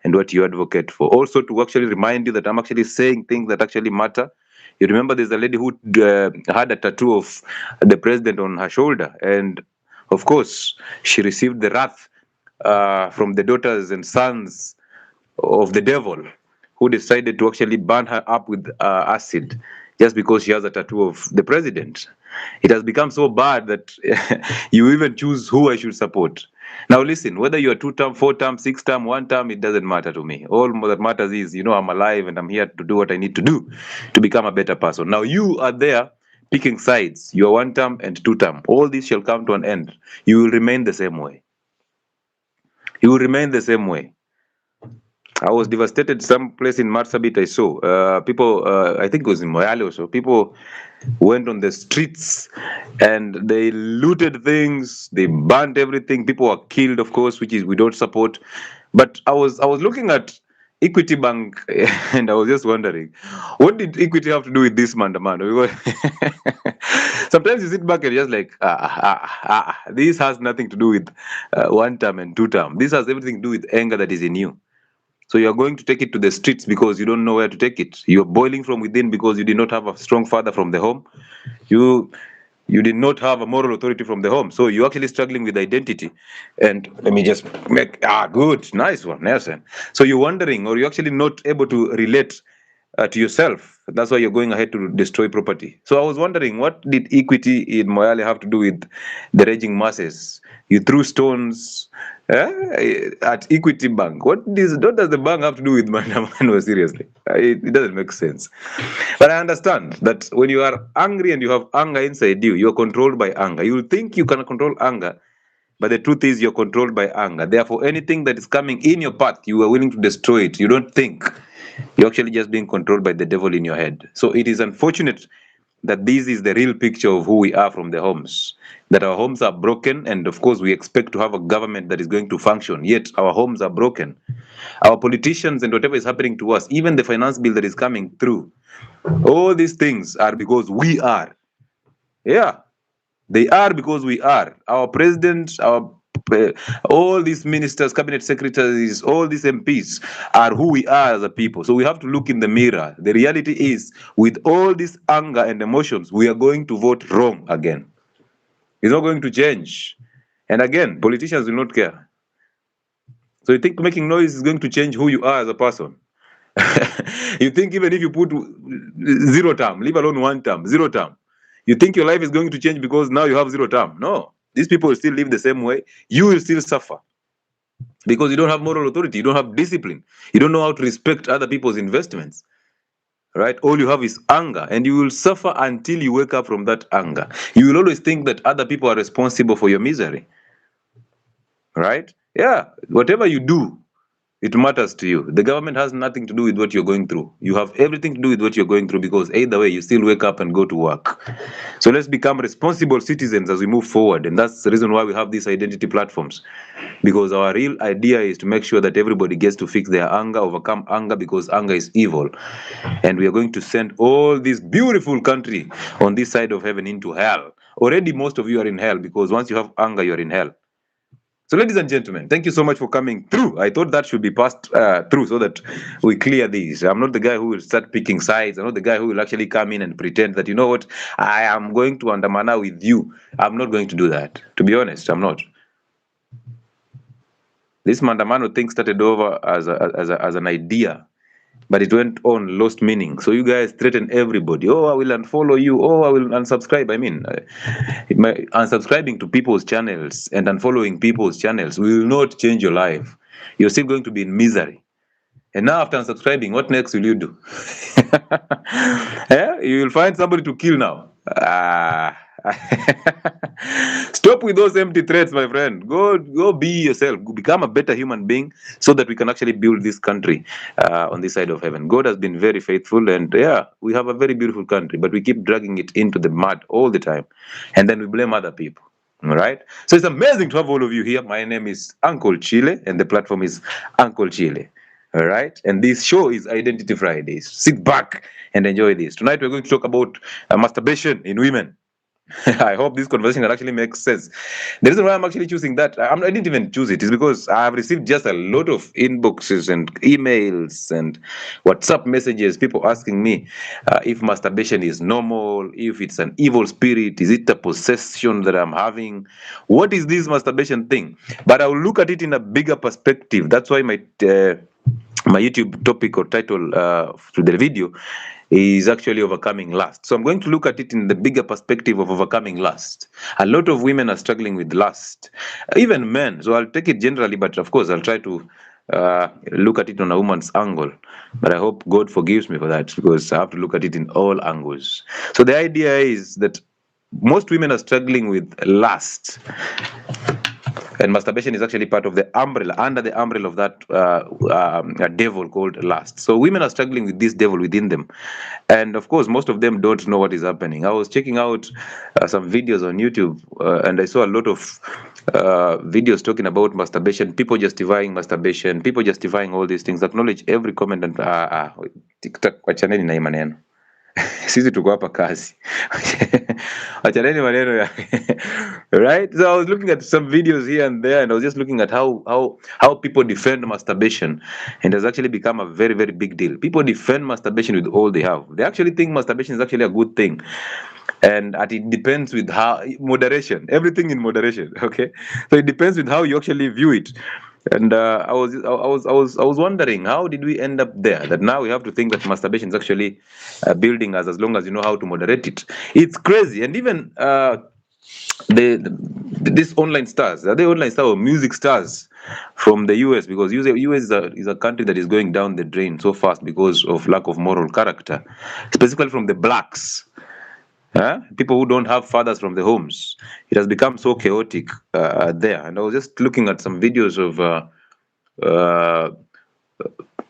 and what you advocate for. Also, to actually remind you that I'm actually saying things that actually matter. You remember there's a lady who had a tattoo of the president on her shoulder, and of course, she received the wrath from the daughters and sons of the devil, who decided to actually burn her up with acid just because she has a tattoo of the president. It has become so bad that you even choose who I should support. Now, listen, whether you're 2 term, 4 term, 6 term, 1 term, it doesn't matter to me. All that matters is, I'm alive and I'm here to do what I need to do to become a better person. Now, you are there picking sides. You are 1 term and 2 term. All this shall come to an end. You will remain the same way. You will remain the same way. I was devastated. Some place in Marsabit I saw people. I think it was in Moyale also. People went on the streets and they looted things. They burnt everything. People were killed, of course, which is we don't support. But I was looking at Equity Bank and I was just wondering, what did Equity have to do with this mandamano? Sometimes you sit back and you're just like, this has nothing to do with 1 term and 2 term. This has everything to do with anger that is in you. So you are going to take it to the streets because you don't know where to take it. You're boiling from within because you did not have a strong father from the home. You did not have a moral authority from the home. So you're actually struggling with identity. And let me just make, good, nice one, Nelson. So you're wondering, or you're actually not able to relate to yourself. That's why you're going ahead to destroy property. So I was wondering, what did Equity in Moyale have to do with the raging masses? You threw stones at Equity Bank. What does the bank have to do with Mandamano? Seriously, it doesn't make sense. But I understand that when you are angry and you have anger inside you, you are controlled by anger. You think you can control anger, but the truth is you're controlled by anger. Therefore, anything that is coming in your path, you are willing to destroy it. You don't think. You're actually just being controlled by the devil in your head. So it is unfortunate that this is the real picture of who we are from the homes. That our homes are broken, and of course we expect to have a government that is going to function, yet our homes are broken. Our politicians and whatever is happening to us, even the finance bill that is coming through, all these things are because we are. Yeah, they are because we are. Our president, all these ministers, cabinet secretaries, all these MPs are who we are as a people. So we have to look in the mirror. The reality is, with all this anger and emotions, we are going to vote wrong again. It's not going to change. And again, politicians will not care. So you think making noise is going to change who you are as a person? You think even if you put 0 term, leave alone 1 term, 0 term, you think your life is going to change because now you have 0 term? No. These people will still live the same way. You will still suffer because you don't have moral authority. You don't have discipline. You don't know how to respect other people's investments. Right? All you have is anger, and you will suffer until you wake up from that anger. You will always think that other people are responsible for your misery. Right? Yeah. Whatever you do, it matters to you. The government has nothing to do with what you're going through. You have everything to do with what you're going through because either way, you still wake up and go to work. So let's become responsible citizens as we move forward. And that's the reason why we have these identity platforms. Because our real idea is to make sure that everybody gets to fix their anger, overcome anger, because anger is evil. And we are going to send all this beautiful country on this side of heaven into hell. Already most of you are in hell because once you have anger, you're in hell. So, ladies and gentlemen, thank you so much for coming through. I thought that should be passed through so that we clear these. I'm not the guy who will start picking sides. I'm not the guy who will actually come in and pretend that, you know what, I am going to undermine with you. I'm not going to do that. To be honest, I'm not. This Mandamano thing started over as an idea, but it went on, lost meaning. So you guys threaten everybody. Oh, I will unfollow you. Oh, I will unsubscribe. I mean, unsubscribing to people's channels and unfollowing people's channels will not change your life. You're still going to be in misery. And now after unsubscribing, what next will you do? Yeah? You will find somebody to kill now. Stop with those empty threats, my friend. Go be yourself. Become a better human being so that we can actually build this country on this side of heaven. God has been very faithful, and yeah, we have a very beautiful country, but we keep dragging it into the mud all the time. And then we blame other people. All right. So it's amazing to have all of you here. My name is Uncle Chile, and the platform is Uncle Chile. All right. And this show is Identity Fridays. Sit back and enjoy this. Tonight we're going to talk about masturbation in women. I hope this conversation actually makes sense. The reason why I'm actually choosing that, I didn't even choose it, is because I've received just a lot of inboxes and emails and WhatsApp messages, people asking me if masturbation is normal, if it's an evil spirit, is it a possession that I'm having? What is this masturbation thing? But I will look at it in a bigger perspective. That's why my YouTube topic or title to the video is actually overcoming lust. So I'm going to look at it in the bigger perspective of overcoming lust. A lot of women are struggling with lust, even men. So I'll take it generally, but of course I'll try to look at it on a woman's angle. But I hope God forgives me for that, because I have to look at it in all angles. So the idea is that most women are struggling with lust, and masturbation is actually part of the umbrella, under the umbrella of that a devil called lust. So women are struggling with this devil within them. And of course, most of them don't know what is happening. I was checking out some videos on YouTube, and I saw a lot of videos talking about masturbation, people justifying masturbation, people justifying all these things. Acknowledge every comment and TikTok, wachaneni na hii maneno. Sisi tuko hapa kazi. Achaneni maneno ya right. So I was looking at some videos here and there, and I was just looking at how people defend masturbation, and it has actually become a very, very big deal. People defend masturbation with all they have. They actually think masturbation is actually a good thing, and it depends with how moderation, everything in moderation. Okay, so it depends with how you actually view it. And I was wondering, how did we end up there? That now we have to think that masturbation is actually building us, as long as you know how to moderate it. It's crazy. And even these online stars, are they online stars or music stars from the US? Because US is a country that is going down the drain so fast because of lack of moral character, specifically from the blacks. People who don't have fathers from the homes. It has become so chaotic there. And I was just looking at some videos of uh,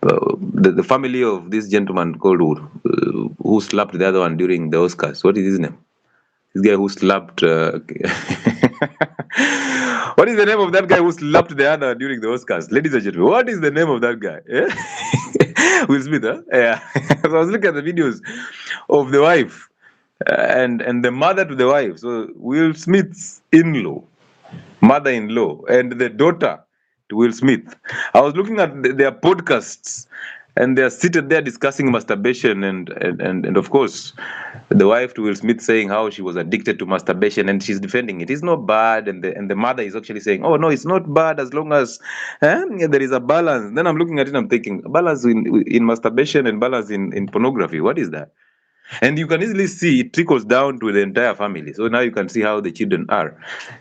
the family of this gentleman called who slapped the other one during the Oscars. What is his name? This guy who slapped. What is the name of that guy who slapped the other during the Oscars? Ladies and gentlemen, what is the name of that guy? Will Smith, huh? Yeah. So I was looking at the videos of the wife and the mother to the wife. So Will Smith's in-law, mother-in-law, and the daughter to Will Smith. I was looking at their podcasts, and they're seated there discussing masturbation, and of course, the wife to Will Smith saying how she was addicted to masturbation, and she's defending it. It's not bad, and the mother is actually saying, "Oh no, it's not bad as long as there is a balance." Then I'm looking at it, I'm thinking, balance in masturbation and balance in pornography. What is that? And you can easily see it trickles down to the entire family. So now you can see how the children are.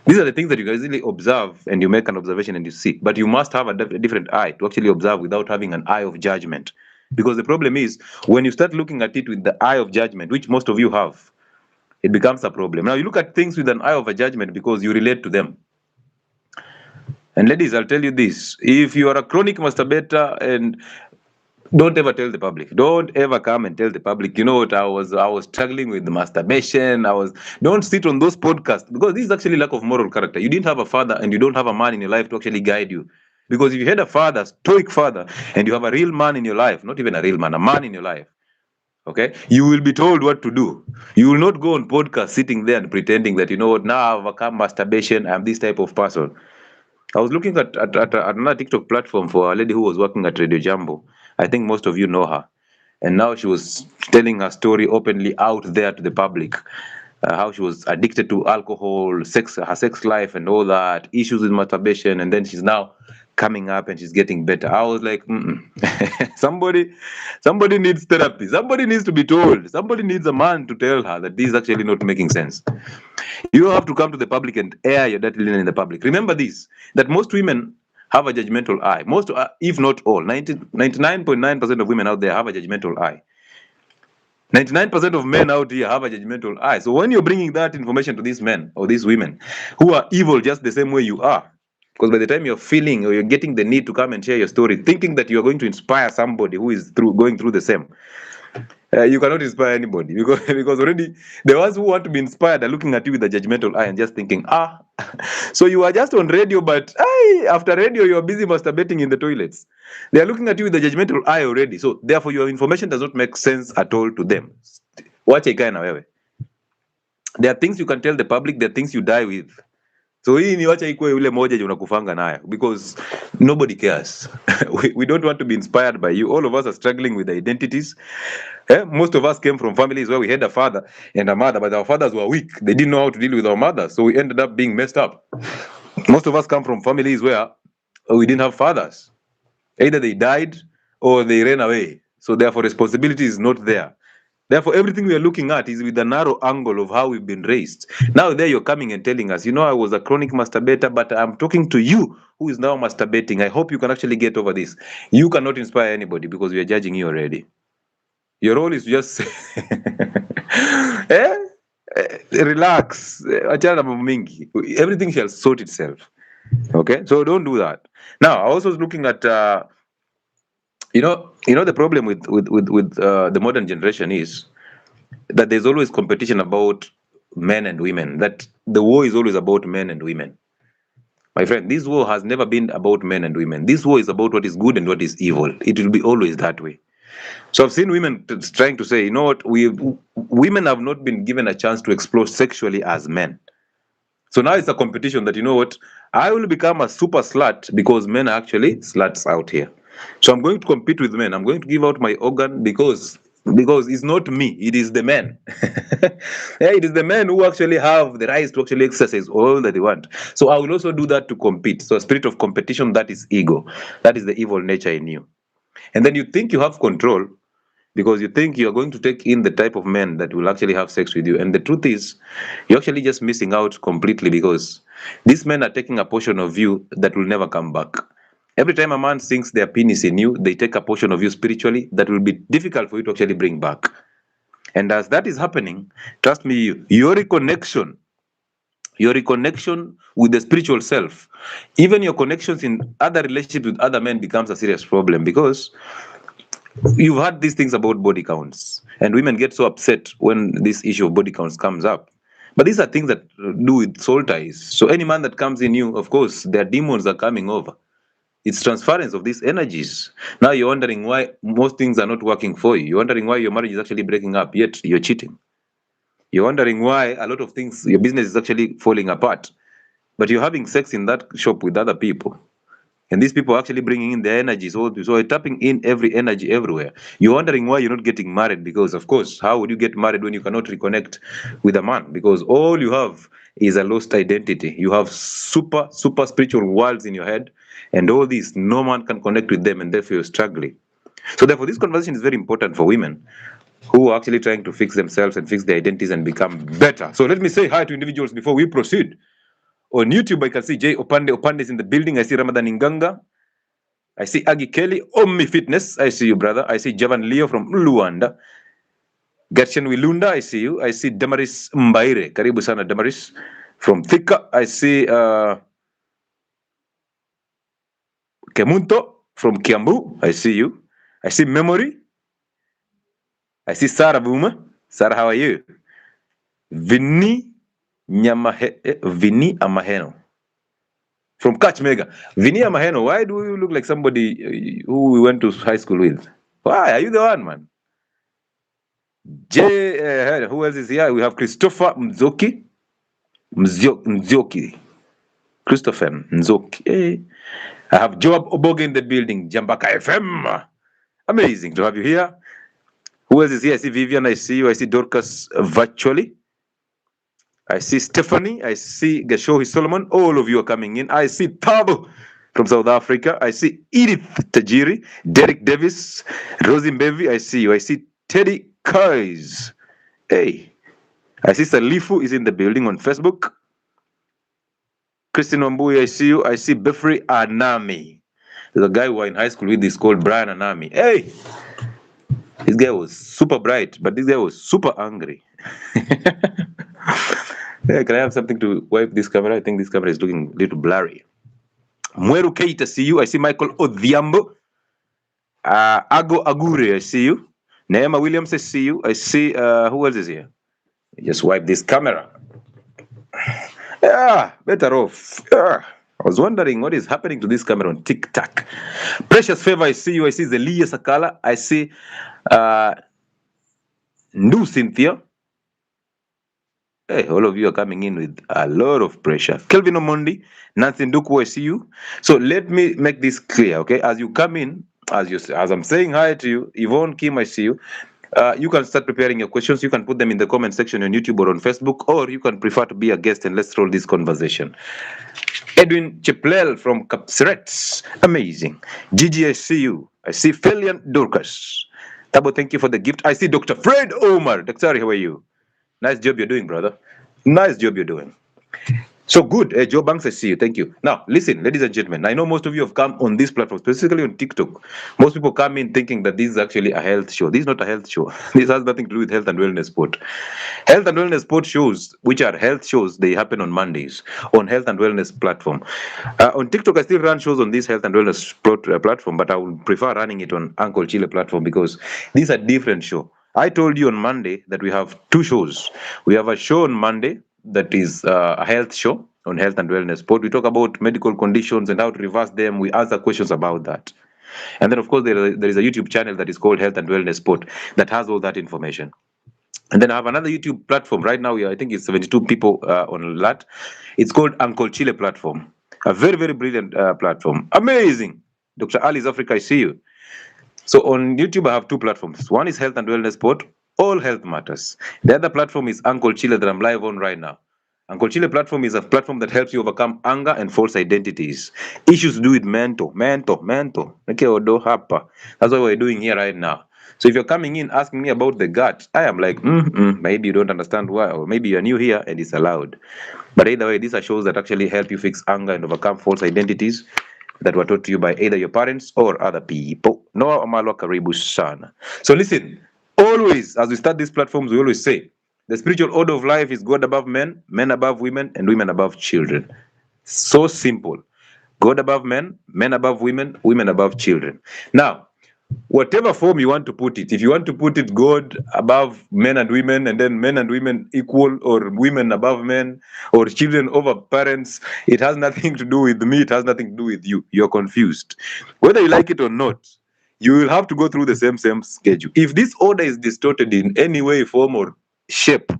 These are the things that you can easily observe, and you make an observation and you see. But you must have a different eye to actually observe without having an eye of judgment. Because the problem is, when you start looking at it with the eye of judgment, which most of you have, it becomes a problem. Now you look at things with an eye of a judgment because you relate to them. And ladies, I'll tell you this: if you are a chronic masturbator, and don't ever tell the public. Don't ever come and tell the public, you know what, I was struggling with the masturbation. Don't sit on those podcasts, because this is actually lack of moral character. You didn't have a father, and you don't have a man in your life to actually guide you. Because if you had a father, stoic father, and you have a real man in your life, not even a real man, a man in your life, okay, you will be told what to do. You will not go on podcast sitting there and pretending that, you know what, now I've overcome masturbation, I'm this type of person. I was looking at another TikTok platform for a lady who was working at Radio Jambo. I think most of you know her. And now she was telling her story openly out there to the public. How she was addicted to alcohol, her sex life, and all that, issues with masturbation, and then she's now coming up and she's getting better. I was like, somebody needs therapy. Somebody needs to be told. Somebody needs a man to tell her that this is actually not making sense. You have to come to the public and air your dirty linen in the public. Remember this, that most women have a judgmental eye. Most, if not all, 99.9% of women out there have a judgmental eye. 99% of men out here have a judgmental eye. So when you're bringing that information to these men or these women who are evil just the same way you are, because by the time you're feeling or you're getting the need to come and share your story, thinking that you're going to inspire somebody who is going through the same, you cannot inspire anybody, because already the ones who want to be inspired are looking at you with a judgmental eye and just thinking, so you are just on radio, but after radio you are busy masturbating in the toilets. They are looking at you with a judgmental eye already. So therefore your information does not make sense at all to them. Wacha ikae na wewe. There are things you can tell the public, there are things you die with. So hii ni wacha ikuwe yule moja unakufanga nayo, because nobody cares. We don't want to be inspired by you. All of us are struggling with identities. Most of us came from families where we had a father and a mother, but our fathers were weak. They didn't know how to deal with our mothers, so we ended up being messed up. Most of us come from families where we didn't have fathers. Either they died or they ran away. So therefore, responsibility is not there. Therefore, everything we are looking at is with a narrow angle of how we've been raised. Now, there you're coming and telling us, I was a chronic masturbator, but I'm talking to you who is now masturbating. I hope you can actually get over this. You cannot inspire anybody because we are judging you already. Your role is just relax. Everything shall sort itself. Okay, so don't do that. Now, I also was looking at the problem with the modern generation is that there's always competition about men and women. That the war is always about men and women. My friend, this war has never been about men and women. This war is about what is good and what is evil. It will be always that way. So I've seen women trying to say, you know what, women have not been given a chance to explore sexually as men. So now it's a competition that, you know what, I will become a super slut because men are actually sluts out here. So I'm going to compete with men. I'm going to give out my organ because it's not me, it is the men. Yeah, it is the men who actually have the right to actually exercise all that they want. So I will also do that to compete. So a spirit of competition, that is ego. That is the evil nature in you. And then you think you have control because you think you're going to take in the type of men that will actually have sex with you. And the truth is, you're actually just missing out completely because these men are taking a portion of you that will never come back. Every time a man sinks their penis in you, they take a portion of you spiritually that will be difficult for you to actually bring back. And as that is happening, trust me, your reconnection with the spiritual self, even your connections in other relationships with other men becomes a serious problem because you've heard these things about body counts, and women get so upset when this issue of body counts comes up. But these are things that do with soul ties. So any man that comes in you, of course, their demons are coming over. It's transference of these energies. Now you're wondering why most things are not working for you. You're wondering why your marriage is actually breaking up, yet you're cheating. You're wondering why a lot of things, your business is actually falling apart, but you're having sex in that shop with other people. And these people are actually bringing in their energy. So you're tapping in every energy everywhere. You're wondering why you're not getting married because, of course, how would you get married when you cannot reconnect with a man? Because all you have is a lost identity. You have super spiritual worlds in your head, and all these, no man can connect with them, and therefore you're struggling. So therefore, this conversation is very important for women who are actually trying to fix themselves and fix their identities and become better. So let me say hi to individuals before we proceed. On YouTube, I can see Jay Opande. Opande is in the building. I see Ramadan Inganga. I see Agi Kelly, Omni Fitness. I see you, brother. I see Javan Leo from Luanda. Gerchen Wilunda, I see you. I see Damaris Mbaire. Karibu sana, Damaris. From Thika, I see Kemunto from Kiambu. I see you. I see Memory. I see Sarah Buma. Sarah, how are you? Vini Amaheno. From Catch Mega. Vini Amaheno, why do you look like somebody who we went to high school with? Why? Are you the one, man? Who else is here? We have Christopher Mzoki. Mzoki. Christopher Mzoki. Hey. I have Joab Oboge in the building. Jambaka FM. Amazing to have you here. Who else is here? I see Vivian. I see you. I see Dorcas virtually. I see Stephanie. I see Gashohi Solomon. All of you are coming in. I see Tabo from South Africa. I see Edith Tajiri. Derek Davis. Rosie Mbevi. I see you. I see Teddy Kais. Hey. I see Salifu is in the building on Facebook. Christine Wambui, I see you. I see Befri Anami. There's a guy who was in high school with this called Brian Anami. Hey! This guy was super bright, but this guy was super angry. Yeah, can I have something to wipe this camera? I think this camera is looking a little blurry. Mweru Keita, I see you. I see Michael Odhiambo. Ago Agure, I see you. Neema Williams, I see you. I see, who else is here? Just wipe this camera. Yeah, better off. Yeah. I was wondering what is happening to this camera on TikTok. Precious Favor, I see you. I see Zelia Sakala. I see New Cynthia. Hey, all of you are coming in with a lot of pressure. Kelvin Omondi, Nancy Nduku, I see you. So let me make this clear, okay? As you come in, as I'm saying hi to you, Yvonne Kim, I see you. You can start preparing your questions. You can put them in the comment section on YouTube or on Facebook, or you can prefer to be a guest and let's roll this conversation. Edwin Chiplel from Capsret, amazing. Gigi, I see you. I see Felian Dorcas. Tabo, thank you for the gift. I see Dr. Fred Omar. Dr. How are you? Nice job you're doing, brother. Nice job you're doing. So good. Joe Banks, I see you. Thank you. Now, listen, ladies and gentlemen, I know most of you have come on this platform, specifically on TikTok. Most people come in thinking that this is actually a health show. This is not a health show. This has nothing to do with health and wellness sport. Health and wellness sport shows, which are health shows, they happen on Mondays on health and wellness platform. On TikTok, I still run shows on this health and wellness platform, but I would prefer running it on Uncle Chile platform because these are different shows. I told you on Monday that we have two shows. We have a show on Monday that is a health show on health and wellness sport. We talk about medical conditions and how to reverse them. We answer questions about that. And then, of course, there is a YouTube channel that is called Health and Wellness Sport that has all that information. And then I have another YouTube platform right now. I think it's 72 people on that. It's called Uncle Chile platform. A very, very brilliant platform. Amazing. Dr. Ali's Africa, I see you. So on YouTube, I have two platforms. One is Health and Wellness Sport, all health matters. The other platform is Uncle Chile that I'm live on right now. Uncle Chile platform is a platform that helps you overcome anger and false identities. Issues to do with mental. Okay, Odo Hapa. That's what we're doing here right now. So if you're coming in asking me about the gut, I am like, maybe you don't understand why, or maybe you're new here and it's allowed. But either way, these are shows that actually help you fix anger and overcome false identities that were taught to you by either your parents or other people. No amalwa karibu sana. So listen, always, as we start these platforms, we always say, the spiritual order of life is God above men, men above women, and women above children. So simple. God above men, men above women, women above children. Now, whatever form you want to put it, if you want to put it God above men and women, and then men and women equal, or women above men, or children over parents, it has nothing to do with me, it has nothing to do with you. You're confused. Whether you like it or not, you will have to go through the same schedule. If this order is distorted in any way, form, or shape,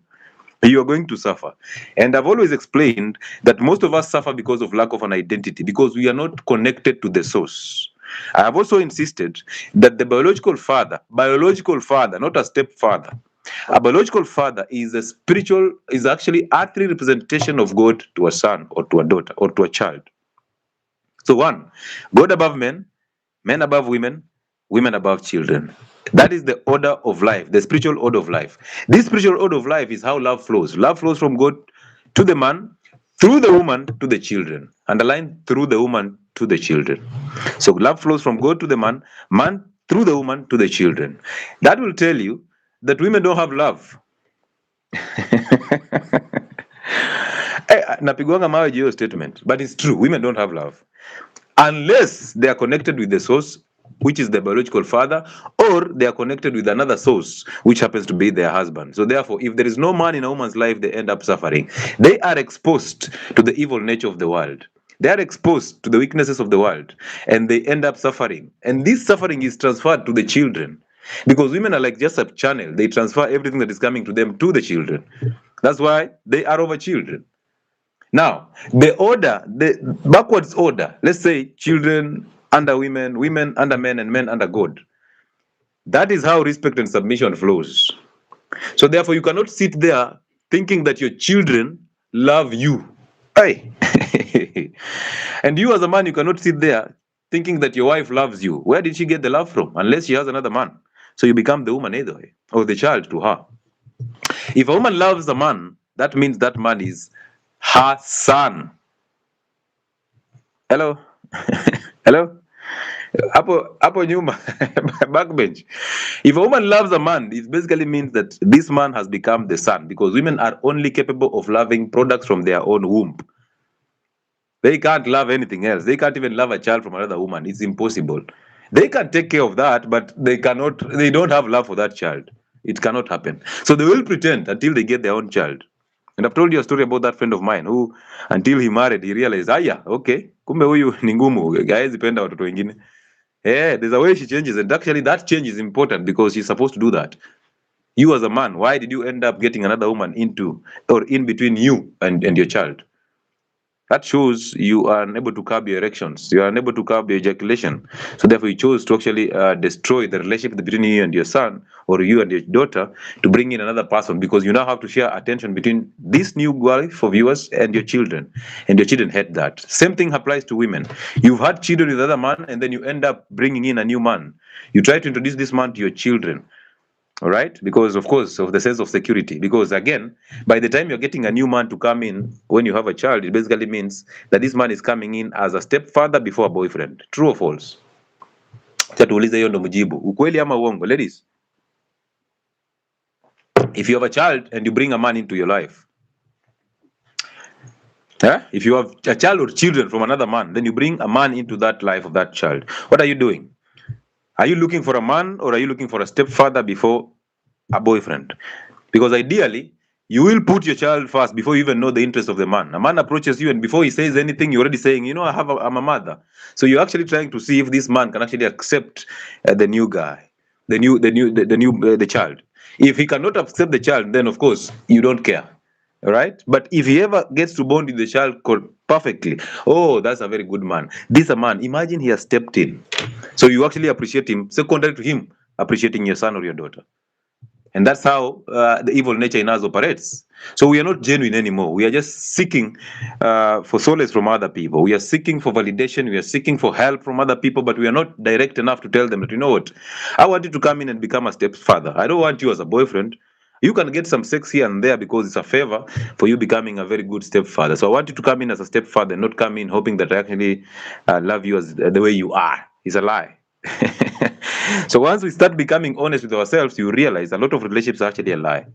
you are going to suffer. And I've always explained that most of us suffer because of lack of an identity, because we are not connected to the source. I have also insisted that the biological father, not a stepfather, a biological father is actually earthly representation of God to a son or to a daughter or to a child. So one, God above men, men above women, women above children. That is the order of life, the spiritual order of life. This spiritual order of life is how love flows. Love flows from God to the man, through the woman to the children. Underline, through the woman to the children. So love flows from God to the man, man through the woman to the children. That will tell you that women don't have love. Napigwanga mawe juu statement, but it's true. Women don't have love unless they are connected with the source, which is the biological father, or they are connected with another source, which happens to be their husband. So therefore, if there is no man in a woman's life, they end up suffering. They are exposed to the evil nature of the world. They are exposed to the weaknesses of the world, and they end up suffering. And this suffering is transferred to the children. Because women are like just a channel. They transfer everything that is coming to them to the children. That's why they are over children. Now, the backwards order, let's say children under women, women under men, and men under God. That is how respect and submission flows. So therefore, you cannot sit there thinking that your children love you. Hey. And you as a man, you cannot sit there thinking that your wife loves you. Where did she get the love from? Unless she has another man. So you become the woman either way, or the child to her. If a woman loves a man, that means that man is her son. Hello? Hello? Apo nyuma, backbench. If a woman loves a man, it basically means that this man has become the son, because women are only capable of loving products from their own womb. They can't love anything else. They can't even love a child from another woman. It's impossible. They can take care of that, but they don't have love for that child. It cannot happen. So they will pretend until they get their own child. And I've told you a story about that friend of mine who, until he married, he realized, okay, kumbe huyu ni ngumu, haezi penda watoto wengine. Yeah, there's a way she changes, and actually that change is important because she's supposed to do that. You as a man, why did you end up getting another woman into or in between you and your child? That shows you are unable to curb your erections. You are unable to curb your ejaculation. So therefore, you chose to actually destroy the relationship between you and your son or you and your daughter to bring in another person, because you now have to share attention between this new wife of yours and your children. And your children hate that. Same thing applies to women. You've had children with another man and then you end up bringing in a new man. You try to introduce this man to your children. All right, because of course of the sense of security, because again, by the time you're getting a new man to come in when you have a child, it basically means that this man is coming in as a stepfather before a boyfriend. True or false? Tuulize hiyo ndo mjibu, ukweli ama uongo? Ladies, if you have a child and you bring a man into your life, if you have a child or children from another man, then you bring a man into that life of that child, what are you doing? Are you looking for a man or are you looking for a stepfather before a boyfriend? Because ideally, you will put your child first before you even know the interest of the man. A man approaches you and before he says anything, you're already saying, you know, I'm a mother. So you're actually trying to see if this man can actually accept the new guy, the child. If he cannot accept the child, then of course you don't care. All right, but if he ever gets to bond with the child perfectly, oh, that's a very good man. This is a man. Imagine he has stepped in, so you actually appreciate him, secondary to him appreciating your son or your daughter. And that's how the evil nature in us operates. So we are not genuine anymore. We are just seeking for solace from other people. We are seeking for validation. We are seeking for help from other people, but we are not direct enough to tell them that, you know what, I want you to come in and become a stepfather. I don't want you as a boyfriend. You can get some sex here and there because it's a favor for you becoming a very good stepfather. So I want you to come in as a stepfather, not come in hoping that I actually love you as the way you are. It's a lie. So once we start becoming honest with ourselves, you realize a lot of relationships are actually a lie.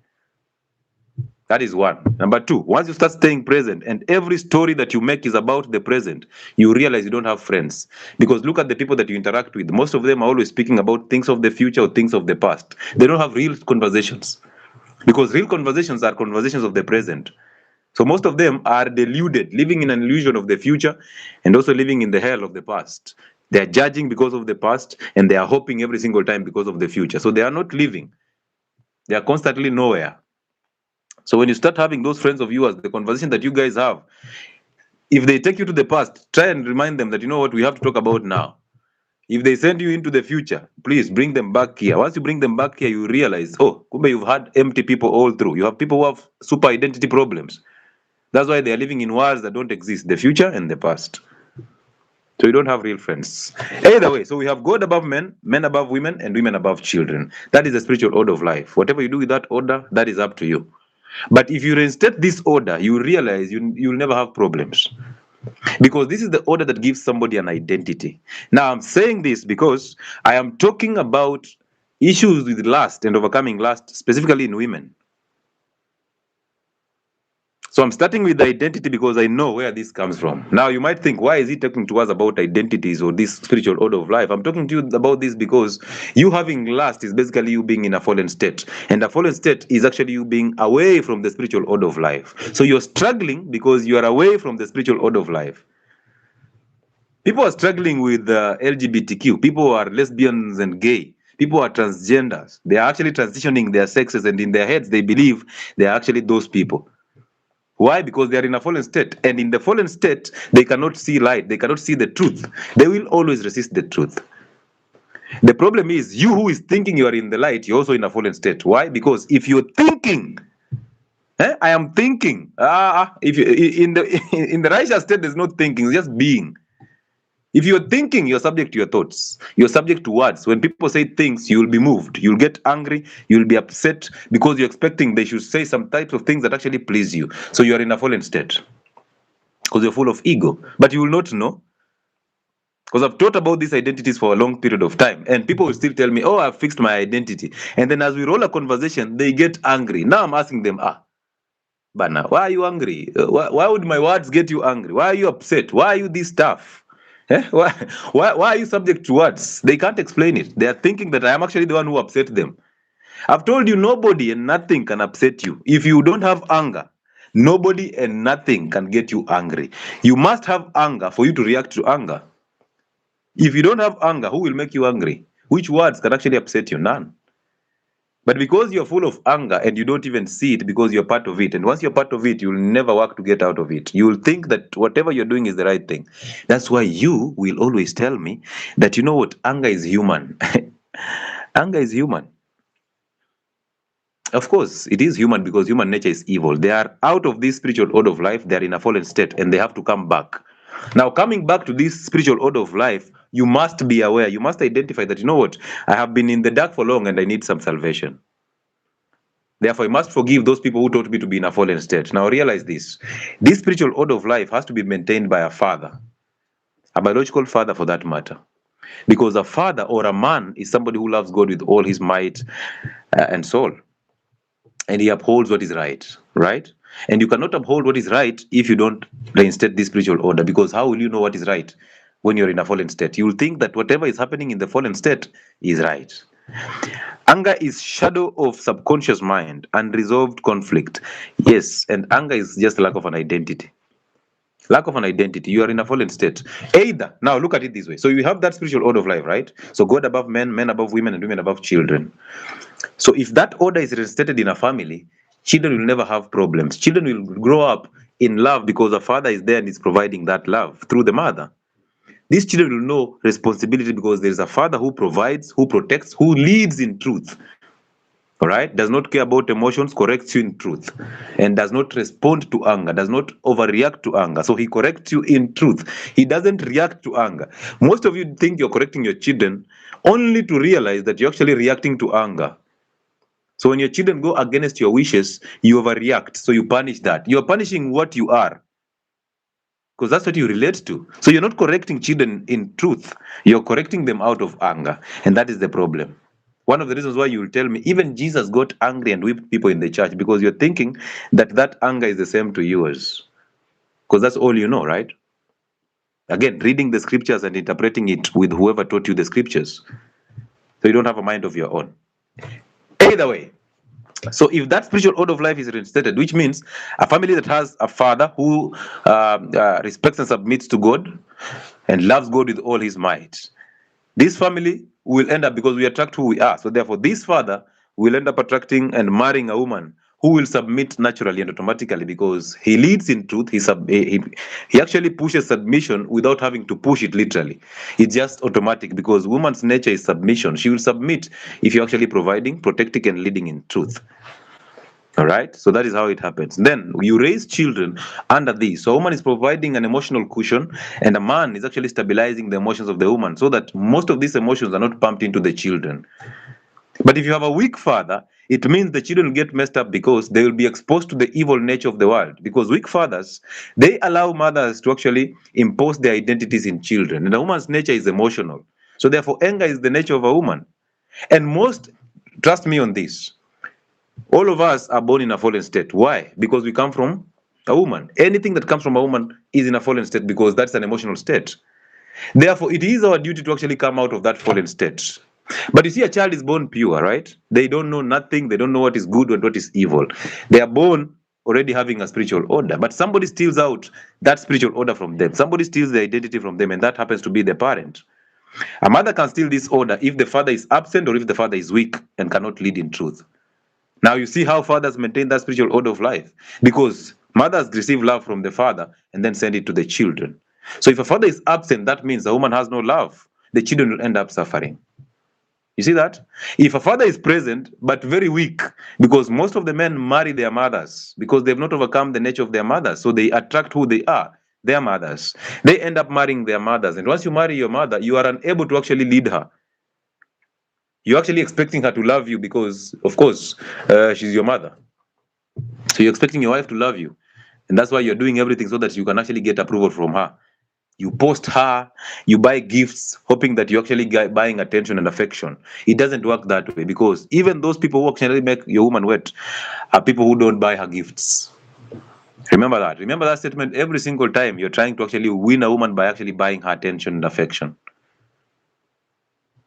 That is one. Number two, once you start staying present and every story that you make is about the present, you realize you don't have friends. Because look at the people that you interact with. Most of them are always speaking about things of the future or things of the past. They don't have real conversations. Because real conversations are conversations of the present. So most of them are deluded, living in an illusion of the future and also living in the hell of the past. They are judging because of the past and they are hoping every single time because of the future. So they are not living. They are constantly nowhere. So when you start having those friends of yours, the conversation that you guys have, if they take you to the past, try and remind them that, you know what, we have to talk about now. If they send you into the future, please bring them back here. Once you bring them back here, you realize, oh, kumbe you've had empty people all through. You have people who have super identity problems. That's why they are living in worlds that don't exist, the future and the past. So you don't have real friends. Either way, so we have God above men, men above women, and women above children. That is the spiritual order of life. Whatever you do with that order, that is up to you. But if you reinstate this order, you realize you'll never have problems. Because this is the order that gives somebody an identity. Now, I'm saying this because I am talking about issues with lust and overcoming lust, specifically in women. So I'm starting with the identity because I know where this comes from. Now you might think, why is he talking to us about identities or this spiritual order of life? I'm talking to you about this because you having lust is basically you being in a fallen state. And a fallen state is actually you being away from the spiritual order of life. So you're struggling because you are away from the spiritual order of life. People are struggling with LGBTQ. People are lesbians and gay. People are transgenders. They are actually transitioning their sexes, and in their heads, they believe they are actually those people. Why? Because they are in a fallen state. And in the fallen state, they cannot see light. They cannot see the truth. They will always resist the truth. The problem is, you who is thinking you are in the light, you're also in a fallen state. Why? Because if you're thinking, I am thinking, if you, in the righteous state, there's no thinking, it's just being. If you're thinking, you're subject to your thoughts. You're subject to words. When people say things, you'll be moved. You'll get angry. You'll be upset because you're expecting they should say some types of things that actually please you. So you're in a fallen state because you're full of ego. But you will not know, because I've taught about these identities for a long period of time. And people will still tell me, oh, I've fixed my identity. And then as we roll a conversation, they get angry. Now I'm asking them, Bana, why are you angry? Why would my words get you angry? Why are you upset? Why are you this tough? Why are you subject to words? They can't explain it. They are thinking that I am actually the one who upset them. I've told you nobody and nothing can upset you. If you don't have anger, nobody and nothing can get you angry. You must have anger for you to react to anger. If you don't have anger, who will make you angry? Which words can actually upset you? None. But because you're full of anger and you don't even see it because you're part of it, and once you're part of it, you'll never work to get out of it. You'll think that whatever you're doing is the right thing. That's why you will always tell me that, you know what, anger is human. Anger is human. Of course, it is human because human nature is evil. They are out of this spiritual order of life, they are in a fallen state, and they have to come back. Now, coming back to this spiritual order of life, you must be aware, you must identify that, you know what, I have been in the dark for long and I need some salvation. Therefore, I must forgive those people who taught me to be in a fallen state. Now, realize this spiritual order of life has to be maintained by a father, a biological father for that matter. Because a father or a man is somebody who loves God with all his might and soul. And he upholds what is right, right? And you cannot uphold what is right if you don't reinstate this spiritual order, because how will you know what is right when you're in a fallen state? You will think that whatever is happening in the fallen state is right. Anger is shadow of subconscious mind, unresolved conflict. Yes, and anger is just lack of an identity. Lack of an identity. You are in a fallen state. Either, now look at it this way. So you have that spiritual order of life, right? So God above men, men above women, and women above children. So if that order is restated in a family, children will never have problems. Children will grow up in love because the father is there and is providing that love through the mother. These children will know responsibility because there is a father who provides, who protects, who leads in truth. All right, does not care about emotions, corrects you in truth, and does not respond to anger, does not overreact to anger. So he corrects you in truth. He doesn't react to anger. Most of you think you're correcting your children only to realize that you're actually reacting to anger. So when your children go against your wishes, you overreact. So you punish that. You're punishing what you are, because that's what you relate to. So you're not correcting children in truth. You're correcting them out of anger. And that is the problem. One of the reasons why you will tell me, even Jesus got angry and whipped people in the church, because you're thinking that that anger is the same to yours. Because that's all you know, right? Again, reading the scriptures and interpreting it with whoever taught you the scriptures. So you don't have a mind of your own. Either way, so if that spiritual order of life is reinstated, which means a family that has a father who respects and submits to God and loves God with all his might, this family will end up, because we attract who we are. So therefore, this father will end up attracting and marrying a woman who will submit naturally and automatically, because he leads in truth. He actually pushes submission without having to push it literally. It's just automatic, because woman's nature is submission. She will submit if you're actually providing, protecting, and leading in truth. All right, so that is how it happens. Then you raise children under this. So a woman is providing an emotional cushion, and a man is actually stabilizing the emotions of the woman, so that most of these emotions are not pumped into the children. But if you have a weak father, it means the children get messed up, because they will be exposed to the evil nature of the world. Because weak fathers, they allow mothers to actually impose their identities in children. And a woman's nature is emotional. So therefore, anger is the nature of a woman. And most, trust me on this, all of us are born in a fallen state. Why? Because we come from a woman. Anything that comes from a woman is in a fallen state, because that's an emotional state. Therefore, it is our duty to actually come out of that fallen state. But you see, a child is born pure, right? They don't know nothing. They don't know what is good and what is evil. They are born already having a spiritual order. But somebody steals out that spiritual order from them. Somebody steals the identity from them, and that happens to be the parent. A mother can steal this order if the father is absent or if the father is weak and cannot lead in truth. Now you see how fathers maintain that spiritual order of life, because mothers receive love from the father and then send it to the children. So if a father is absent, that means the woman has no love. The children will end up suffering. You see that? If a father is present but very weak, because most of the men marry their mothers because they've not overcome the nature of their mothers, so they attract who they are, their mothers. They end up marrying their mothers, and once you marry your mother, you are unable to actually lead her. You're actually expecting her to love you because, of course, she's your mother. So you're expecting your wife to love you. And that's why you're doing everything so that you can actually get approval from her. You post her, you buy gifts, hoping that you're actually buying attention and affection. It doesn't work that way, because even those people who actually make your woman wet are people who don't buy her gifts. Remember that. Remember that statement every single time you're trying to actually win a woman by actually buying her attention and affection.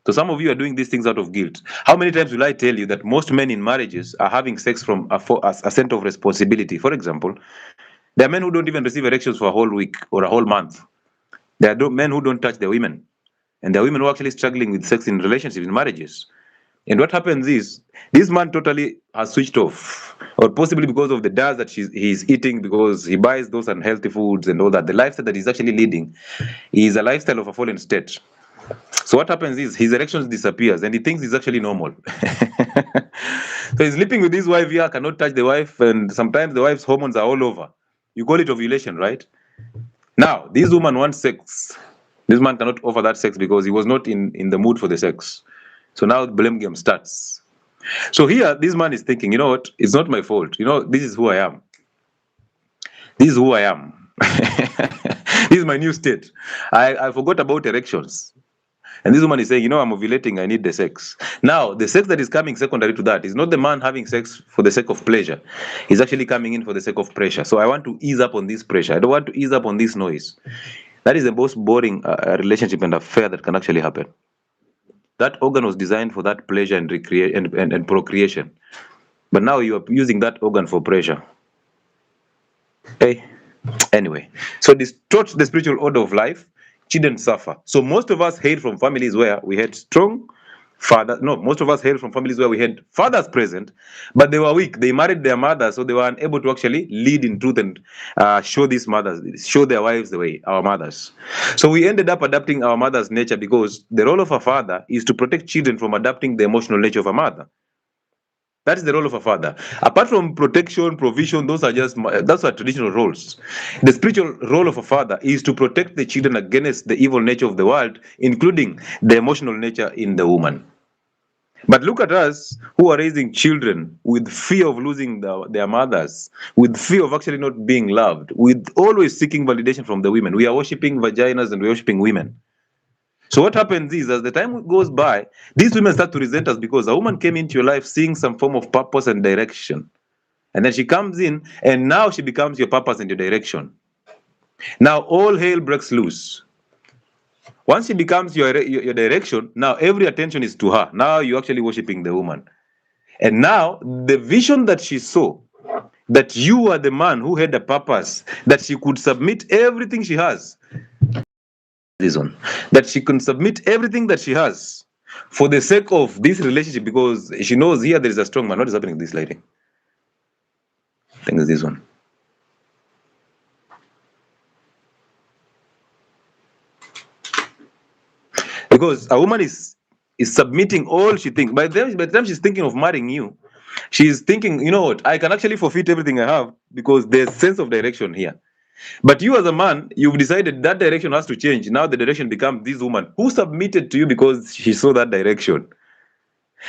So some of you are doing these things out of guilt. How many times will I tell you that most men in marriages are having sex from a sense of responsibility? For example, there are men who don't even receive erections for a whole week or a whole month. There are men who don't touch their women. And there are women who are actually struggling with sex in relationships, in marriages. And what happens is this man totally has switched off, or possibly because of the diet that he's eating, because he buys those unhealthy foods and all that. The lifestyle that he's actually leading is a lifestyle of a fallen state. So what happens is his erections disappears and he thinks it's actually normal. So he's sleeping with his wife here, cannot touch the wife, and sometimes the wife's hormones are all over. You call it ovulation, right? Now, this woman wants sex. This man cannot offer that sex because he was not in the mood for the sex. So now the blame game starts. So here, this man is thinking, you know what? It's not my fault. You know, this is who I am. This is who I am. This is my new state. I forgot about erections. And this woman is saying, you know, I'm ovulating, I need the sex. Now, the sex that is coming secondary to that is not the man having sex for the sake of pleasure. He's actually coming in for the sake of pressure. So I want to ease up on this pressure. I don't want to ease up on this noise. That is the most boring relationship and affair that can actually happen. That organ was designed for that pleasure and and procreation. But now you are using that organ for pressure. Hey, anyway, so distort the spiritual order of life, children suffer. So most of us hail from families where we had strong fathers. No, most of us hail from families where we had fathers present, but they were weak. They married their mothers, so they were unable to actually lead in truth and show these mothers, show their wives the way, our mothers. So we ended up adapting our mother's nature because the role of a father is to protect children from adapting the emotional nature of a mother. That is the role of a father. Apart from protection, provision, those are traditional roles. The spiritual role of a father is to protect the children against the evil nature of the world, including the emotional nature in the woman. But look at us who are raising children with fear of losing their mothers, with fear of actually not being loved, with always seeking validation from the women. We are worshiping vaginas and we're worshiping women. So what happens is, as the time goes by, these women start to resent us because a woman came into your life seeing some form of purpose and direction. And then she comes in, and now she becomes your purpose and your direction. Now all hell breaks loose. Once she becomes your direction, now every attention is to her. Now you're actually worshiping the woman. And now the vision that she saw, that you are the man who had a purpose, that she could submit everything she has, that she can submit everything that she has for the sake of this relationship, because she knows here there is a strong man. What is happening to this lady? I think it's this one. Because a woman is submitting all she thinks. By the time she's thinking of marrying you, she's thinking, you know what, I can actually forfeit everything I have because there's sense of direction here. But you as a man, you've decided that direction has to change. Now the direction becomes this woman who submitted to you because she saw that direction.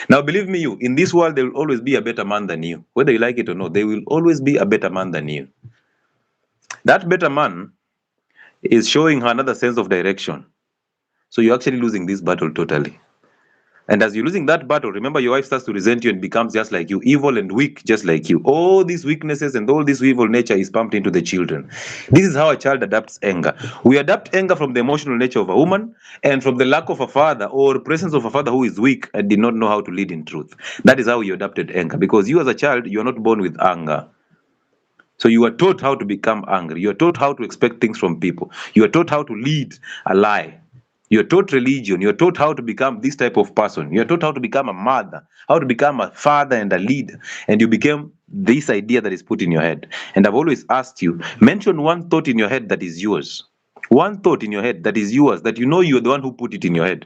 Now, believe me, in this world, there will always be a better man than you. Whether you like it or not, there will always be a better man than you. That better man is showing her another sense of direction. So you're actually losing this battle totally. And as you're losing that battle, remember, your wife starts to resent you and becomes just like you, evil and weak, just like you. All these weaknesses and all this evil nature is pumped into the children. This is how a child adapts anger. We adapt anger from the emotional nature of a woman and from the lack of a father or presence of a father who is weak and did not know how to lead in truth. That is how you adapted anger, because you as a child, you are not born with anger. So you are taught how to become angry. You are taught how to expect things from people. You are taught how to lead a lie. You're taught religion. You're taught how to become this type of person. You're taught how to become a mother, how to become a father and a leader. And you became this idea that is put in your head. And I've always asked you, mention one thought in your head that is yours. One thought in your head that is yours, that you know you're the one who put it in your head.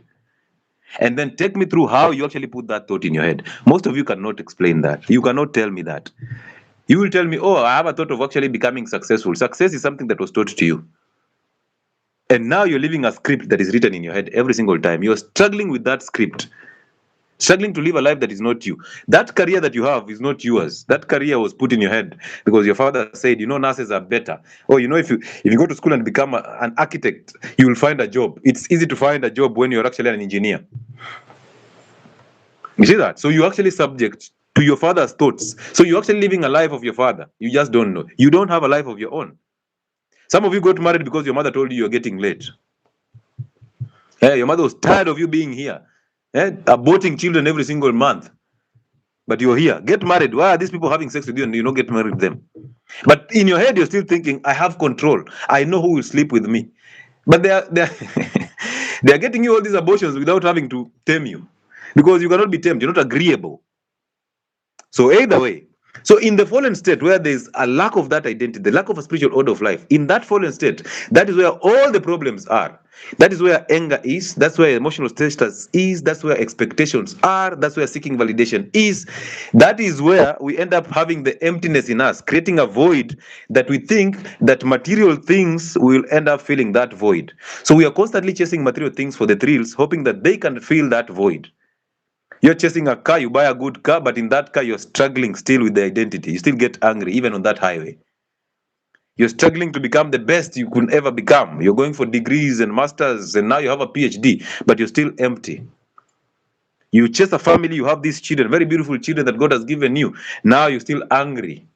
And then take me through how you actually put that thought in your head. Most of you cannot explain that. You cannot tell me that. You will tell me, oh, I have a thought of actually becoming successful. Success is something that was taught to you. And now you're living a script that is written in your head every single time. You're struggling with that script, struggling to live a life that is not you. That career that you have is not yours. That career was put in your head because your father said, you know, nurses are better. Or, you know, if you go to school and become an architect, you will find a job. It's easy to find a job when you're actually an engineer. You see that? So you're actually subject to your father's thoughts. So you're actually living a life of your father. You just don't know. You don't have a life of your own. Some of you got married because your mother told you you're getting late. Yeah, your mother was tired of you being here, aborting children every single month. But you're here. Get married. Why are these people having sex with you and you don't get married with them? But in your head, you're still thinking, I have control. I know who will sleep with me. But they are getting you all these abortions without having to tame you. because you cannot be tamed. You're not agreeable. So either way, so in the fallen state where there's a lack of that identity, the lack of a spiritual order of life, in that fallen state, that is where all the problems are. That is where anger is. That's where emotional status is. That's where expectations are. That's where seeking validation is. That is where we end up having the emptiness in us, creating a void that we think that material things will end up filling that void. So we are constantly chasing material things for the thrills, hoping that they can fill that void. You're chasing a car, you buy a good car, but in that car, you're struggling still with the identity. You still get angry, even on that highway. You're struggling to become the best you could ever become. You're going for degrees and masters, and now you have a PhD, but you're still empty. You chase a family, you have these children, very beautiful children that God has given you. Now you're still angry.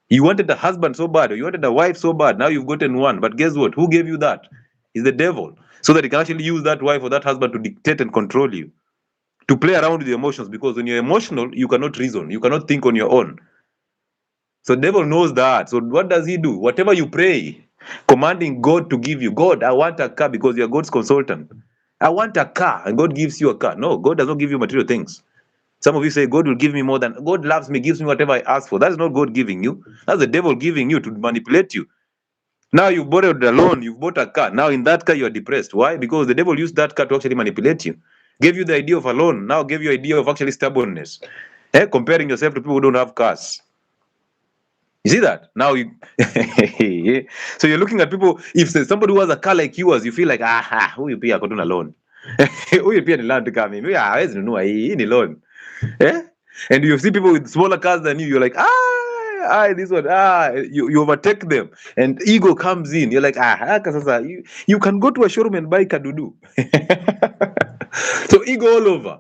You wanted a husband so bad, or you wanted a wife so bad. Now you've gotten one. But guess what? Who gave you that? It's the devil. So that he can actually use that wife or that husband to dictate and control you, to play around with your emotions, because when you're emotional, you cannot reason, you cannot think on your own. So the devil knows that. So what does he do? Whatever you pray, commanding God to give you, God, I want a car, because you're God's consultant. I want a car, and God gives you a car. No, God does not give you material things. Some of you say, God will give me more than, God loves me, gives me whatever I ask for. That is not God giving you. That's the devil giving you to manipulate you. Now you've borrowed a loan, you've bought a car. Now in that car, you are depressed. Why? Because the devil used that car to actually manipulate you. Gave you the idea of a loan, now gave you idea of actually stubbornness. Comparing yourself to people who don't have cars. You see that? Now you so you're looking at people, if there's somebody who has a car like yours, you feel like, who you pay a loan? Who you pay the land to come in? Any loan. And you see people with smaller cars than you, you're like, this one, you overtake them, and ego comes in. You're like, you can go to a showroom and buy kadudu. So ego all over.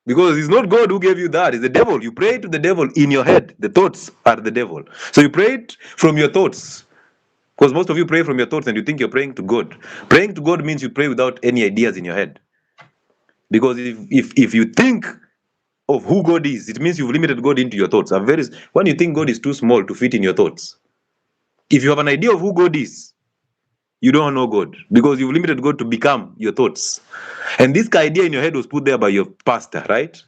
Because it's not God who gave you that, it's the devil. You pray to the devil in your head. The thoughts are the devil. So you pray it from your thoughts. Because most of you pray from your thoughts and you think you're praying to God. Praying to God means you pray without any ideas in your head. Because if you think of who God is, it means you've limited God into your thoughts. When you think God is too small to fit in your thoughts. If you have an idea of who God is, you don't know God, because you've limited God to become your thoughts. And this idea in your head was put there by your pastor, right?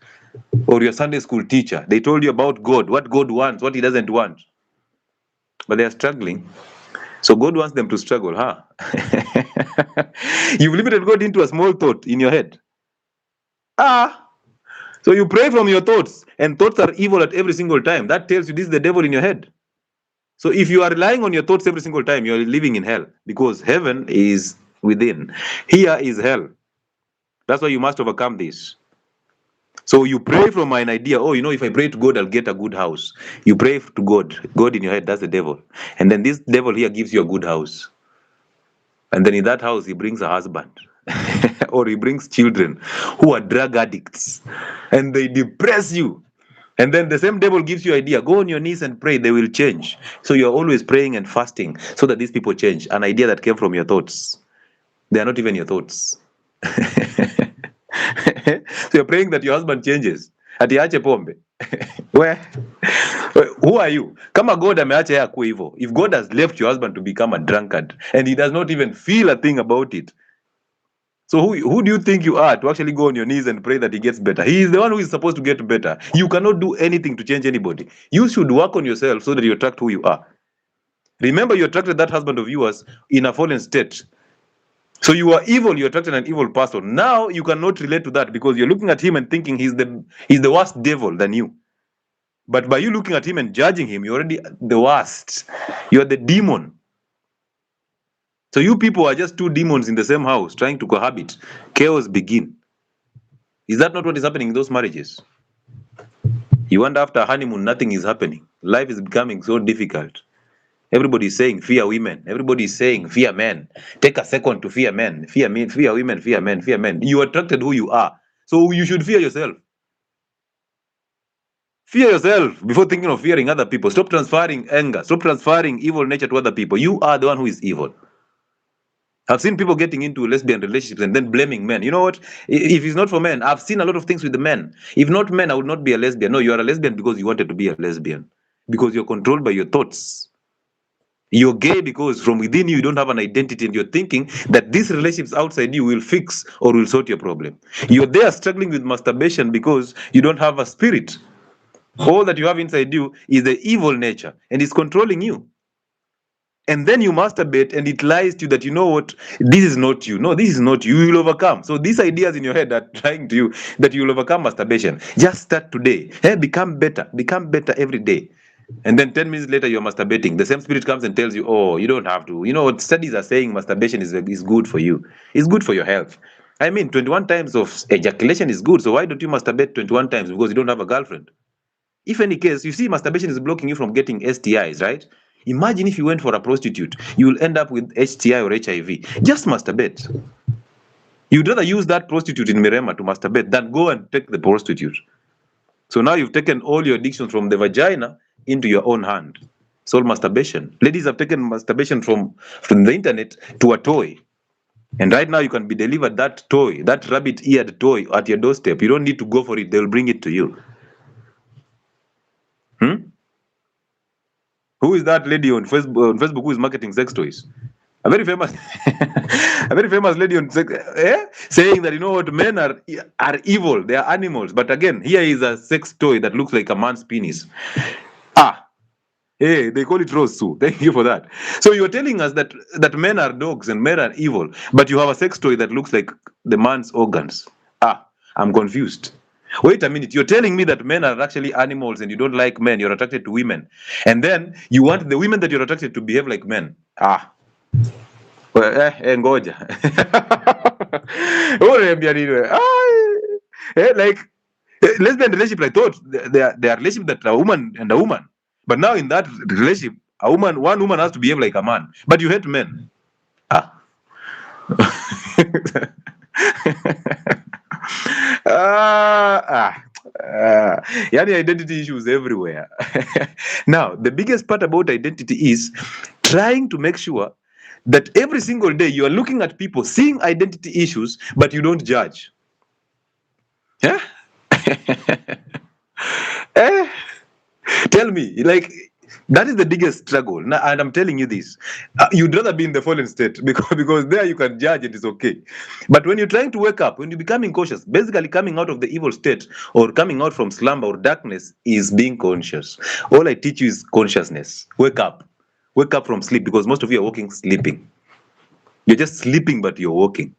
Or your Sunday school teacher. They told you about God, what God wants, what he doesn't want. But they are struggling. So God wants them to struggle, huh? You've limited God into a small thought in your head. So you pray from your thoughts, and thoughts are evil at every single time. That tells you this is the devil in your head. So if you are relying on your thoughts every single time, you're living in hell, because heaven is within. Here is hell. That's why you must overcome this. So you pray from an idea, if I pray to God, I'll get a good house. You pray to God. God in your head, that's the devil. And then this devil here gives you a good house. And then in that house, he brings a husband. Or he brings children who are drug addicts. And they depress you. And then the same devil gives you idea, go on your knees and pray, they will change. So you're always praying and fasting so that these people change. An idea that came from your thoughts. They are not even your thoughts. So you're praying that your husband changes. Atiache pombe. Where? Who are you? Kama God ameacha ya kuwa hivyo. If God has left your husband to become a drunkard and he does not even feel a thing about it, so who do you think you are to actually go on your knees and pray that he gets better? He is the one who is supposed to get better. You cannot do anything to change anybody. You should work on yourself so that you attract who you are. Remember, you attracted that husband of yours in a fallen state. So you are evil, you attracted an evil person. Now you cannot relate to that because you're looking at him and thinking he's the worst devil than you. But by you looking at him and judging him, you're already the worst. You're the demon. So you people are just two demons in the same house trying to cohabit. Chaos begin. Is that not what is happening in those marriages? You wonder after honeymoon, nothing is happening. Life is becoming so difficult. Everybody is saying fear women. Everybody is saying fear men. Take a second to fear men. Fear men, fear women, fear men, fear men. You attracted who you are. So you should fear yourself. Fear yourself before thinking of fearing other people. Stop transferring anger. Stop transferring evil nature to other people. You are the one who is evil. I've seen people getting into lesbian relationships and then blaming men. You know what? If it's not for men, I've seen a lot of things with the men. If not men, I would not be a lesbian. No, you are a lesbian because you wanted to be a lesbian. Because you're controlled by your thoughts. You're gay because from within you, you don't have an identity and you're thinking that these relationships outside you will fix or will sort your problem. You're there struggling with masturbation because you don't have a spirit. All that you have inside you is the evil nature and it's controlling you. And then you masturbate and it lies to you that, you know what, this is not you. No, this is not you. You will overcome. So these ideas in your head are trying to you that you will overcome masturbation. Just start today. Become better every day. And then 10 minutes later, you're masturbating. The same spirit comes and tells you, oh, you don't have to. You know what studies are saying? Masturbation is good for you. It's good for your health. I mean, 21 times of ejaculation is good. So why don't you masturbate 21 times? Because you don't have a girlfriend. If any case, you see, masturbation is blocking you from getting STIs, right? Imagine if you went for a prostitute, you will end up with HTI or HIV. Just masturbate. You'd rather use that prostitute in Mirema to masturbate than go and take the prostitute. So now you've taken all your addictions from the vagina into your own hand. It's all masturbation. Ladies have taken masturbation from the internet to a toy. And right now you can be delivered that toy, that rabbit-eared toy at your doorstep. You don't need to go for it. They'll bring it to you. Who is that lady on Facebook who is marketing sex toys? A very famous, a very famous lady on sex, saying that, you know what, men are evil. They are animals. But again, here is a sex toy that looks like a man's penis. Hey, they call it rose too. Thank you for that. So you're telling us that men are dogs and men are evil, but you have a sex toy that looks like the man's organs. I'm confused. Wait a minute, you're telling me that men are actually animals and you don't like men, you're attracted to women. And then you want the women that you're attracted to behave like men. Ngoja. Like, lesbian relationship, I thought they are relationship that a woman and a woman. But now in that relationship, one woman has to behave like a man. But you hate men. Yani identity issues everywhere. Now, the biggest part about identity is trying to make sure that every single day you are looking at people, seeing identity issues, but you don't judge. Yeah? Tell me, like, that is the biggest struggle. And I'm telling you this. You'd rather be in the fallen state because there you can judge and it's okay. But when you're trying to wake up, when you're becoming conscious, basically coming out of the evil state or coming out from slumber or darkness is being conscious. All I teach you is consciousness. Wake up. Wake up from sleep, because most of you are walking sleeping. You're just sleeping, but you're walking.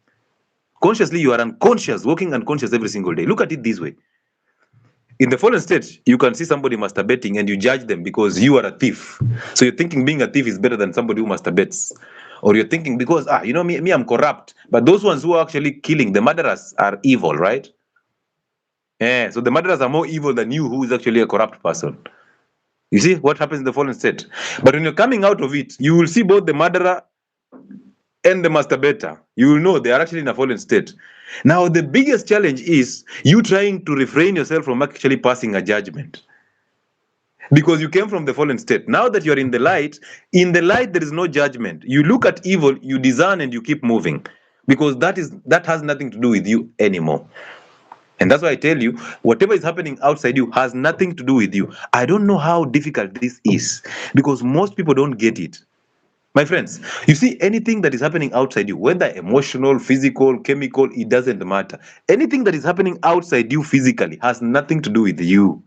Consciously, you are unconscious, walking unconscious every single day. Look at it this way. In the fallen state, you can see somebody masturbating and you judge them because you are a thief. So you're thinking being a thief is better than somebody who masturbates. Or you're thinking because, you know, me, I'm corrupt. But those ones who are actually killing, the murderers, are evil, right? Yeah, so the murderers are more evil than you, who is actually a corrupt person. You see what happens in the fallen state? But when you're coming out of it, you will see both the murderer and the masturbator. You will know they are actually in a fallen state. Now, the biggest challenge is you trying to refrain yourself from actually passing a judgment. Because you came from the fallen state. Now that you're in the light there is no judgment. You look at evil, you discern, and you keep moving. Because that has nothing to do with you anymore. And that's why I tell you, whatever is happening outside you has nothing to do with you. I don't know how difficult this is, because most people don't get it. My friends, you see, anything that is happening outside you, whether emotional, physical, chemical, it doesn't matter. Anything that is happening outside you physically has nothing to do with you.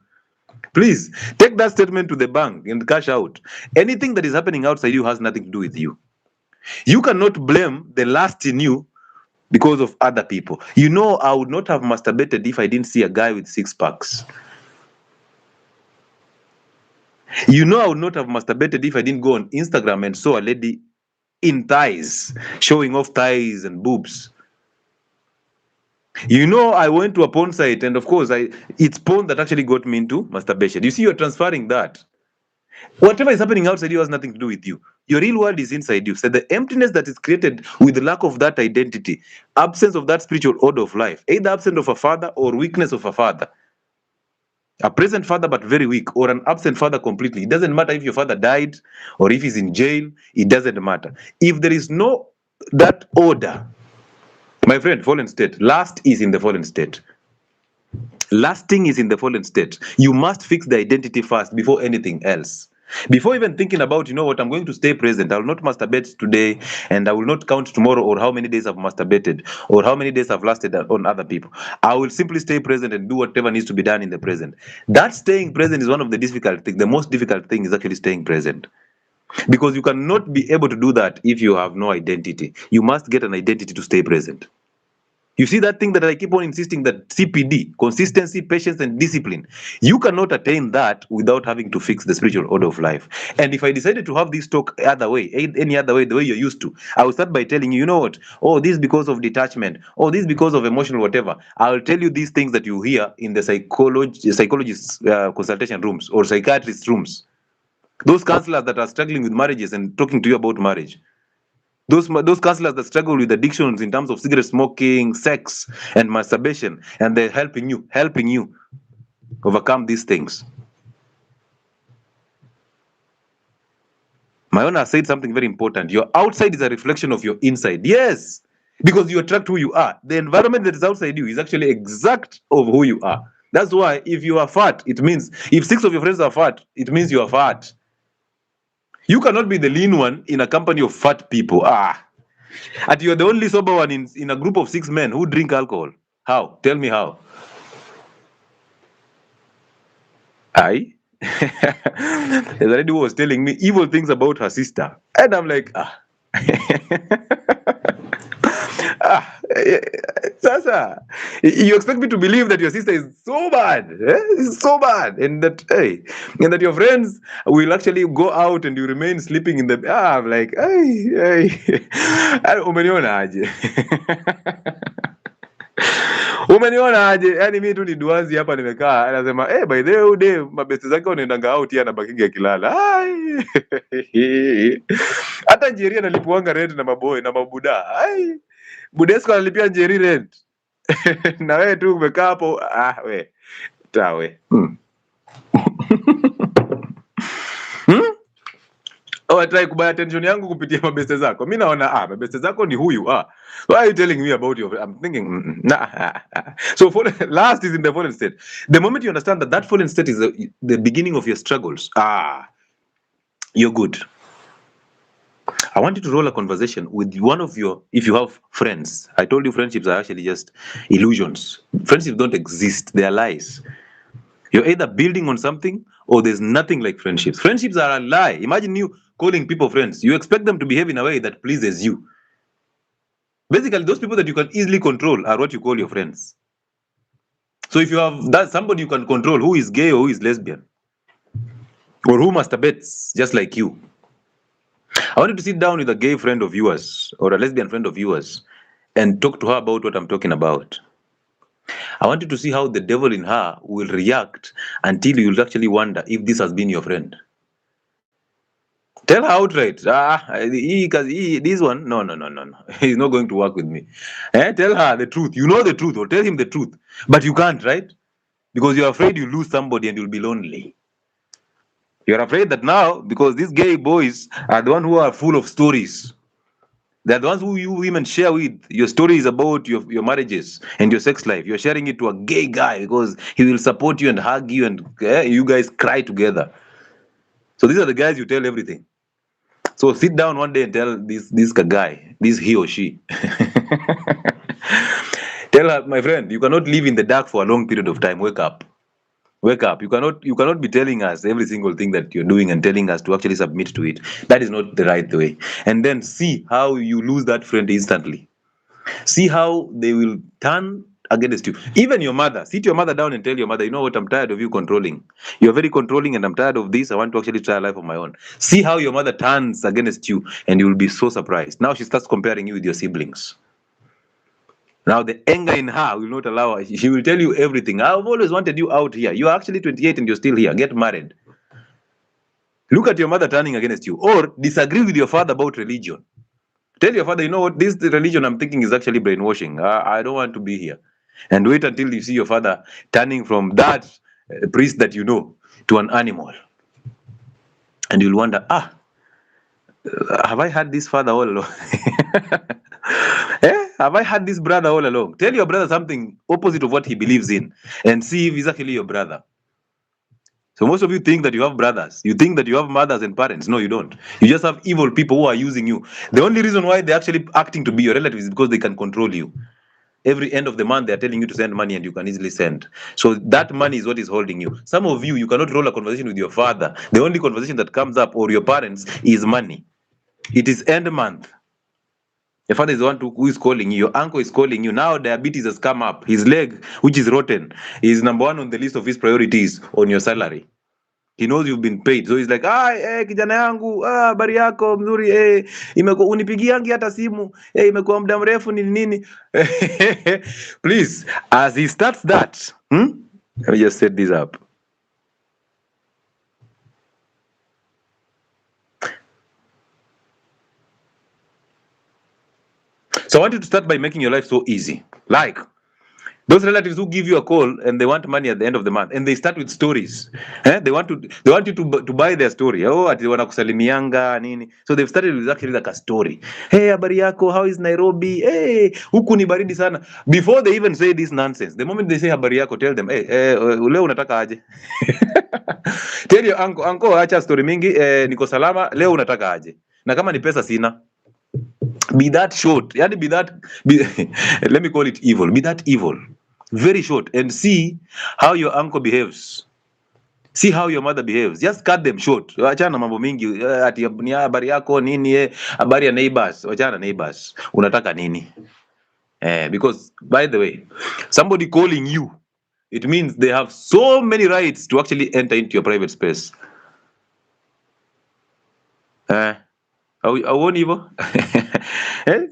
Please, take that statement to the bank and cash out. Anything that is happening outside you has nothing to do with you. You cannot blame the lust in you because of other people. You know, I would not have masturbated if I didn't see a guy with 6 packs. You know, I would not have masturbated if I didn't go on Instagram and saw a lady in thighs, showing off thighs and boobs. You know, I went to a porn site, and of course, it's porn that actually got me into masturbation. You see, you're transferring that. Whatever is happening outside you has nothing to do with you. Your real world is inside you. So the emptiness that is created with the lack of that identity, absence of that spiritual order of life, either absence of a father or weakness of a father. A present father but very weak, or an absent father completely. It doesn't matter if your father died or if he's in jail. It doesn't matter. If there is no that order, my friend, fallen state. Lust is in the fallen state. Lasting is in the fallen state. You must fix the identity first before anything else. Before even thinking about, you know what, I'm going to stay present. I will not masturbate today, and I will not count tomorrow or how many days I've masturbated or how many days I've lasted on other people. I will simply stay present and do whatever needs to be done in the present. That staying present is one of the difficult things. The most difficult thing is actually staying present. Because you cannot be able to do that if you have no identity. You must get an identity to stay present. You see that thing that I keep on insisting, that CPD, consistency, patience, and discipline. You cannot attain that without having to fix the spiritual order of life. And if I decided to have this talk other way, any other way, the way you're used to, I will start by telling you, you know what? Oh, this is because of detachment. Oh, this is because of emotional whatever. I'll tell you these things that you hear in the psychologists consultation rooms or psychiatrist rooms. Those counselors that are struggling with marriages and talking to you about marriage. Those counselors that struggle with addictions in terms of cigarette smoking, sex, and masturbation, and they're helping you overcome these things. Mayona said something very important. Your outside is a reflection of your inside. Yes, because you attract who you are. The environment that is outside you is actually exact of who you are. That's why if you are fat, it means, if 6 of your friends are fat, it means you are fat. You cannot be the lean one in a company of fat people. And you're the only sober one in a group of 6 men who drink alcohol. How? Tell me how. The lady was telling me evil things about her sister. And I'm like, Sasa, you expect me to believe that your sister is so bad, so bad, and that your friends will actually go out and you remain sleeping in the. I'm like, umeniona aje? Umeniona aje? Yani mimi tu ni duazi hapa nimekaa, anasema by the way ude mabesti zake wanaendanga out, yana bakinga kilala. Hata Njeri analipuanga rent na maboy na mabuda. Budesco analipia Njeri rent. Na wewe tu umekaa hapo, we tawe. Try kubaya attention yangu kupitia mabeste zako. Mimi naona mabeste zako ni huyu. Why are you telling me about your? I'm thinking So last is in the fallen state. The moment you understand that fallen state is the beginning of your struggles, you're good. I want you to roll a conversation with one of your, if you have friends. I told you friendships are actually just illusions. Friendships don't exist. They are lies. You're either building on something or there's nothing like friendships. Friendships are a lie. Imagine you calling people friends. You expect them to behave in a way that pleases you. Basically, those people that you can easily control are what you call your friends. So if you have that somebody you can control who is gay or who is lesbian or who masturbates just like you, I want you to sit down with a gay friend of yours or a lesbian friend of yours and talk to her about what I'm talking about. I want you to see how the devil in her will react until you'll actually wonder if this has been your friend. Tell her outright, this one, no. He's not going to work with me. Tell her the truth. You know the truth, or tell him the truth. But you can't, right? Because you're afraid you lose somebody and you'll be lonely. You're afraid that now, because these gay boys are the ones who are full of stories. They're the ones who you women share with. Your story is about your marriages and your sex life. You're sharing it to a gay guy because he will support you and hug you and you guys cry together. So these are the guys you tell everything. So sit down one day and tell this guy, this he or she. Tell her, my friend, you cannot live in the dark for a long period of time. Wake up. Wake up. You cannot be telling us every single thing that you're doing and telling us to actually submit to it. That is not the right way. And then see how you lose that friend instantly. See how they will turn against you. Even your mother. Sit your mother down and tell your mother, you know what, I'm tired of you controlling. You're very controlling and I'm tired of this. I want to actually try a life of my own. See how your mother turns against you and you will be so surprised. Now she starts comparing you with your siblings. Now the anger in her will not allow her. She will tell you everything. I've always wanted you out here. You're actually 28 and you're still here. Get married. Look at your mother turning against you. Or disagree with your father about religion. Tell your father, you know what, this religion I'm thinking is actually brainwashing. I don't want to be here. And wait until you see your father turning from that priest that you know to an animal. And you'll wonder, have I had this father all along? Have I had this brother all along? Tell your brother something opposite of what he believes in and see if he's actually your brother. So most of you think that you have brothers. You think that you have mothers and parents. No, you don't. You just have evil people who are using you. The only reason why they're actually acting to be your relatives is because they can control you. Every end of the month, they're telling you to send money and you can easily send. So that money is what is holding you. Some of you cannot roll a conversation with your father. The only conversation that comes up, or your parents, is money. It is end month. Your father is the one who is calling you. Your uncle is calling you. Now diabetes has come up. His leg, which is rotten, is number one on the list of his priorities on your salary. He knows you've been paid. So he's like, kijana yangu, habari yako mzuri, unipigiangi hata simu, imekuwa muda mrefu nini. Please, as he starts that, let me just set this up. So I want you to start by making your life so easy. Like those relatives who give you a call and they want money at the end of the month, and they start with stories. They want you to buy their story. Oh, ati wanakusalimianga nini. So they've started with actually like a story. Hey, habari yako, how is Nairobi? Hey, huku ni baridi sana. Before they even say this nonsense, the moment they say habari yako, tell them, hey, leo unataka aje? Tell your uncle, acha story mingi, niko salama, leo unataka aje? Na kama ni pesa sina. Be that short. Yani let me call it evil. Be that evil. Very short. And see how your uncle behaves. See how your mother behaves. Just cut them short. Wachana mambo mingi. Ati ni habari yako nini habari ya neighbors. Wachana neighbors. Unataka nini? Because by the way, somebody calling you, it means they have so many rights to actually enter into your private space. I won't even.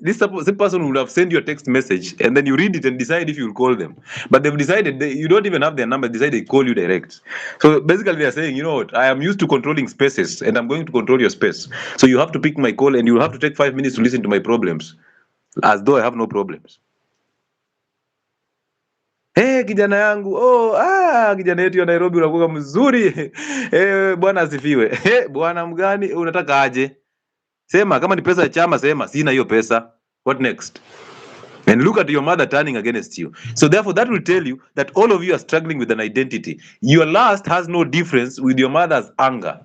This person would have sent you a text message and then you read it and decide if you will call them. But they've decided you don't even have their number. They decide they call you direct. So basically they are saying, you know what, I am used to controlling spaces and I'm going to control your space. So you have to pick my call and you have to take 5 minutes to listen to my problems. As though I have no problems. Hey, kijana yangu, kijana yetu ya Nairobi unakuwa mzuri. Bwana asifiwe. Bwana mgani, unataka aje? Sema, kama ni pesa ya chama, sema, sina hiyo pesa. What next? And look at your mother turning against you. So therefore, that will tell you that all of you are struggling with an identity. Your lust has no difference with your mother's anger.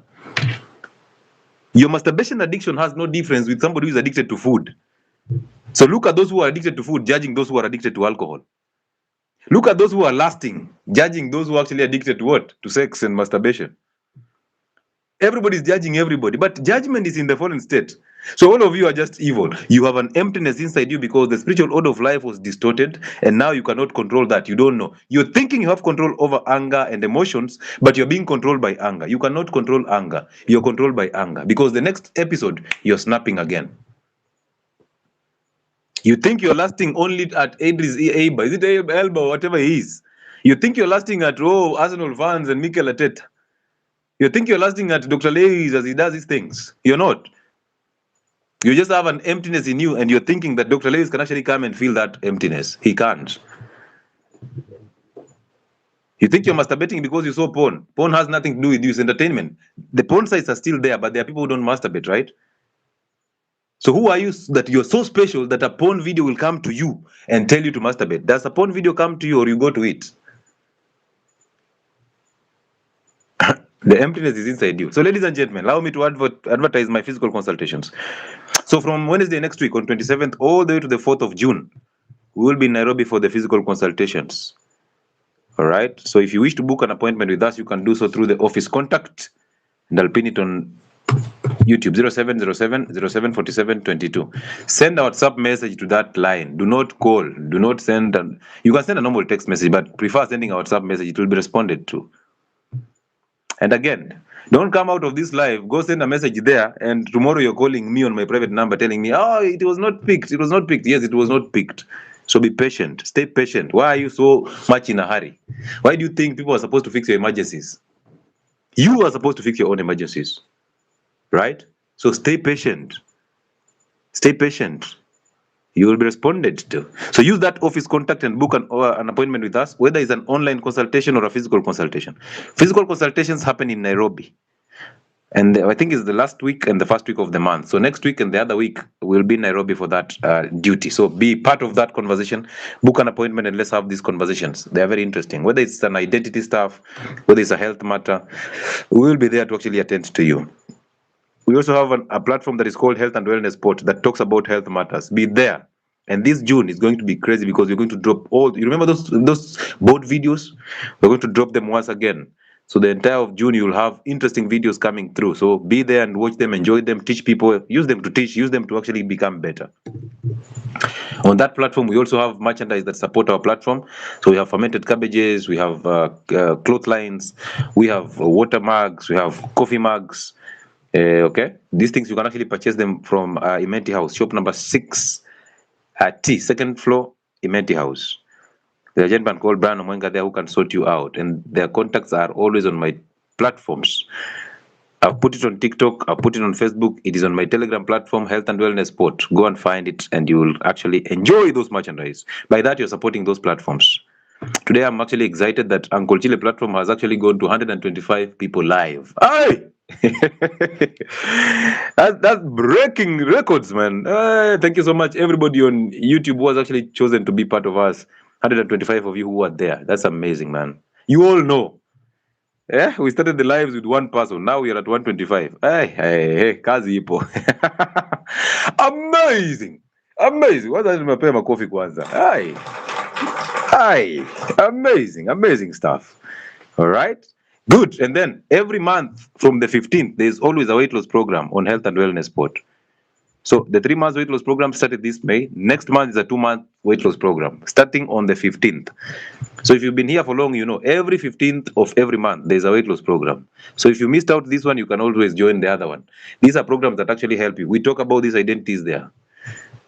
Your masturbation addiction has no difference with somebody who is addicted to food. So look at those who are addicted to food, judging those who are addicted to alcohol. Look at those who are lusting, judging those who are actually addicted to what? To sex and masturbation. Everybody is judging everybody, but judgment is in the fallen state. So all of you are just evil. You have an emptiness inside you because the spiritual order of life was distorted, and now you cannot control that. You don't know. You're thinking you have control over anger and emotions, but you're being controlled by anger. You cannot control anger. You're controlled by anger because the next episode, you're snapping again. You think you're lasting only at Idris Elba. Is it Elba or whatever he is? You think you're lasting at Arsenal fans and Mikel Arteta. You think you're lasting at Dr. Lewis as he does these things. You're not. You just have an emptiness in you and you're thinking that Dr. Lewis can actually come and feel that emptiness. He can't. You think you're masturbating because you saw porn. Porn has nothing to do with you. It's entertainment. The porn sites are still there, but there are people who don't masturbate, right? So who are you that you're so special that a porn video will come to you and tell you to masturbate? Does a porn video come to you or you go to it? The emptiness is inside you. So ladies and gentlemen, allow me to advertise my physical consultations. So from Wednesday next week on 27th all the way to the 4th of June, we will be in Nairobi for the physical consultations. All right. So if you wish to book an appointment with us, you can do so through the office contact, and I'll pin it on YouTube 0707074722. Send a WhatsApp message to that line. Do not call. Do not send. You can send a normal text message, but prefer sending a WhatsApp message. It will be responded to. And again, don't come out of this live. Go send a message there, and tomorrow you're calling me on my private number, telling me, "Oh, it was not picked. It was not picked." Yes, it was not picked. So be patient. Stay patient. Why are you so much in a hurry? Why do you think people are supposed to fix your emergencies? You are supposed to fix your own emergencies. Right? So stay patient. Stay patient. You will be responded to. So use that office contact and book an appointment with us, whether it's an online consultation or a physical consultation. Physical consultations happen in Nairobi. And I think it's the last week and the first week of the month. So next week and the other week we'll be in Nairobi for that duty. So be part of that conversation. Book an appointment and let's have these conversations. They are very interesting. Whether it's an identity stuff, whether it's a health matter, we will be there to actually attend to you. We also have a platform that is called Health and Wellness Sport that talks about health matters. Be there. And this June is going to be crazy because we're going to drop all. You remember those board videos? We're going to drop them once again. So the entire of June, you'll have interesting videos coming through. So be there and watch them, enjoy them, teach people, use them to teach, use them to actually become better. On that platform, we also have merchandise that support our platform. So we have fermented cabbages, we have clotheslines, we have water mugs, we have coffee mugs. Okay, these things you can actually purchase them from 𝗟𝗡𝗢𝗢𝗧 House, shop number 6 at T, second floor, 𝗟𝗡𝗢𝗢𝗧 House. There's a gentleman called Brian Omwenga there who can sort you out, and their contacts are always on my platforms. I've put it on TikTok, I've put it on Facebook, it is on my Telegram platform, Health and Wellness Sport. Go and find it, and you will actually enjoy those merchandise. By that, you're supporting those platforms. Today, I'm actually excited that Uncle Chile platform has actually gone to 125 people live. Aye! that's breaking records, man. Thank you so much, everybody on YouTube who has actually chosen to be part of us. 125 of you who are there. That's amazing, man. You all know. Yeah, we started the lives with one person. Now we are at 125. Hey, kazi ipo. Amazing. Amazing. What does my coffee kwanza? Hi. Amazing stuff. All right. Good. And then every month from the 15th, there's always a weight loss program on Health and Wellness Sport. So the 3 months weight loss program started this May. Next month is a 2-month weight loss program starting on the 15th. So if you've been here for long, you know every 15th of every month there's a weight loss program. So if you missed out this one, you can always join the other one. These are programs that actually help you. We talk about these identities there.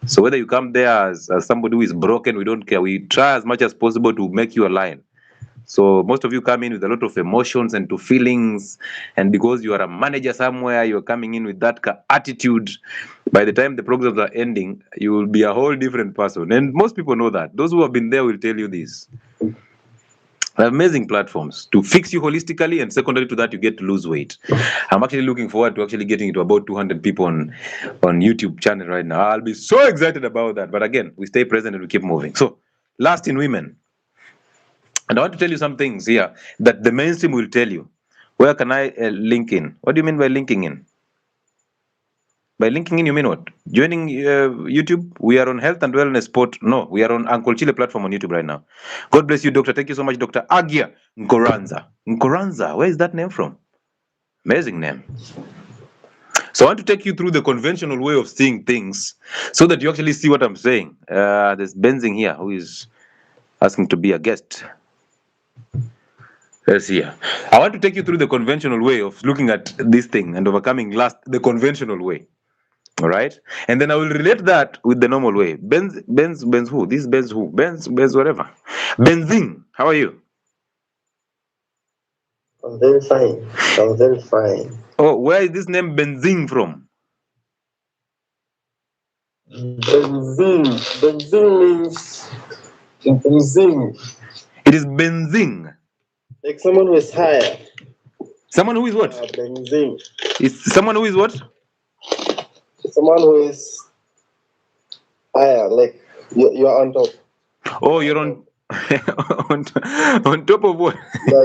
So whether you come there as somebody who is broken, we don't care. We try as much as possible to make you align. So most of you come in with a lot of emotions and to feelings, and because you are a manager somewhere, you're coming in with that attitude. By the time the programs are ending, you will be a whole different person. And most people know that. Those who have been there will tell you this. Amazing platforms to fix you holistically, and secondary to that, you get to lose weight. I'm actually looking forward to actually getting to about 200 people on YouTube channel right now. I'll be so excited about that. But again, we stay present and we keep moving. So last in women. And I want to tell you some things here that the mainstream will tell you. Where can I link in? What do you mean by linking in? By linking in, you mean what? Joining YouTube? We are on Health and Wellness Sport. No, we are on Uncle Chile platform on YouTube right now. God bless you, Doctor. Thank you so much, Dr. 𝗟𝗨𝗦𝗧. 𝗟𝗨𝗦𝗧, where is that name from? Amazing name. So I want to take you through the conventional way of seeing things so that you actually see what I'm saying. There's Benzing here who is asking to be a guest. Let's see here. I want to take you through the conventional way of looking at this thing and overcoming the conventional way. All right. And then I will relate that with the normal way. Benz who? This Benz who? Benz whatever. Benzing, how are you? I'm very fine. Oh, where is this name Benzing from? Benzing means benzing. It is Benzing. Like someone who is higher. Someone who is what? Benzing. It's someone who is what? Someone who is higher, like you're on top. Oh, you're on on top of what? Yeah.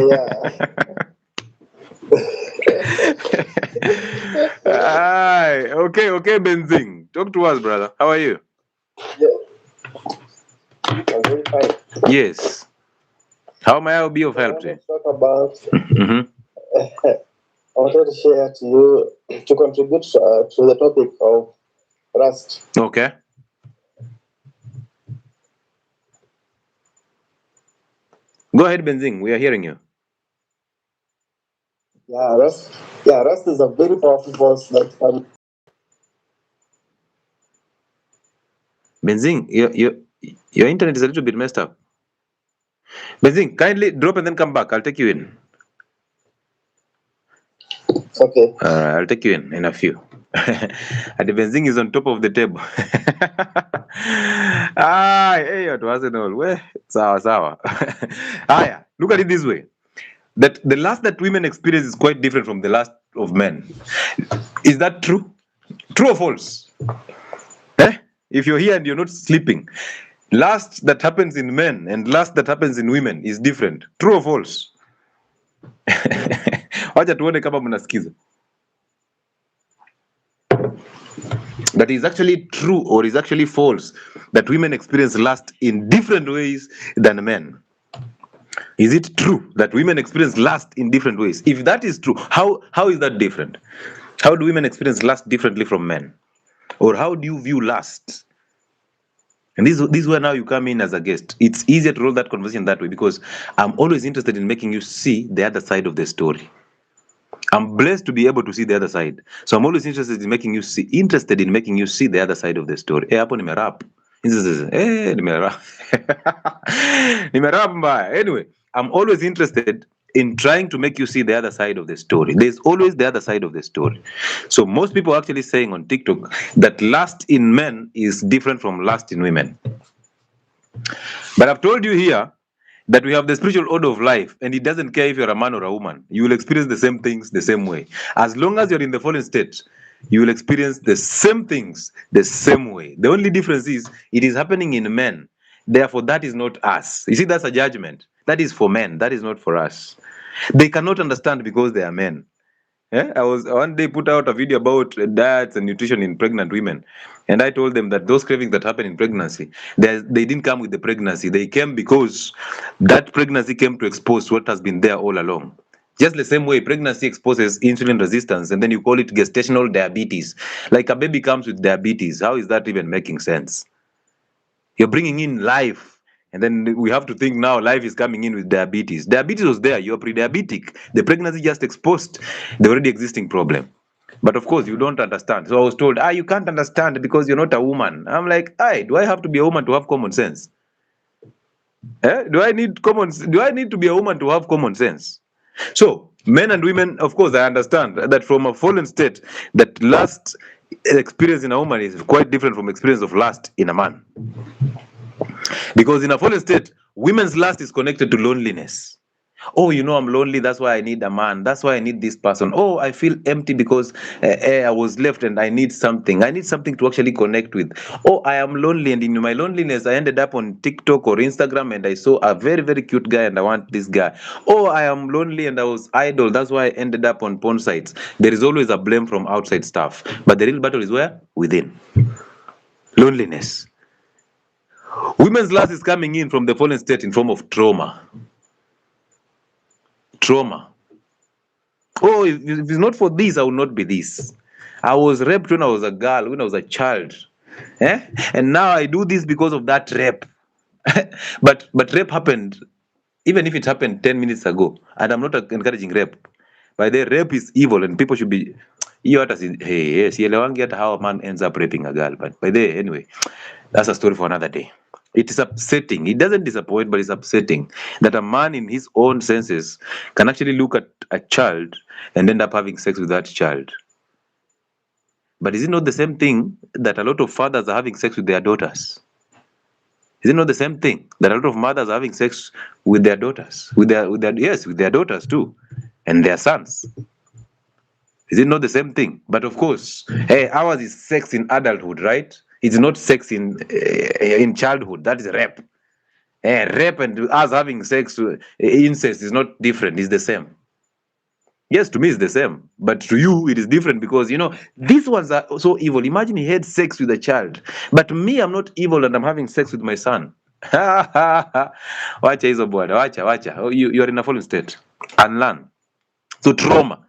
Okay, Benzing. Talk to us, brother. How are you? Yeah. I'm very fine. Yes. How may I be of help to you? Talk about. I wanted to share to you to contribute to the topic of rust. Okay. Go ahead, Benzing. We are hearing you. Yeah, rust is a very powerful force that Benzing, your internet is a little bit messed up. Benzing, kindly drop and then come back. I'll take you in. Okay. I'll take you in a few. And the Benzing is on top of the table. Hey, it wasn't all. Well, sawa. Look at it this way. That the lust that women experience is quite different from the lust of men. Is that true? True or false? Eh? If you're here and you're not sleeping, lust that happens in men and lust that happens in women is different. True or false? Wacha tuone kama mnasikiza. That is actually true or is actually false that women experience lust in different ways than men. Is it true that women experience lust in different ways? If that is true, how is that different? How do women experience lust differently from men? Or how do you view lust? And this is where now you come in as a guest. It's easier to roll that conversation that way because I'm always interested in making you see the other side of the story. I'm blessed to be able to see the other side. So I'm always interested in making you see the other side of the story. Hapo nimerap. Nimerap. Nimerap mbaya. Anyway, I'm always interested in trying to make you see the other side of the story. There's always the other side of the story. So most people are actually saying on TikTok that lust in men is different from lust in women. But I've told you here that we have the spiritual order of life, and it doesn't care if you're a man or a woman. You will experience the same things the same way. As long as you're in the fallen state, you will experience the same things the same way. The only difference is it is happening in men. Therefore, that is not us. You see, that's a judgment. That is for men. That is not for us. They cannot understand because they are men. Yeah? I was one day put out a video about diets and nutrition in pregnant women, and I told them that those cravings that happen in pregnancy, they didn't come with the pregnancy. They came because that pregnancy came to expose what has been there all along. Just the same way pregnancy exposes insulin resistance, and then you call it gestational diabetes. Like a baby comes with diabetes. How is that even making sense? You're bringing in life. And then we have to think now life is coming in with diabetes. Diabetes was there. You're pre-diabetic. The pregnancy just exposed the already existing problem. But of course, you don't understand. So I was told, you can't understand because you're not a woman. I'm like, do I have to be a woman to have common sense? Do I need to be a woman to have common sense? So men and women, of course, I understand that from a fallen state, that lust experience in a woman is quite different from experience of lust in a man. Because in a fallen state, women's lust is connected to loneliness. Oh, I'm lonely. That's why I need a man. That's why I need this person. Oh, I feel empty because I was left and I need something. I need something to actually connect with. Oh, I am lonely. And in my loneliness, I ended up on TikTok or Instagram and I saw a very, very cute guy and I want this guy. Oh, I am lonely and I was idle. That's why I ended up on porn sites. There is always a blame from outside stuff. But the real battle is where? Within. Loneliness. Women's lust is coming in from the fallen state in form of trauma. Trauma. Oh, if it's not for this, I will not be this. I was raped when I was a girl, when I was a child. And now I do this because of that rape. but rape happened, even if it happened 10 minutes ago. And I'm not encouraging rape. By the rape is evil and people should be... Yes, how a man ends up raping a girl. But by the anyway, that's a story for another day. It is upsetting. It doesn't disappoint, but it's upsetting that a man in his own senses can actually look at a child and end up having sex with that child. But is it not the same thing that a lot of fathers are having sex with their daughters? Is it not the same thing that a lot of mothers are having sex with their daughters? With their daughters too, and their sons. Is it not the same thing? But of course, ours is sex in adulthood, right? It's not sex in childhood. That is rape. Rape and us having sex, incest is not different. It's the same. Yes, to me it's the same. But to you, it is different because, these ones are so evil. Imagine he had sex with a child. But me, I'm not evil and I'm having sex with my son. Wacha hizo bwana. Wacha. You are in a fallen state. Unlearn. So trauma.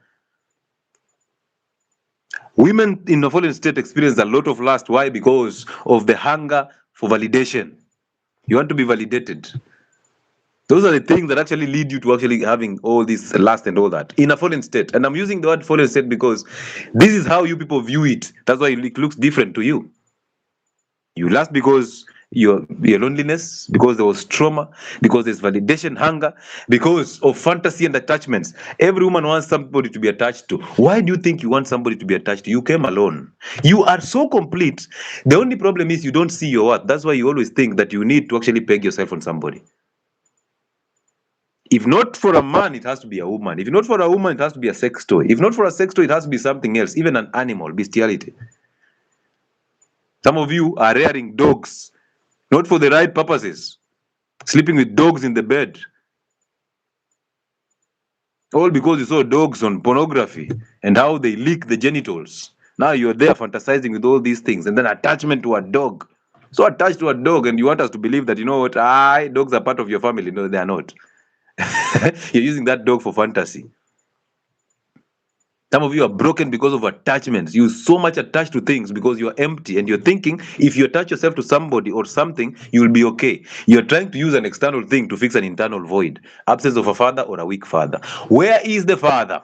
Women in a fallen state experience a lot of lust. Why? Because of the hunger for validation. You want to be validated. Those are the things that actually lead you to actually having all this lust and all that in a fallen state. And I'm using the word fallen state because this is how you people view it. That's why it looks different to you. You lust because your loneliness, because there was trauma, because there's validation, hunger, because of fantasy and attachments. Every woman wants somebody to be attached to. Why do you think you want somebody to be attached to? You came alone. You are so complete. The only problem is you don't see your worth. That's why you always think that you need to actually peg yourself on somebody. If not for a man, it has to be a woman. If not for a woman, it has to be a sex toy. If not for a sex toy, it has to be something else, even an animal, bestiality. Some of you are rearing dogs, not for the right purposes, sleeping with dogs in the bed, all because you saw dogs on pornography and how they lick the genitals. Now you're there fantasizing with all these things, and then attachment to a dog. So attached to a dog, and you want us to believe that, you know what, dogs are part of your family. No, they are not. You're using that dog for fantasy. Some of you are broken because of attachments. You're so much attached to things because you're empty, and you're thinking if you attach yourself to somebody or something, you'll be okay. You're trying to use an external thing to fix an internal void. Absence of a father or a weak father. Where is the father?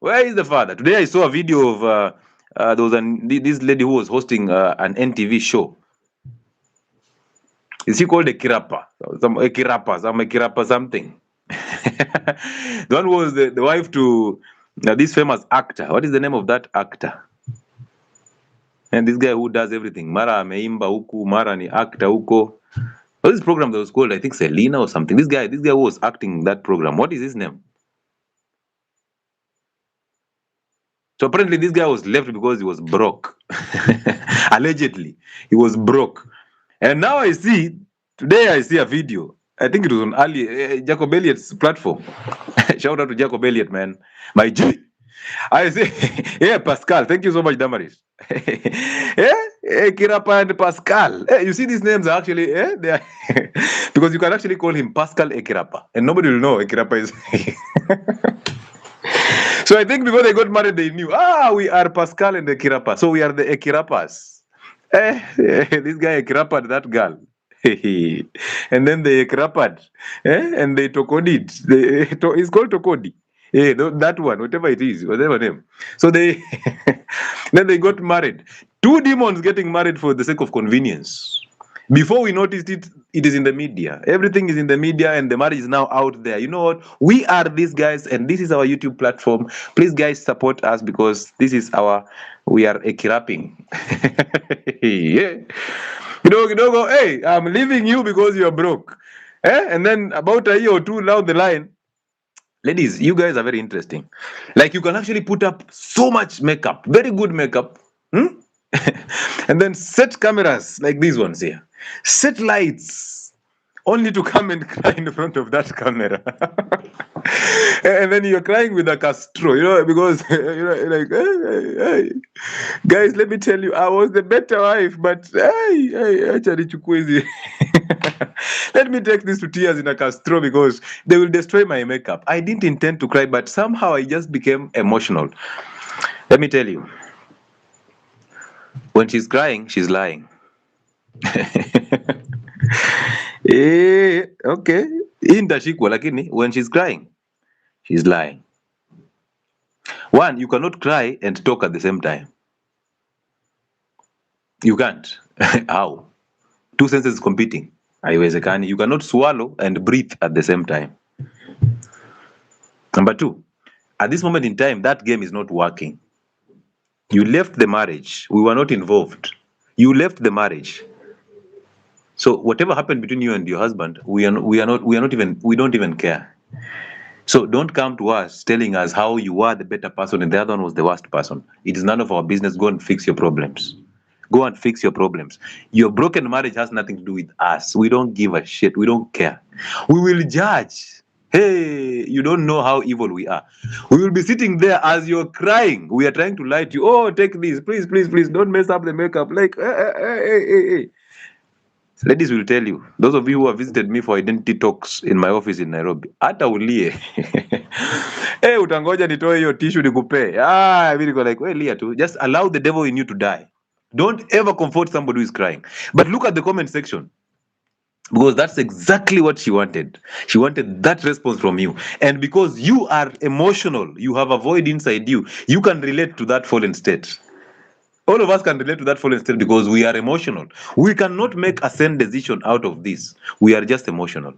Where is the father? Today I saw a video of there was this lady who was hosting an NTV show. Is she called a kirapa? Some kirapa something. The one was the wife to this famous actor. What is the name of that actor? And this guy who does everything. Mara ameimba huku, mara ni actor huko. What is this program that was called, I think, Selena or something? This guy who was acting that program. What is his name? So apparently this guy was left because he was broke. Allegedly, he was broke. And now today I see a video. I think it was on 𝗟𝗨𝗦𝗧's platform. Shout out to 𝗟𝗨𝗦𝗧, man. My G. I say, yeah, Pascal. Thank you so much, Damaris. Kirapa and Pascal. You see, these names are actually, they are because you can actually call him Pascal Ekirapa, and nobody will know Ekirapa is. So I think before they got married, they knew, we are Pascal and Ekirapa. So we are the Ekirapas. This guy Ekirapad that girl. And then they Ekirapad. And they Tokodid. It's called Tokodi. That one, whatever it is, whatever name. So they then they got married. Two demons getting married for the sake of convenience. Before we noticed it, it is in the media. Everything is in the media, and the marriage is now out there. You know what? We are these guys, and this is our YouTube platform. Please, guys, support us because this is we are ekirapping. Yeah. Kidogo, hey, I'm leaving you because you're broke. And then about a year or two down the line, ladies, you guys are very interesting. Like, you can actually put up so much makeup, very good makeup, and then set cameras like these ones here, set lights, only to come and cry in front of that camera. And then you're crying with a Castro, because like, hey, guys, let me tell you, I was the better wife, but actually, let me take this to tears in a Castro because they will destroy my makeup. I didn't intend to cry, but somehow I just became emotional. Let me tell you, when she's crying, she's lying. Okay. Lakini when she's crying, she's lying. One, you cannot cry and talk at the same time. You can't. How? Two senses competing. Haiwezekani. You cannot swallow and breathe at the same time. Number two, at this moment in time, that game is not working. You left the marriage. We were not involved. You left the marriage. So whatever happened between you and your husband, we don't even care. So don't come to us telling us how you are the better person and the other one was the worst person. It is none of our business. Go and fix your problems. Go and fix your problems. Your broken marriage has nothing to do with us. We don't give a shit. We don't care. We will judge. Hey, you don't know how evil we are. We will be sitting there as you're crying. We are trying to lie to you. Oh, take this. Please, please, please. Don't mess up the makeup. Like, hey. Ladies will tell you, those of you who have visited me for identity talks in my office in Nairobi, hata ulie. Hey, utangoja nitoe hiyo tissue nikupe. Mimi niko like, lia tu. Just allow the devil in you to die. Don't ever comfort somebody who is crying. But look at the comment section. Because that's exactly what she wanted. She wanted that response from you. And because you are emotional, you have a void inside you, you can relate to that fallen state. All of us can relate to that fallen state because we are emotional. We cannot make a sane decision out of this. We are just emotional.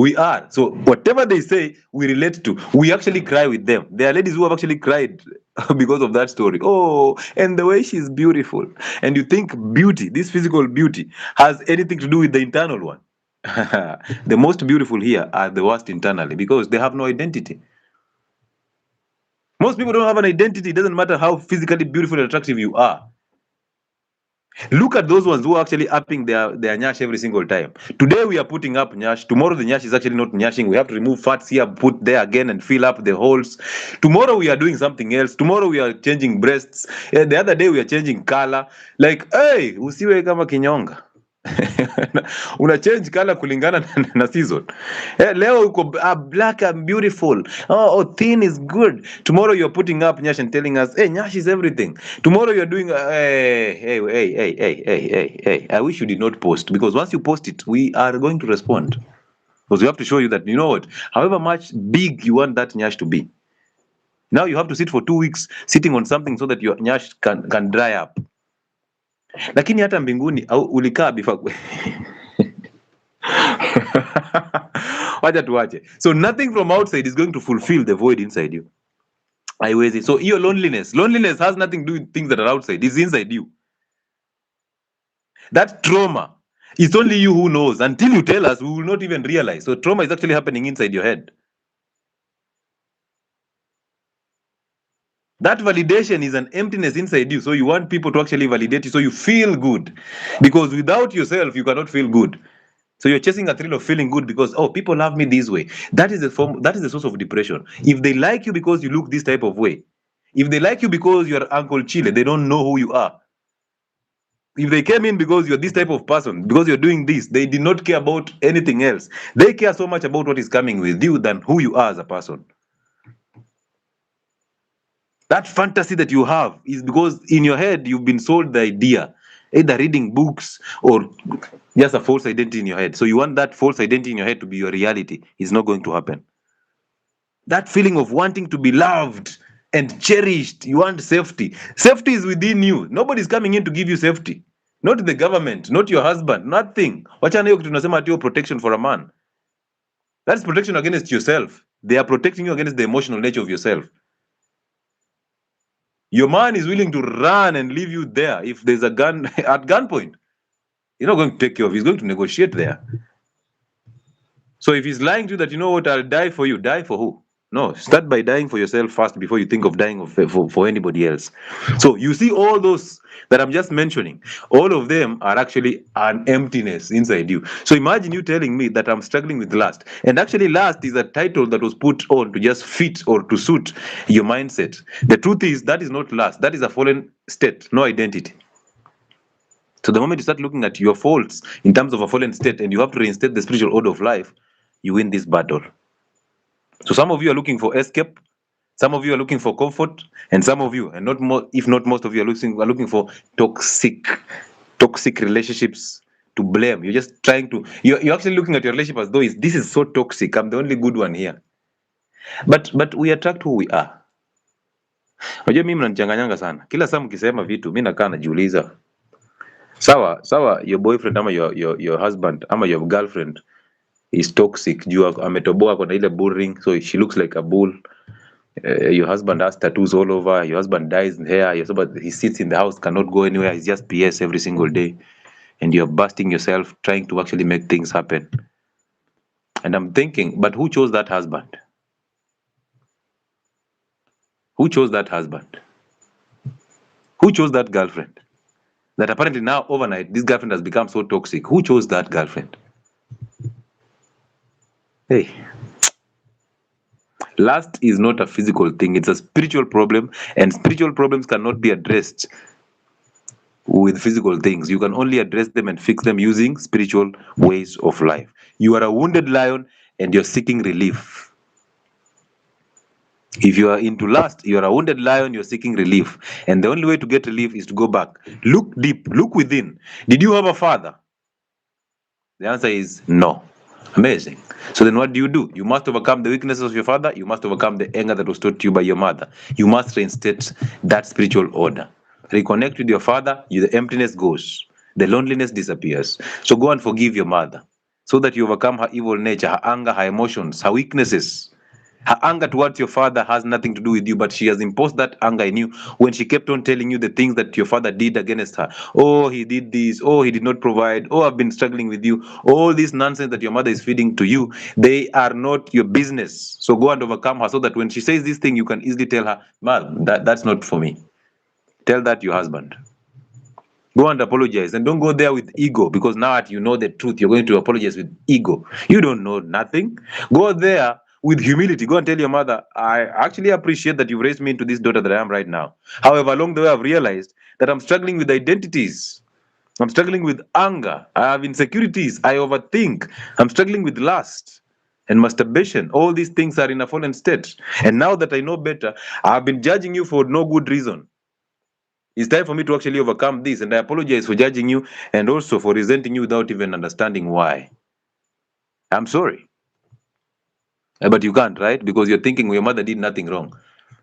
We are. So whatever they say, we relate to. We actually cry with them. There are ladies who have actually cried because of that story. Oh, and the way she's beautiful. And you think beauty, this physical beauty, has anything to do with the internal one. The most beautiful here are the worst internally because they have no identity. Most people don't have an identity. It doesn't matter how physically beautiful and attractive you are. Look at those ones who are actually upping their nyash every single time. Today we are putting up nyash. Tomorrow the nyash is actually not nyashing. We have to remove fats here, put there again, and fill up the holes. Tomorrow we are doing something else. Tomorrow we are changing breasts. The other day we are changing color. Like, hey, usiwe kama kinyonga. Una change color kulingana na season. Leo uko black and beautiful. Oh, thin is good. Tomorrow you're putting up nyash and telling us, hey, nyash is everything. Tomorrow you're doing, hey. I wish you did not post, because once you post it, we are going to respond. Because we have to show you that, you know what, however much big you want that nyash to be, now you have to sit for 2 weeks sitting on something so that your nyash can dry up. Lakini hata mbinguni ulikaa before. Wacha tuache. So nothing from outside is going to fulfill the void inside you. Haiwezi. So your loneliness has nothing to do with things that are outside. It's inside you. That trauma, it's only you who knows. Until you tell us, we will not even realize. So trauma is actually happening inside your head. That validation is an emptiness inside you. So you want people to actually validate you so you feel good. Because without yourself, you cannot feel good. So you're chasing a thrill of feeling good because, oh, people love me this way. That is the source of depression. If they like you because you look this type of way, if they like you because you're Uncle Chile, they don't know who you are. If they came in because you're this type of person, because you're doing this, they did not care about anything else. They care so much about what is coming with you than who you are as a person. That fantasy that you have is because in your head, you've been sold the idea, either reading books or just a false identity in your head. So you want that false identity in your head to be your reality. It's not going to happen. That feeling of wanting to be loved and cherished, you want safety. Safety is within you. Nobody's coming in to give you safety. Not the government, not your husband, nothing. Wachana hiyo kitu tunasema ati protection for a man. That's protection against yourself. They are protecting you against the emotional nature of yourself. Your man is willing to run and leave you there if there's a gun at gunpoint. He's not going to take care of. He's going to negotiate there. So if he's lying to you that, you know what, I'll die for you, die for who? No, start by dying for yourself first before you think of dying for anybody else. So you see all those that I'm just mentioning, all of them are actually an emptiness inside you. So imagine you telling me that I'm struggling with lust. And actually lust is a title that was put on to just fit or to suit your mindset. The truth is that is not lust. That is a fallen state, no identity. So the moment you start looking at your faults in terms of a fallen state and you have to reinstate the spiritual order of life, you win this battle. So some of you are looking for escape, some of you are looking for comfort, and some of you, and not more, if not most of you, are looking for toxic relationships to blame. You're just trying to, you're actually looking at your relationship as though this is so toxic, I'm the only good one here. But we attract who we are. Unajua mimi mnanichanganyanga sana. Kila saa mkisema vitu, mimi nakaa najiuliza. Sawa, your boyfriend ama your husband ama your girlfriend is toxic. Ametoboa kwa ile bull ring, so she looks like a bull. Your husband has tattoos all over. Your husband dyes in hair. Your husband, he sits in the house, cannot go anywhere. He's just PS every single day. And you're busting yourself trying to actually make things happen. And I'm thinking, but who chose that husband? Who chose that husband? Who chose that girlfriend? That apparently now overnight, this girlfriend has become so toxic. Who chose that girlfriend? Hey. Lust is not a physical thing. It's a spiritual problem. And spiritual problems cannot be addressed with physical things. You can only address them and fix them using spiritual ways of life. You are a wounded lion and you're seeking relief. If you are into lust, you are a wounded lion, you're seeking relief. And the only way to get relief is to go back. Look deep, look within. Did you have a father? The answer is no. Amazing. So then what do? You must overcome the weaknesses of your father. You must overcome the anger that was taught to you by your mother. You must reinstate that spiritual order. Reconnect with your father, the emptiness goes. The loneliness disappears. So go and forgive your mother. so that you overcome her evil nature, her anger, her emotions, her weaknesses. Her anger towards your father has nothing to do with you, but she has imposed that anger in you when she kept on telling you the things that your father did against her. Oh, he did this. Oh, he did not provide. Oh, I've been struggling with you. All this nonsense that your mother is feeding to you, they are not your business. So go and overcome her so that when she says this thing, you can easily tell her, "Man, that's not for me." Tell that to your husband. Go and apologize, and don't go there with ego, because now that you know the truth, you're going to apologize with ego. You don't know nothing. Go there with humility. Go and tell your mother, I actually appreciate that you've raised me into this daughter that I am right now. However, along the way, I've realized that I'm struggling with identities. I'm struggling with anger. I have insecurities. I overthink. I'm struggling with lust and masturbation. All these things are in a fallen state. And now that I know better, I've been judging you for no good reason. It's time for me to actually overcome this, and I apologize for judging you and also for resenting you without even understanding why. I'm sorry. But you can't, right? Because you're thinking your mother did nothing wrong.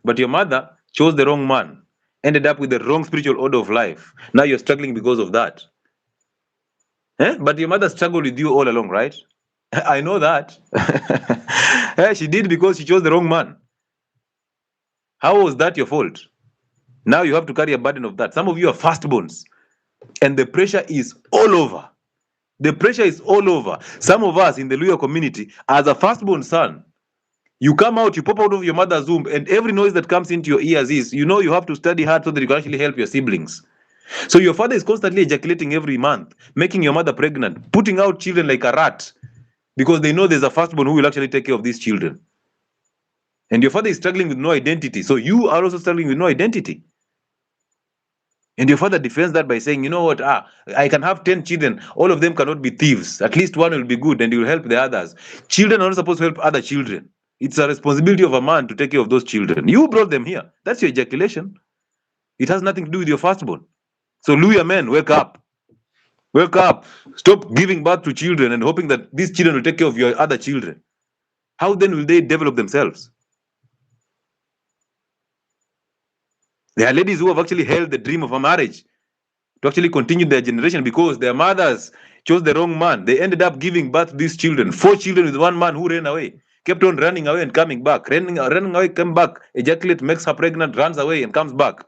But your mother chose the wrong man, ended up with the wrong spiritual order of life. Now you're struggling because of that. But your mother struggled with you all along, right? I know that. She did because she chose the wrong man. How was that your fault? Now you have to carry a burden of that. Some of you are firstborns, and the pressure is all over. The pressure is all over. Some of us in the Luya community, as a firstborn son, you come out, you pop out of your mother's womb, and every noise that comes into your ears is, you know, you have to study hard so that you can actually help your siblings. So your father is constantly ejaculating every month, making your mother pregnant, putting out children like a rat, because they know there's a firstborn who will actually take care of these children. And your father is struggling with no identity. So you are also struggling with no identity. And your father defends that by saying, you know what, I can have 10 children. All of them cannot be thieves. At least one will be good and he will help the others. Children are not supposed to help other children. It's a responsibility of a man to take care of those children. You brought them here. That's your ejaculation. It has nothing to do with your firstborn. So Luya men, wake up. Wake up. Stop giving birth to children and hoping that these children will take care of your other children. How then will they develop themselves? There are ladies who have actually held the dream of a marriage to actually continue their generation because their mothers chose the wrong man. They ended up giving birth to these children. 4 children with one man who ran away. Kept on running away and coming back. Running away, come back. Ejaculate, makes her pregnant, runs away and comes back.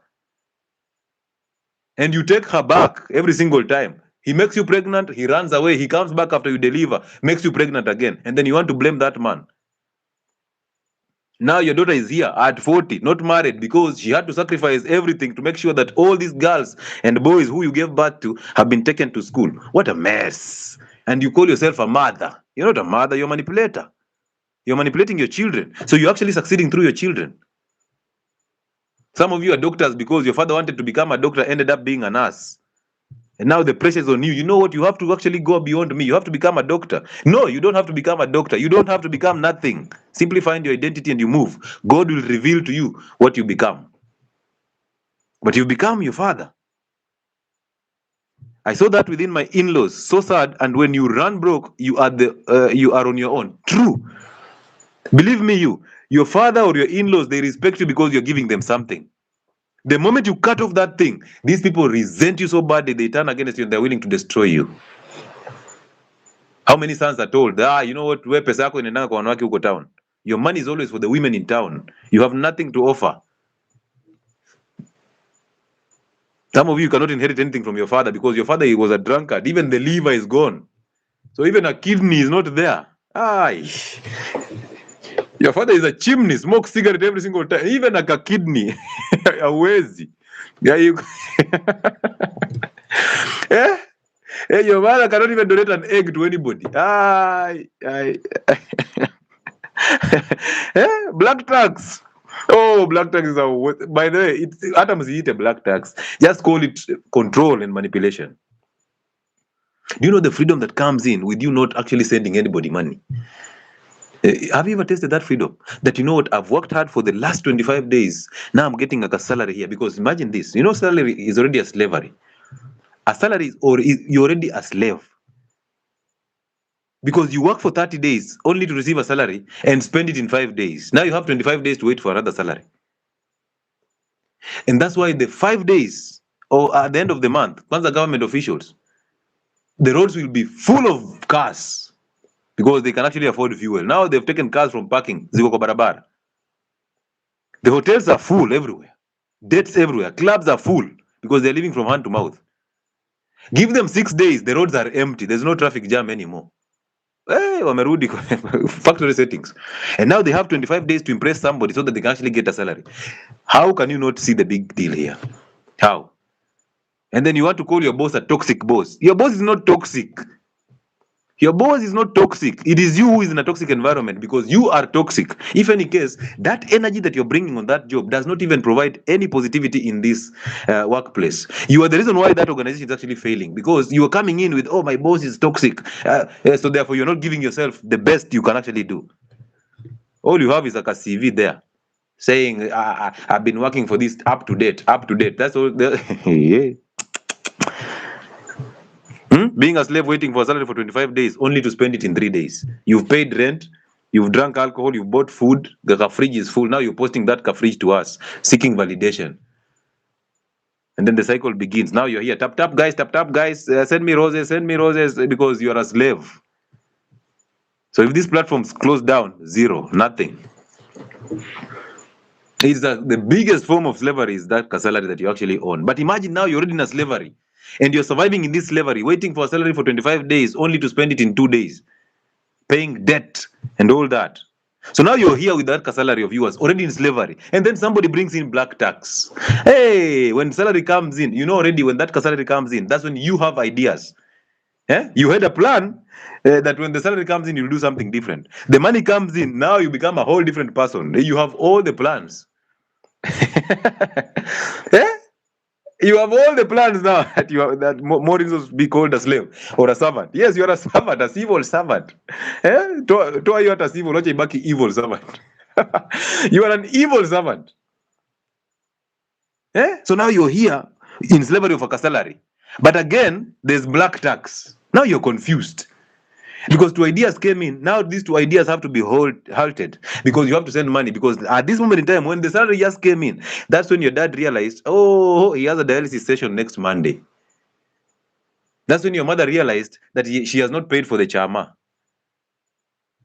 And you take her back every single time. He makes you pregnant, he runs away, he comes back after you deliver, makes you pregnant again. And then you want to blame that man. Now your daughter is here at 40, not married, because she had to sacrifice everything to make sure that all these girls and boys who you gave birth to have been taken to school. What a mess. And you call yourself a mother. You're not a mother, you're a manipulator. You're manipulating your children. So you're actually succeeding through your children. Some of you are doctors because your father wanted to become a doctor, ended up being a nurse. And now the pressure is on you. You know what? You have to actually go beyond me. You have to become a doctor. No, you don't have to become a doctor. You don't have to become nothing. Simply find your identity and you move. God will reveal to you what you become. But you become your father. I saw that within my in-laws. So sad. And when you run broke, you are on your own. True. Believe me, your father or your in-laws, they respect you because you're giving them something. The moment you cut off that thing, these people resent you so badly, they turn against you and they're willing to destroy you. How many sons are told, you know what, we pesa yako inaendanga kwa wanawake huko town. Your money is always for the women in town. You have nothing to offer. Some of you cannot inherit anything from your father because your father, he was a drunkard. Even the liver is gone. So even a kidney is not there. Your father is a chimney, smokes cigarette every single time. Even like a kidney. Hawezi. Yeah, your mother cannot even donate an egg to anybody. Black tax. Oh, black tax is by the way, it's atoms eat a black tax. Just call it control and manipulation. Do you know the freedom that comes in with you not actually sending anybody money? Have you ever tasted that freedom? That, you know what, I've worked hard for the last 25 days. Now I'm getting like a salary here. Because imagine this, you know, salary is already a slavery. A salary is you're already a slave. Because you work for 30 days only to receive a salary and spend it in 5 days. Now you have 25 days to wait for another salary. And that's why the 5 days or at the end of the month, once the government officials, the roads will be full of cars. because they can actually afford fuel. Now they've taken cars from parking, ziko kwa barabara. The hotels are full everywhere, dates everywhere, clubs are full because they're living from hand to mouth. Give them 6 days, the roads are empty, there's no traffic jam anymore. Hey, wamerudi factory settings, and now they have 25 days to impress somebody so that they can actually get a salary. How can you not see the big deal here? How? And then you want to call your boss a toxic boss. Your boss is not toxic. Your boss is not toxic. It is you who is in a toxic environment because you are toxic. If any case, that energy that you're bringing on that job does not even provide any positivity in this workplace. You are the reason why that organization is actually failing because you are coming in with, oh, my boss is toxic. So therefore, you're not giving yourself the best you can actually do. All you have is like a CV there saying, I've been working for this up to date. That's all. Yeah. Being a slave waiting for a salary for 25 days only to spend it in 3 days. You've paid rent, you've drunk alcohol, you've bought food, the fridge is full. Now you're posting that fridge to us, seeking validation. And then the cycle begins. Now you're here, tap, guys, send me roses, because you're a slave. So if these platforms close down, zero, nothing. It's the biggest form of slavery is that salary that you actually own. But imagine now you're already in a slavery and you're surviving in this slavery, waiting for a salary for 25 days only to spend it in 2 days, paying debt and all that. So now you're here with that salary of yours, already in slavery. And then somebody brings in black tax. Hey, when salary comes in, you know already when that salary comes in, that's when you have ideas. You had a plan that when the salary comes in, you'll do something different. The money comes in, now you become a whole different person. You have all the plans. You have all the plans now that you have, that more reasons to be called a slave or a servant. Yes, you are a servant, a civil servant. To you are a civil, not a evil servant. You are an evil servant. So now you're here in slavery of a salary. But again, there's black tax. Now you're confused. Because 2 ideas came in. Now these 2 ideas have to be halted because you have to send money. Because at this moment in time, when the salary just came in, that's when your dad realized, oh, he has a dialysis session next Monday. That's when your mother realized that she has not paid for the chama.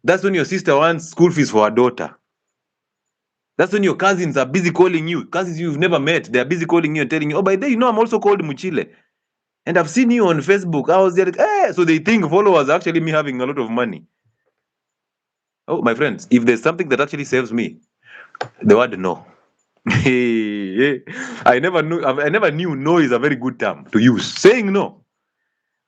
That's when your sister wants school fees for her daughter. That's when your cousins are busy calling you. Cousins you've never met, they're busy calling you and telling you, oh, by the way, I'm also called Muchile. And I've seen you on Facebook. I was there like, so they think followers are actually me having a lot of money. Oh, my friends, if there's something that actually saves me, the word no. I never knew no is a very good term to use. Saying no.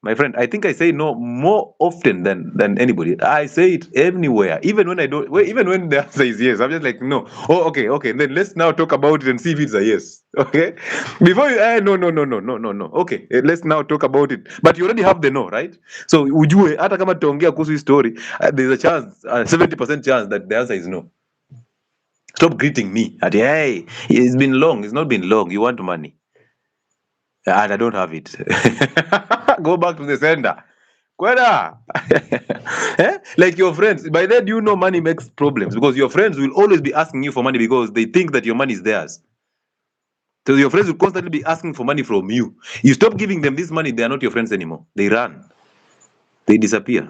My friend, I think I say no more often than anybody. I say it anywhere, even when I don't. Even when the answer is yes, I'm just like no. Oh, okay. Then let's now talk about it and see if it's a yes. Okay, before you, no. Okay, let's now talk about it. But you already have the no, right? So ujue hata kama tuongea kuhusu hii story, there's a chance, 70% chance that the answer is no. Stop greeting me at hey, it's been long. It's not been long. You want money. And I don't have it. Go back to the sender. Like your friends. By then, you know money makes problems because your friends will always be asking you for money because they think that your money is theirs. So your friends will constantly be asking for money from you. You stop giving them this money, they are not your friends anymore. They run. They disappear.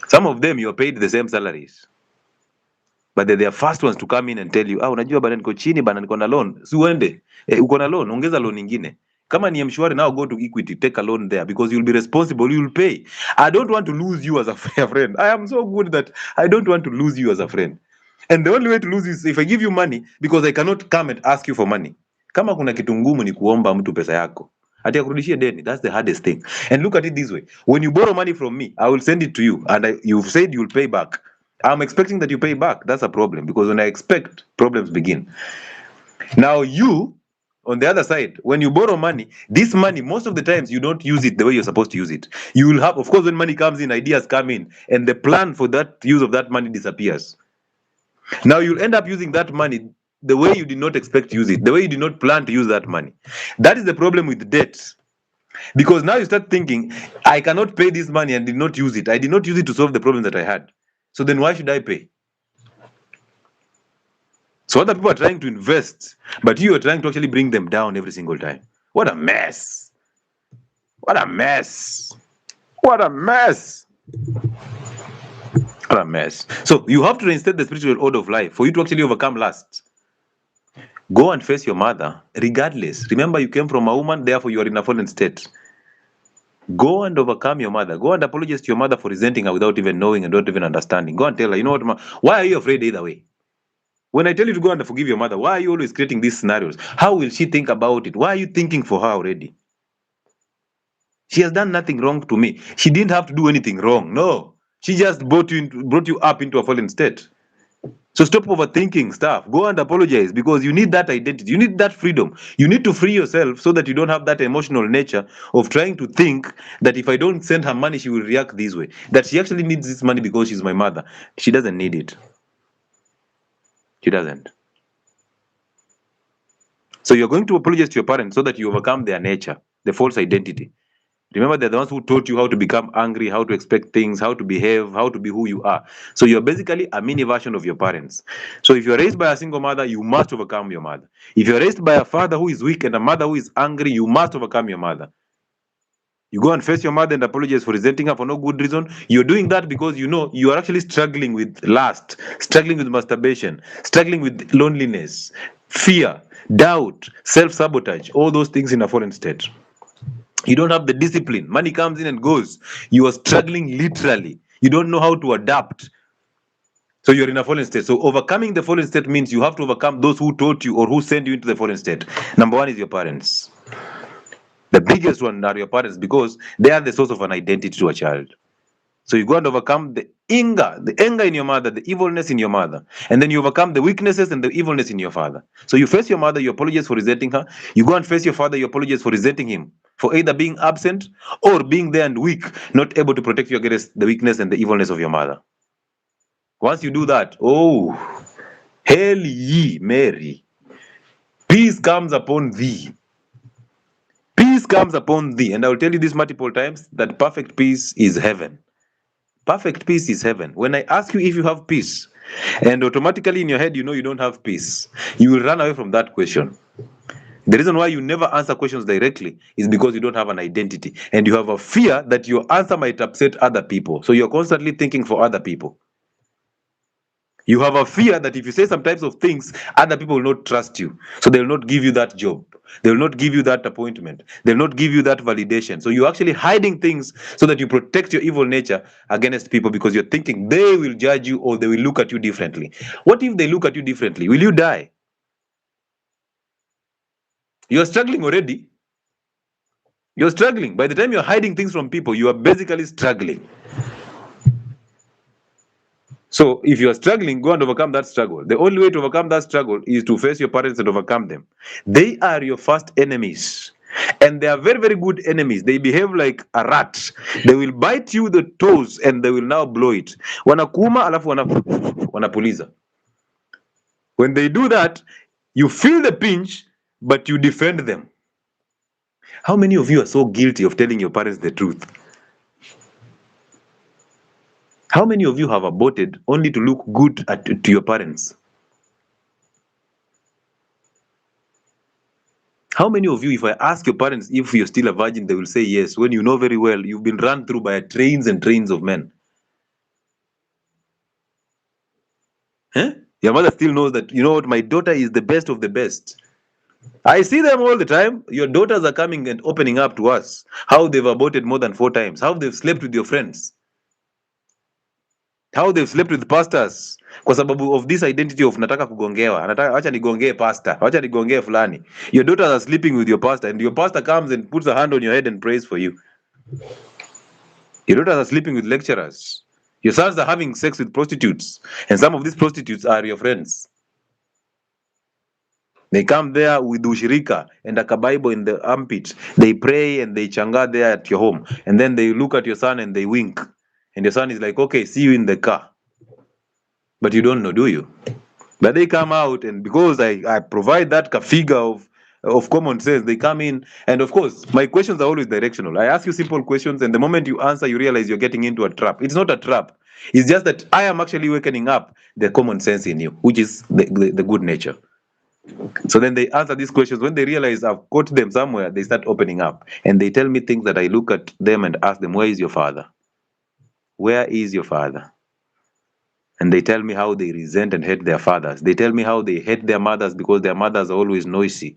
Some of them, you're paid the same salaries. But they're the first ones to come in and tell you, unajua bana niko chini bana niko na loan. Si uende, uko na loan, ongeza loan nyingine. Kama ni mshwari now go to Equity, take a loan there because you'll be responsible, you'll pay. I don't want to lose you as a friend. I am so good that I don't want to lose you as a friend. And the only way to lose is if I give you money because I cannot come and ask you for money. Kama kuna kitu ngumu ni kuomba mtu pesa yako. Ati akurudishie deni, that's the hardest thing. And look at it this way. When you borrow money from me, I will send it to you and you've said you'll pay back. I'm expecting that you pay back. That's a problem because when I expect, problems begin. Now you, on the other side, when you borrow money, this money, most of the times you don't use it the way you're supposed to use it. You will have, of course, when money comes in, ideas come in, and the plan for that use of that money disappears. Now you'll end up using that money the way you did not expect to use it, the way you did not plan to use that money. That is the problem with debt. Because now you start thinking, I cannot pay this money and did not use it. I did not use it to solve the problem that I had. So then why should I pay? So other people are trying to invest, but you are trying to actually bring them down every single time. What a mess. What a mess. What a mess. What a mess. So you have to reinstate the spiritual order of life for you to actually overcome lust. Go and face your mother, regardless. Remember, you came from a woman, therefore you are in a fallen state. Go and overcome your mother. Go and apologize to your mother for resenting her without even knowing and not even understanding. Go and tell her, you know what, why are you afraid either way? When I tell you to go and forgive your mother, why are you always creating these scenarios? How will she think about it? Why are you thinking for her already? She has done nothing wrong to me. She didn't have to do anything wrong. No. She just brought you up into a fallen state. So stop overthinking stuff. Go and apologize because you need that identity. You need that freedom. You need to free yourself so that you don't have that emotional nature of trying to think that if I don't send her money, she will react this way. That she actually needs this money because she's my mother. She doesn't need it. She doesn't. So you're going to apologize to your parents so that you overcome their nature, the false identity. Remember, they're the ones who taught you how to become angry, how to expect things, how to behave, how to be who you are. So you're basically a mini version of your parents. So if you're raised by a single mother, you must overcome your mother. If you're raised by a father who is weak and a mother who is angry, you must overcome your mother. You go and face your mother and apologize for resenting her for no good reason. You're doing that because you know you are actually struggling with lust, struggling with masturbation, struggling with loneliness, fear, doubt, self-sabotage, all those things in a fallen state. You don't have the discipline. Money comes in and goes. You are struggling literally. You don't know how to adapt. So you're in a fallen state. So overcoming the fallen state means you have to overcome those who taught you or who sent you into the fallen state. Number one is your parents. The biggest one are your parents because they are the source of an identity to a child. So you go and overcome the anger in your mother, the evilness in your mother. And then you overcome the weaknesses and the evilness in your father. So you face your mother, you apologize for resenting her. You go and face your father, you apologize for resenting him, for either being absent or being there and weak, not able to protect you against the weakness and the evilness of your mother. Once you do that, oh, hail ye Mary, peace comes upon thee. Peace comes upon thee. And I will tell you this multiple times, that perfect peace is heaven. Perfect peace is heaven. When I ask you if you have peace, and automatically in your head you know you don't have peace, you will run away from that question. The reason why you never answer questions directly is because you don't have an identity, and you have a fear that your answer might upset other people. So you're constantly thinking for other people. You have a fear that if you say some types of things, other people will not trust you. So they will not give you that job. They will not give you that appointment. They will not give you that validation. So you're actually hiding things so that you protect your evil nature against people because you're thinking they will judge you or they will look at you differently. What if they look at you differently? Will you die? You're struggling already. You're struggling. By the time you're hiding things from people, you are basically struggling. So if you are struggling, go and overcome that struggle. The only way to overcome that struggle is to face your parents and overcome them. They are your first enemies. And they are very, very good enemies. They behave like a rat. They will bite you the toes and they will now blow it. Wanakuma alafu wanapuliza. When they do that, you feel the pinch, but you defend them. How many of you are so guilty of telling your parents the truth? How many of you have aborted only to look good to your parents? How many of you, if I ask your parents if you're still a virgin, they will say yes, when you know very well you've been run through by trains and trains of men? Huh? Your mother still knows that, you know what, my daughter is the best of the best. I see them all the time. Your daughters are coming and opening up to us how they've aborted more than 4 times, how they've slept with your friends, how they've slept with pastors kwa sababu of this identity of nataka kugongewa, nataka acha nigongee pastor, acha nigongee fulani. Your daughters are sleeping with your pastor and your pastor comes and puts a hand on your head and prays for you. Your daughters are sleeping with lecturers. Your sons are having sex with prostitutes, and some of these prostitutes are your friends. They come there with ushirika and a Bible in the armpit. They pray and they changa there at your home, and then they look at your son and they wink, and your son is like, "Okay, see you in the car." But you don't know, do you? But they come out, and because I provide that figure of common sense, they come in, and of course, my questions are always directional. I ask you simple questions, and the moment you answer, you realize you're getting into a trap. It's not a trap. It's just that I am actually wakening up the common sense in you, which is the good nature. So then they answer these questions. When they realize I've caught them somewhere, they start opening up. And they tell me things that I look at them and ask them, where is your father? Where is your father? And they tell me how they resent and hate their fathers. They tell me how they hate their mothers because their mothers are always noisy.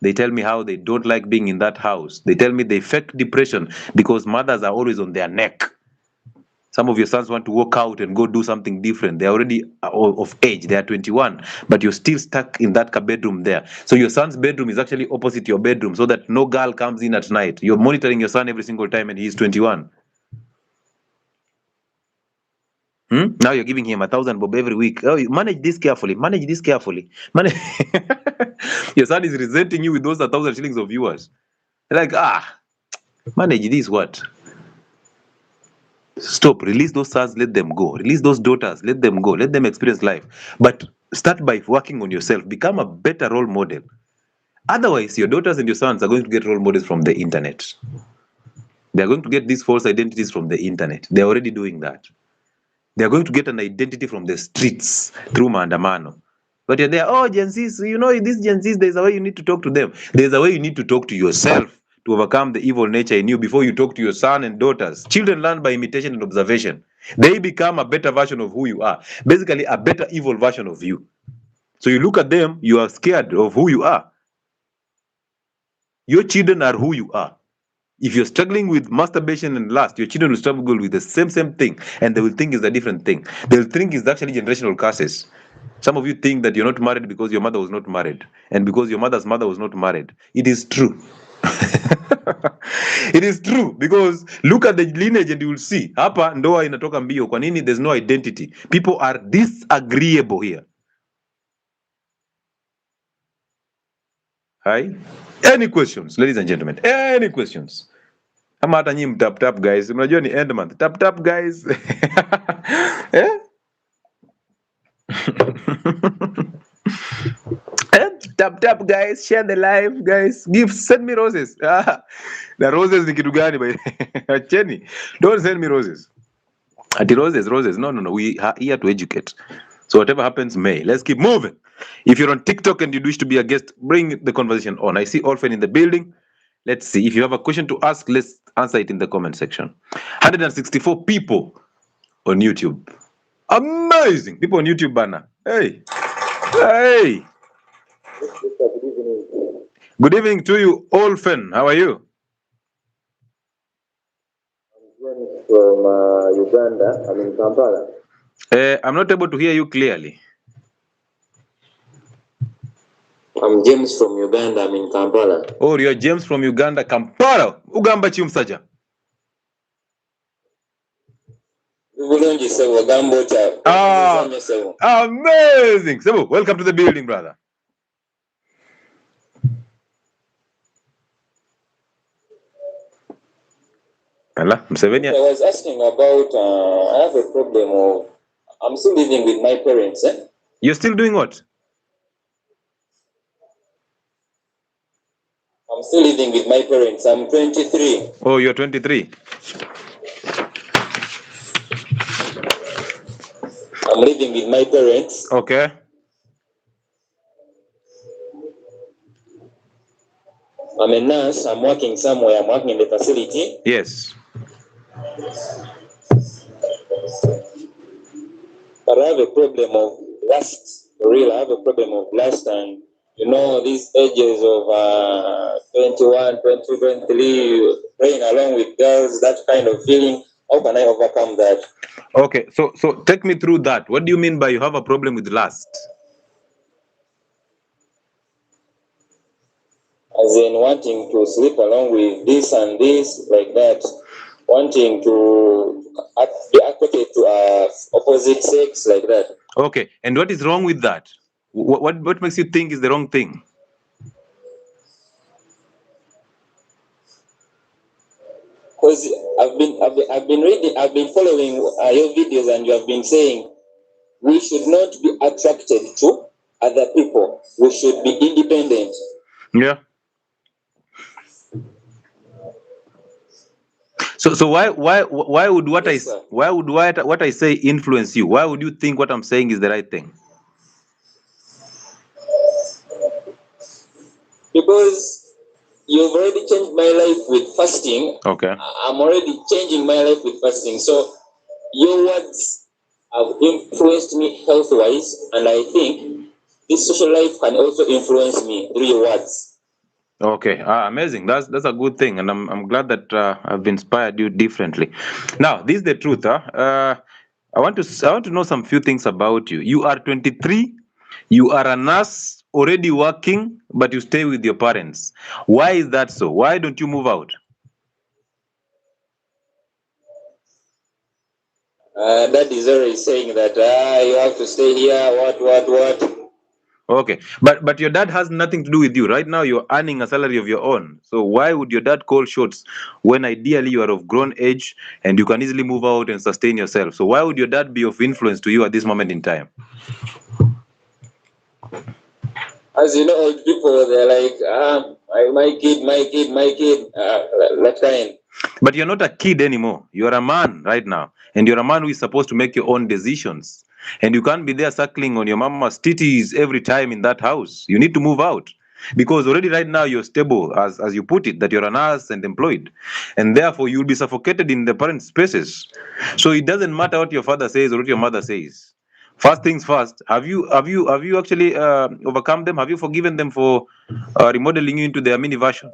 They tell me how they don't like being in that house. They tell me they fake depression because mothers are always on their neck. Some of your sons want to walk out and go do something different. They're already of age. They are 21, but you're still stuck in that bedroom there. So your son's bedroom is actually opposite your bedroom so that no girl comes in at night. You're monitoring your son every single time and he's 21. Now you're giving him 1,000 bob every week. Oh, you manage this carefully. Manage this carefully. Your son is resenting you with those 1,000 shillings of yours. Like, manage this what? Stop. Release those sons. Let them go. Release those daughters. Let them go. Let them experience life. But start by working on yourself. Become a better role model. Otherwise, your daughters and your sons are going to get role models from the internet. They're going to get these false identities from the internet. They're already doing that. They're going to get an identity from the streets through maandamano. But you're there, oh, Gen Zs, you know, these Gen Zs, there's a way you need to talk to them. There's a way you need to talk to yourself to overcome the evil nature in you before you talk to your son and daughters. Children learn by imitation and observation. They become a better version of who you are. Basically, a better evil version of you. So you look at them, you are scared of who you are. Your children are who you are. If you're struggling with masturbation and lust, your children will struggle with the same thing, and they will think it's a different thing. They'll think it's actually generational curses. Some of you think that you're not married because your mother was not married, and because your mother's mother was not married. It is true. It is true, because look at the lineage and you will see. Hapa ndoa inatoka mbio. Kwa nini? There's no identity. People are disagreeable here. Hi? Any questions, ladies and gentlemen? Any questions? Ama hata nyinyi mtap guys. Mnajua ni end month. Tap guys. Eh? Tap guys, share the live guys. Send me roses. The roses ni kitu gani by Acheni. Don't send me roses. Ati roses. No. We are here to educate. So whatever happens may. Let's keep moving. If you're on TikTok and you wish to be a guest, bring the conversation on. I see Orphan in the building. Let's see. If you have a question to ask, let's answer it in the comment section. 164 people on YouTube. Amazing. People on YouTube, Banner. Hey. Good evening to you, Orphan. How are you? I'm from Uganda. I'm in Kampala. I'm not able to hear you clearly. I'm James from Uganda. I'm in Kampala. Oh, you're James from Uganda, Kampala. Ugamba chimusajja. Amazing. Sebo, welcome to the building, brother. Hello, Mseveni. I was asking about, I have a problem of, I'm still living with my parents. You're still doing what? I'm still living with my parents. I'm 23. Oh, you're 23. I'm living with my parents. Okay. I'm a nurse. I'm working somewhere. I'm working in the facility. Yes. But I have a problem of lust. For real, I have a problem of lust, and you know, these ages of 21, 22, 23, playing along with girls, that kind of feeling. How can I overcome that? Okay, so take me through that. What do you mean by you have a problem with lust? As in wanting to sleep along with this and this, like that. Wanting to be attracted to opposite sex, like that. Okay, and what is wrong with that? What makes you think is the wrong thing? Because I've been reading, I've been following your videos, and you have been saying we should not be attracted to other people. We should be independent. Yeah. So why would what I say influence you? Why would you think what I'm saying is the right thing? because you've already changed my life with fasting. Okay. I'm already changing my life with fasting. So your words have influenced me health-wise, and I think this social life can also influence me through your words. Okay, amazing. That's a good thing, and I'm glad that I've inspired you differently. Now, this is the truth. I want to know some few things about you. You are 23. You are a nurse already working, but you stay with your parents. Why is that so? Why don't you move out? That is already saying that you have to stay here. What? Okay, but your dad has nothing to do with you. Right now, you're earning a salary of your own. So why would your dad call shots when ideally you are of grown age and you can easily move out and sustain yourself? So why would your dad be of influence to you at this moment in time? As you know, old people, they're like, my kid, that kind. But you're not a kid anymore. You're a man right now. And you're a man who is supposed to make your own decisions. And you can't be there suckling on your mama's titties every time in that house. You need to move out. Because already right now you're stable, as you put it, that you're a nurse and employed. And therefore you'll be suffocated in the parent spaces. So it doesn't matter what your father says or what your mother says. First things first, have you actually overcome them? Have you forgiven them for remodeling you into their mini version?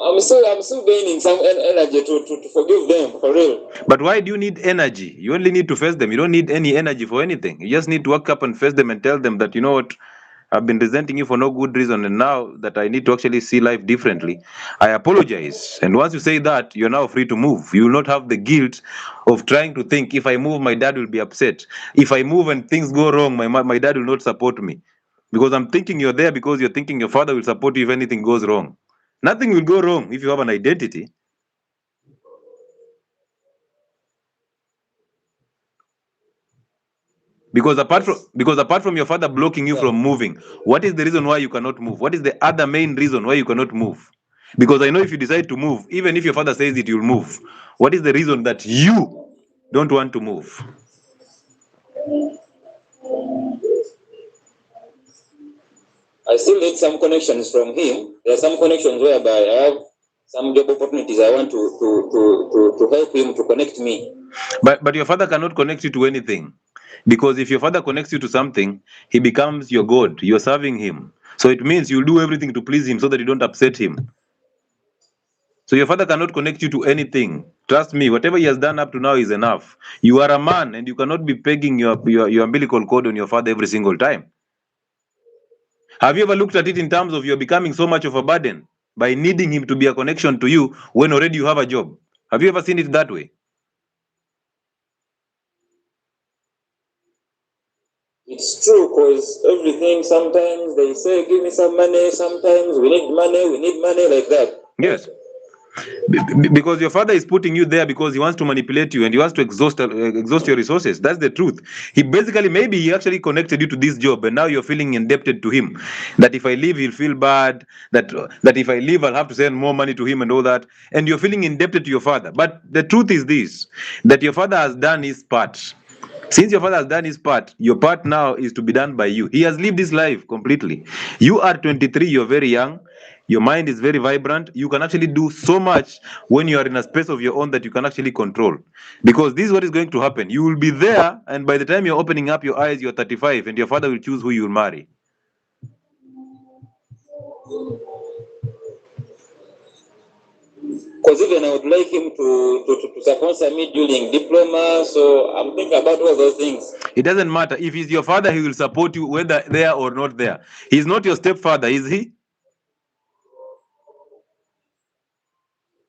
I'm still gaining some energy to forgive them, for real. But why do you need energy? You only need to face them. You don't need any energy for anything. You just need to wake up and face them and tell them that, you know what, I've been resenting you for no good reason. And now that I need to actually see life differently, I apologize. And once you say that, you're now free to move. You will not have the guilt of trying to think, if I move, my dad will be upset. If I move and things go wrong, my dad will not support me. Because I'm thinking you're there because you're thinking your father will support you if anything goes wrong. Nothing will go wrong if you have an identity. Because apart from your father blocking you from moving, what is the reason why you cannot move? What is the other main reason why you cannot move? Because I know if you decide to move, even if your father says it, you'll move. What is the reason that you don't want to move? I still need some connections from him. There are some connections whereby I have some job opportunities. I want to help him to connect me. But your father cannot connect you to anything. Because if your father connects you to something, he becomes your God. You're serving him. So it means you'll do everything to please him so that you don't upset him. So your father cannot connect you to anything. Trust me, whatever he has done up to now is enough. You are a man and you cannot be pegging your umbilical cord on your father every single time. Have you ever looked at it in terms of you're becoming so much of a burden by needing him to be a connection to you when already you have a job? Have you ever seen it that way? It's true, because everything, sometimes they say, give me some money, sometimes we need money like that. Yes. Because your father is putting you there because he wants to manipulate you and he wants to exhaust your resources. That's the truth. He basically, maybe he actually connected you to this job and now you're feeling indebted to him. That if I leave, he'll feel bad. That if I leave, I'll have to send more money to him and all that. And you're feeling indebted to your father. But the truth is this, that your father has done his part. Since your father has done his part, your part now is to be done by you. He has lived his life completely. You are 23, you're very young. Your mind is very vibrant. You can actually do so much when you are in a space of your own that you can actually control. Because this is what is going to happen. You will be there, and by the time you're opening up your eyes, you're 35, and your father will choose who you will marry. Because even I would like him to sponsor me during diploma, so I'm thinking about all those things. It doesn't matter. If he's your father, he will support you whether there or not there. He's not your stepfather, is he?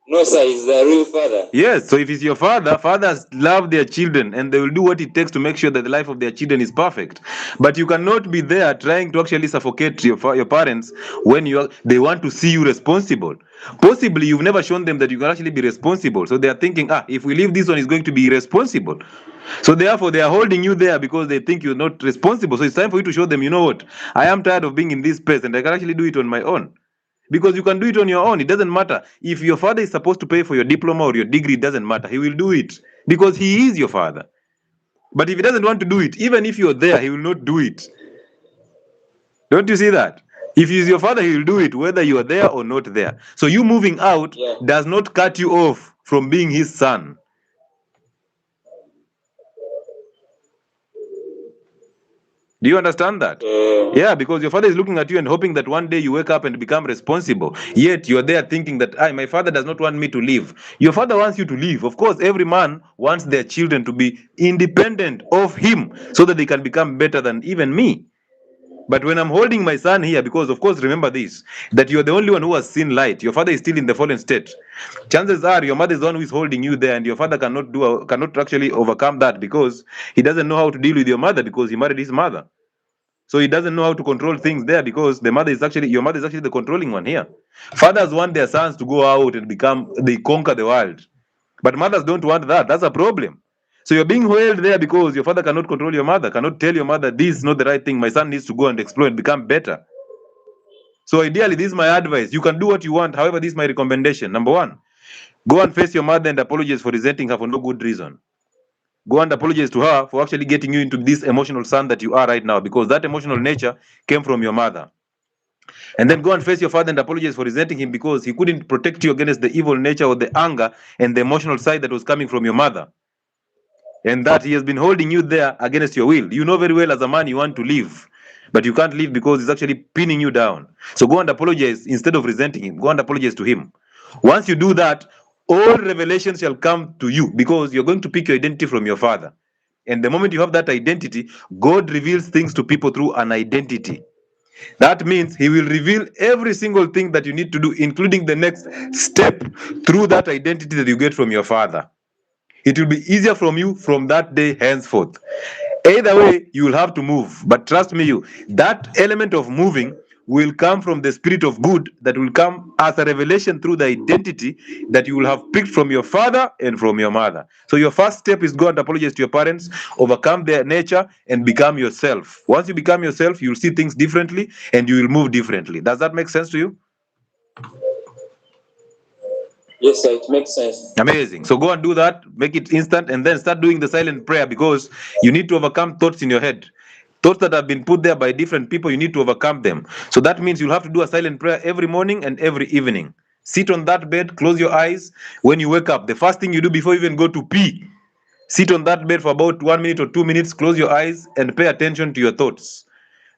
No, sir, he's the real father. Yes, so if it's your father, fathers love their children and they will do what it takes to make sure that the life of their children is perfect. But you cannot be there trying to actually suffocate your parents when they want to see you responsible. Possibly you've never shown them that you can actually be responsible. So they are thinking, if we leave this one, is going to be irresponsible. So therefore they are holding you there because they think you're not responsible. So it's time for you to show them, you know what, I am tired of being in this space and I can actually do it on my own. Because you can do it on your own. It doesn't matter. If your father is supposed to pay for your diploma or your degree, it doesn't matter. He will do it because he is your father. But if he doesn't want to do it, even if you're there, he will not do it. Don't you see that? If he's your father, he will do it whether you are there or not there. So you moving out does not cut you off from being his son. Do you understand that? Yeah, because your father is looking at you and hoping that one day you wake up and become responsible. Yet you're there thinking that, my father does not want me to live. Your father wants you to live. Of course, every man wants their children to be independent of him so that they can become better than even me. But when I'm holding my son here, because of course, remember this, that you're the only one who has seen light. Your father is still in the fallen state. Chances are your mother is the one who is holding you there, and your father cannot actually overcome that because he doesn't know how to deal with your mother because he married his mother. So he doesn't know how to control things there because your mother is actually the controlling one here. Fathers want their sons to go out and they conquer the world. But mothers don't want that. That's a problem. So you're being held there because your father cannot control your mother, cannot tell your mother, this is not the right thing. My son needs to go and explore and become better. So ideally, this is my advice. You can do what you want. However, this is my recommendation. Number one, go and face your mother and apologize for resenting her for no good reason. Go and apologize to her for actually getting you into this emotional son that you are right now, because that emotional nature came from your mother. And then go and face your father and apologize for resenting him because he couldn't protect you against the evil nature or the anger and the emotional side that was coming from your mother. And that he has been holding you there against your will. You know very well as a man you want to leave, but you can't leave because he's actually pinning you down. So go and apologize instead of resenting him. Go and apologize to him. Once you do that, all revelations shall come to you because you're going to pick your identity from your father. And the moment you have that identity, God reveals things to people through an identity. That means he will reveal every single thing that you need to do, including the next step, through that identity that you get from your father. It will be easier from you from that day henceforth. Either way, you will have to move. But trust me, that element of moving will come from the spirit of good that will come as a revelation through the identity that you will have picked from your father and from your mother. So your first step is go and apologize to your parents, overcome their nature, and become yourself. Once you become yourself, you'll see things differently and you will move differently. Does that make sense to you? Yes, sir, it makes sense. Amazing. So go and do that, make it instant, and then start doing the silent prayer because you need to overcome thoughts in your head. Thoughts that have been put there by different people, you need to overcome them. So that means you'll have to do a silent prayer every morning and every evening. Sit on that bed, close your eyes. When you wake up, the first thing you do before you even go to pee, sit on that bed for about 1 minute or 2 minutes, close your eyes, and pay attention to your thoughts.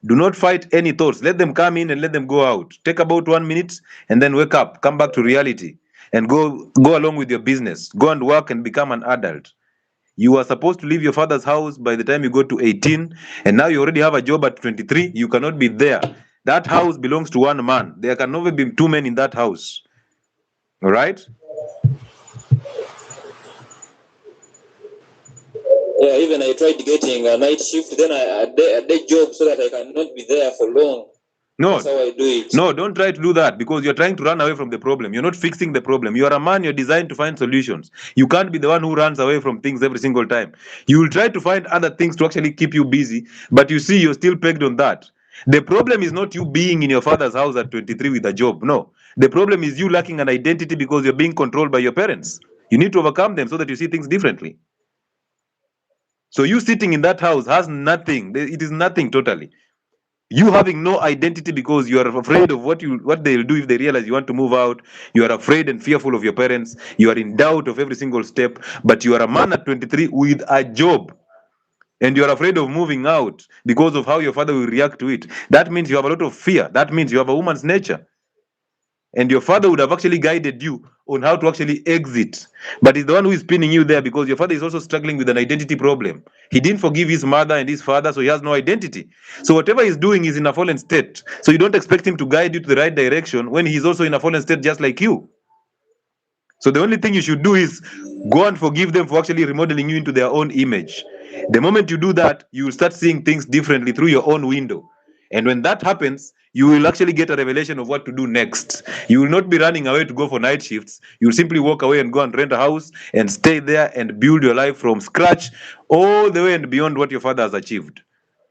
Do not fight any thoughts. Let them come in and let them go out. Take about 1 minute and then wake up, come back to reality, and go along with your business. Go and work and become an adult. You are supposed to leave your father's house by the time you go to 18, and now you already have a job at 23. You cannot be there. That house belongs to one man. There can never be two men in that house. All right? Yeah, even I tried getting a night shift, then a day job so that I cannot be there for long. No, that's how I do it. No, don't try to do that because you're trying to run away from the problem. You're not fixing the problem. You are a man, you're designed to find solutions. You can't be the one who runs away from things every single time. You will try to find other things to actually keep you busy, but you see, you're still pegged on that. The problem is not you being in your father's house at 23 with a job. No. The problem is you lacking an identity because you're being controlled by your parents. You need to overcome them so that you see things differently. So you sitting in that house has nothing. It is nothing totally. You having no identity because you are afraid of what they'll do if they realize you want to move out. You are afraid and fearful of your parents. You are in doubt of every single step. But you are a man at 23 with a job. And you are afraid of moving out because of how your father will react to it. That means you have a lot of fear. That means you have a woman's nature. And your father would have actually guided you on how to actually exit. But he's the one who is pinning you there because your father is also struggling with an identity problem. He didn't forgive his mother and his father, so he has no identity. So whatever he's doing is in a fallen state. So you don't expect him to guide you to the right direction when he's also in a fallen state just like you. So the only thing you should do is go and forgive them for actually remodeling you into their own image. The moment you do that, you will start seeing things differently through your own window. And when that happens, you will actually get a revelation of what to do next. You will not be running away to go for night shifts. You will simply walk away and go and rent a house and stay there and build your life from scratch all the way and beyond what your father has achieved.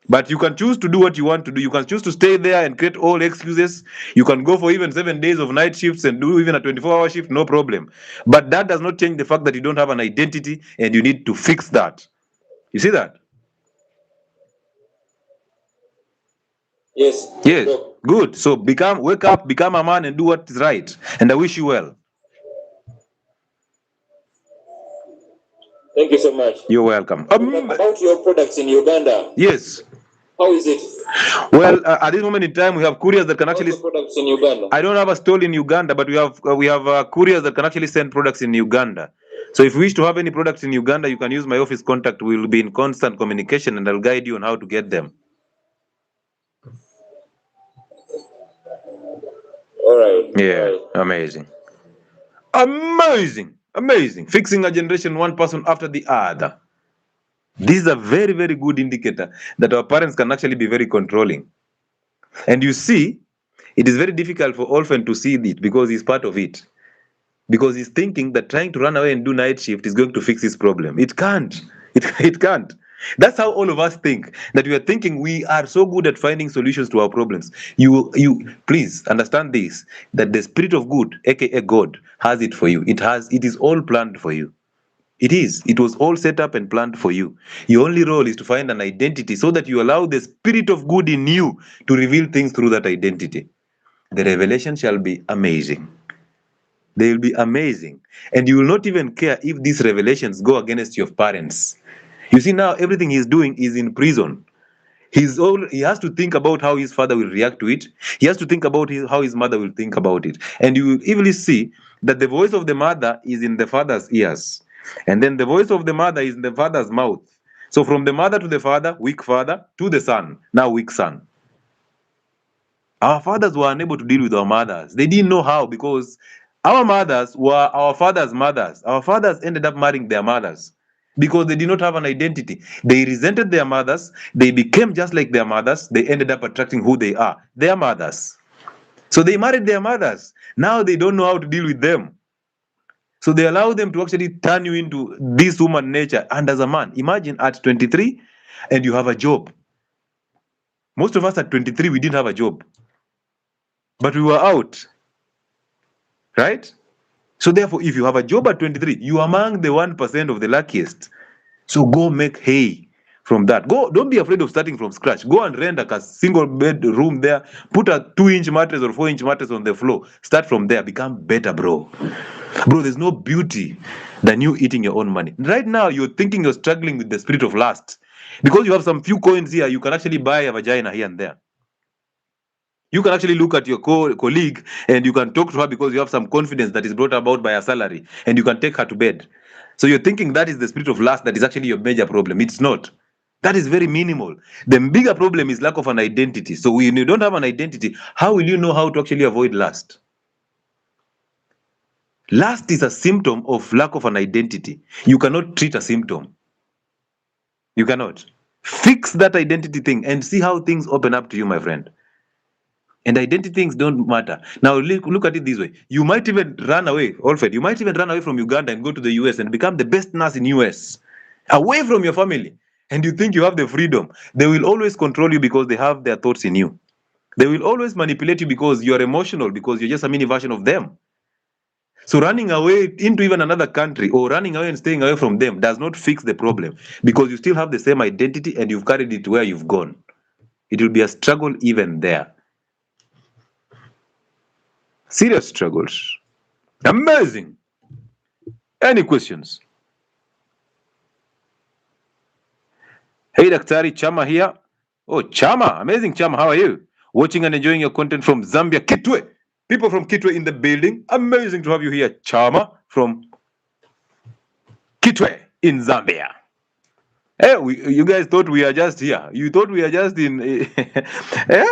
But you can choose to do what you want to do. You can choose to stay there and create all excuses. You can go for even 7 days of night shifts and do even a 24-hour shift, no problem. But that does not change the fact that you don't have an identity and you need to fix that. You see that? Yes. Yes. Bro. Good. So wake up, become a man, and do what is right. And I wish you well. Thank you so much. You're welcome. About your products in Uganda. Yes. How is it? Well, at this moment in time, we have couriers that can How's actually. the products in Uganda? I don't have a stall in Uganda, but we have couriers that can actually send products in Uganda. So if you wish to have any products in Uganda, you can use my office contact. We will be in constant communication, and I'll guide you on how to get them. All right. Yeah, all right. amazing. Amazing. Amazing. Fixing a generation one person after the other. This is a very, very good indicator that our parents can actually be very controlling. And you see, it is very difficult for orphan to see it because he's part of it. Because he's thinking that trying to run away and do night shift is going to fix his problem. It can't. It can't. That's how all of us think. That we are thinking we are so good at finding solutions to our problems. You please understand this, that the spirit of good, aka God, has it for you. It is all planned for you. It is. It was all set up and planned for you. Your only role is to find an identity so that you allow the spirit of good in you to reveal things through that identity. The revelation shall be amazing. They will be amazing. And you will not even care if these revelations go against your parents. You see, now everything he's doing is in prison. He has to think about how his father will react to it. He has to think about how his mother will think about it. And you will easily see that the voice of the mother is in the father's ears. And then the voice of the mother is in the father's mouth. So from the mother to the father, weak father, to the son, now weak son. Our fathers were unable to deal with our mothers. They didn't know how, because our mothers were our fathers' mothers. Our fathers ended up marrying their mothers because they did not have an identity. They resented their mothers. They became just like their mothers. They ended up attracting who they are, their mothers. So they married their mothers. Now they don't know how to deal with them. So they allow them to actually turn you into this human nature. And as a man, imagine at 23 and you have a job. Most of us at 23, we didn't have a job, but we were out. Right? So therefore, if you have a job at 23, you are among the 1% of the luckiest. So go make hay from that. Don't be afraid of starting from scratch. Go and rent a single bedroom there. Put a 2-inch mattress or 4-inch mattress on the floor. Start from there. Become better, bro. Bro, there's no beauty than you eating your own money. Right now, you're thinking you're struggling with the spirit of lust. Because you have some few coins here, you can actually buy a vagina here and there. You can actually look at your colleague and you can talk to her because you have some confidence that is brought about by a salary, and you can take her to bed. So you're thinking that is the spirit of lust that is actually your major problem. It's not. That is very minimal. The bigger problem is lack of an identity. So when you don't have an identity, how will you know how to actually avoid lust? Lust is a symptom of lack of an identity. You cannot treat a symptom. You cannot. Fix that identity thing and see how things open up to you, my friend. And identity things don't matter. Now look at it this way. You might even run away, Alfred. You might even run away from Uganda and go to the US and become the best nurse in US, away from your family. And you think you have the freedom. They will always control you because they have their thoughts in you. They will always manipulate you because you're emotional, because you're just a mini version of them. So running away into even another country or running away and staying away from them does not fix the problem, because you still have the same identity and you've carried it where you've gone. It will be a struggle even there. Serious struggles. Amazing. Any questions? Hey, Daktari, Chama here. Oh, Chama. Amazing, Chama. How are you? Watching and enjoying your content from Zambia, Kitwe. People from Kitwe in the building. Amazing to have you here, Chama, from Kitwe in Zambia. Hey, you guys thought we are just here. You thought we are just in... eh?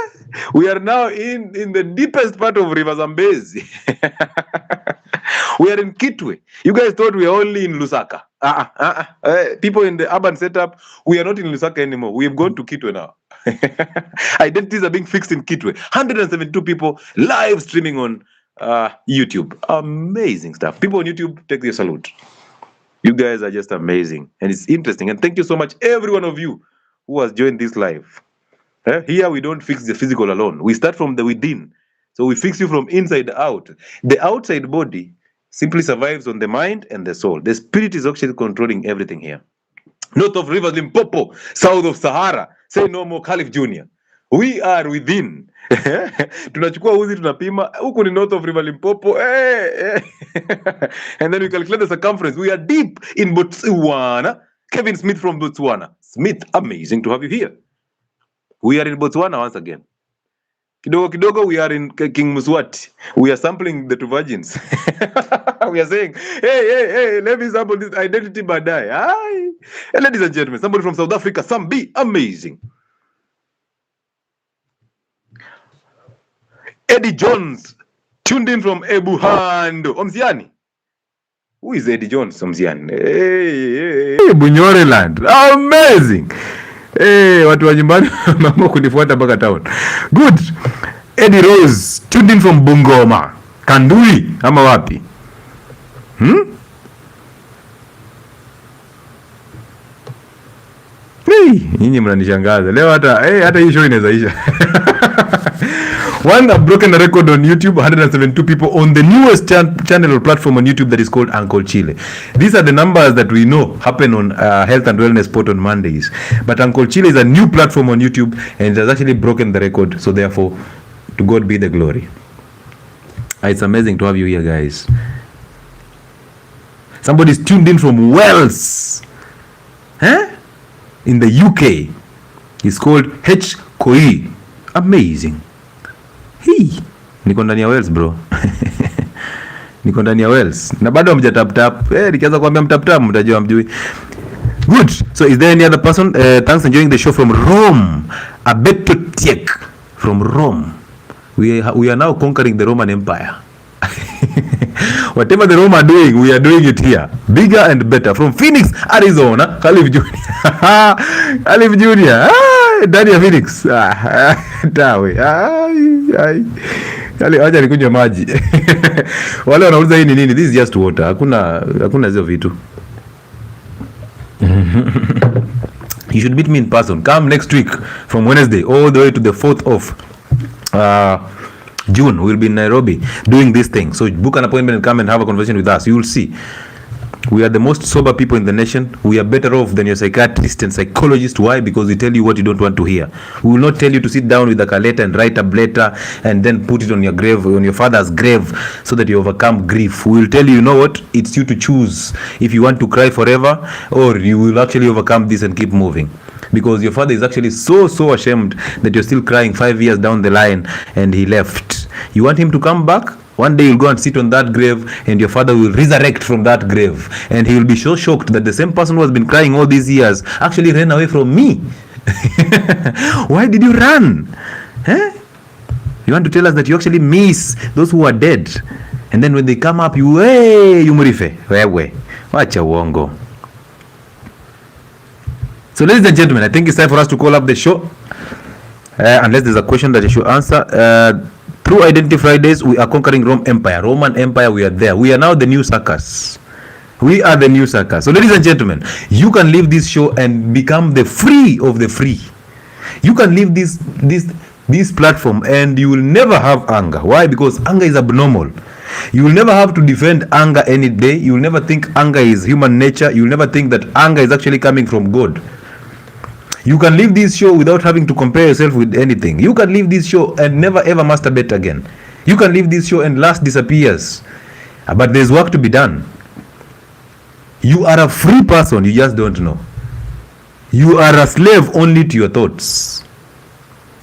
We are now in the deepest part of River Zambezi. We are in Kitwe. You guys thought we are only in Lusaka. People in the urban setup, we are not in Lusaka anymore. We have gone to Kitwe now. Identities are being fixed in Kitwe. 172 people live streaming on YouTube. Amazing stuff. People on YouTube, take their salute. You guys are just amazing. And it's interesting. And thank you so much, every one of you who has joined this live. Here, we don't fix the physical alone. We start from the within. So we fix you from inside out. The outside body simply survives on the mind and the soul. The spirit is actually controlling everything here. north of River Limpopo, south of Sahara. Say no more, Caliph Jr. We are within. Tunachukua uzi tunapima, huku ni north of River Limpopo. And then we calculate the circumference. We are deep in Botswana. Kevin Smith from Botswana. Smith, amazing to have you here. We are in Botswana once again. Kidogo kidogo, we are in King Muswati. We are sampling the two virgins. We are saying, hey, let me sample this identity badai. Hi. Ladies and gentlemen, somebody from South Africa, Sam B, amazing. Eddie Jones, tuned in from Ebuhando. Omziani. Who is Eddie Jones, Omziani? Hey, Bunyoreland. Amazing. Watu wa nyumbani mama kunifuata mpaka town. Good. Eddie Rose, tuned in from Bungoma. Kandui ama wapi? Nyinyi mnanishangaza. Leo hata hii show inazaisha. One have broken the record on YouTube, 172 people on the newest channel or platform on YouTube that is called 𝗟𝗨𝗦𝗧. These are the numbers that we know happen on Health and Wellness Spot on Mondays. But 𝗟𝗨𝗦𝗧 is a new platform on YouTube and it has actually broken the record. So therefore, to God be the glory. It's amazing to have you here, guys. Somebody's tuned in from Wales. In the UK. It's called 𝗟𝗨𝗦𝗧. Amazing. Niko ndani ya Wales bro. Niko ndani ya Wales. Na bado mjatap. Nikianza kuambia mtap mtajua mjui. Good. So is there any other person? Thanks, enjoying the show from Rome. 𝗟𝗨𝗦𝗧 from Rome. We are now conquering the Roman Empire. Whatever the Rome are doing, we are doing it here. Bigger and better. From Phoenix, Arizona, Caliph Jr. Caliph Jr. Ndani ya Phoenix. Tawe. Acha nikunywe maji. Wale wanauliza hii ni nini? This is just water. Hakuna hizo vitu. You should meet me in person. Come next week from Wednesday all the way to the 4th of June. We'll be in Nairobi doing this thing. So book an appointment and come and have a conversation with us. You will see. We are the most sober people in the nation. We are better off than your psychiatrist and psychologist. Why? Because we tell you what you don't want to hear. We will not tell you to sit down with a calculator and write a letter and then put it on your grave, on your father's grave, so that you overcome grief. We will tell you, you know what? It's you to choose if you want to cry forever or you will actually overcome this and keep moving. Because your father is actually so ashamed that you're still crying 5 years down the line and he left. You want him to come back? One day you'll go and sit on that grave and your father will resurrect from that grave. And he will be so shocked that the same person who has been crying all these years actually ran away from me. Why did you run? You want to tell us that you actually miss those who are dead. And then when they come up, you murife. Wewe. Wacha uongo. So ladies and gentlemen, I think it's time for us to call up the show. Unless there's a question that you should answer. Through Identity Fridays, we are conquering Roman Empire, we are there. We are now the new circus. We are the new circus. So ladies and gentlemen, you can leave this show and become the free of the free. You can leave this platform and you will never have anger. Why? Because anger is abnormal. You will never have to defend anger any day. You will never think anger is human nature. You will never think that anger is actually coming from God. You can leave this show without having to compare yourself with anything. You can leave this show and never ever masturbate again. You can leave this show and lust disappears. But there's work to be done. You are a free person, you just don't know. You are a slave only to your thoughts.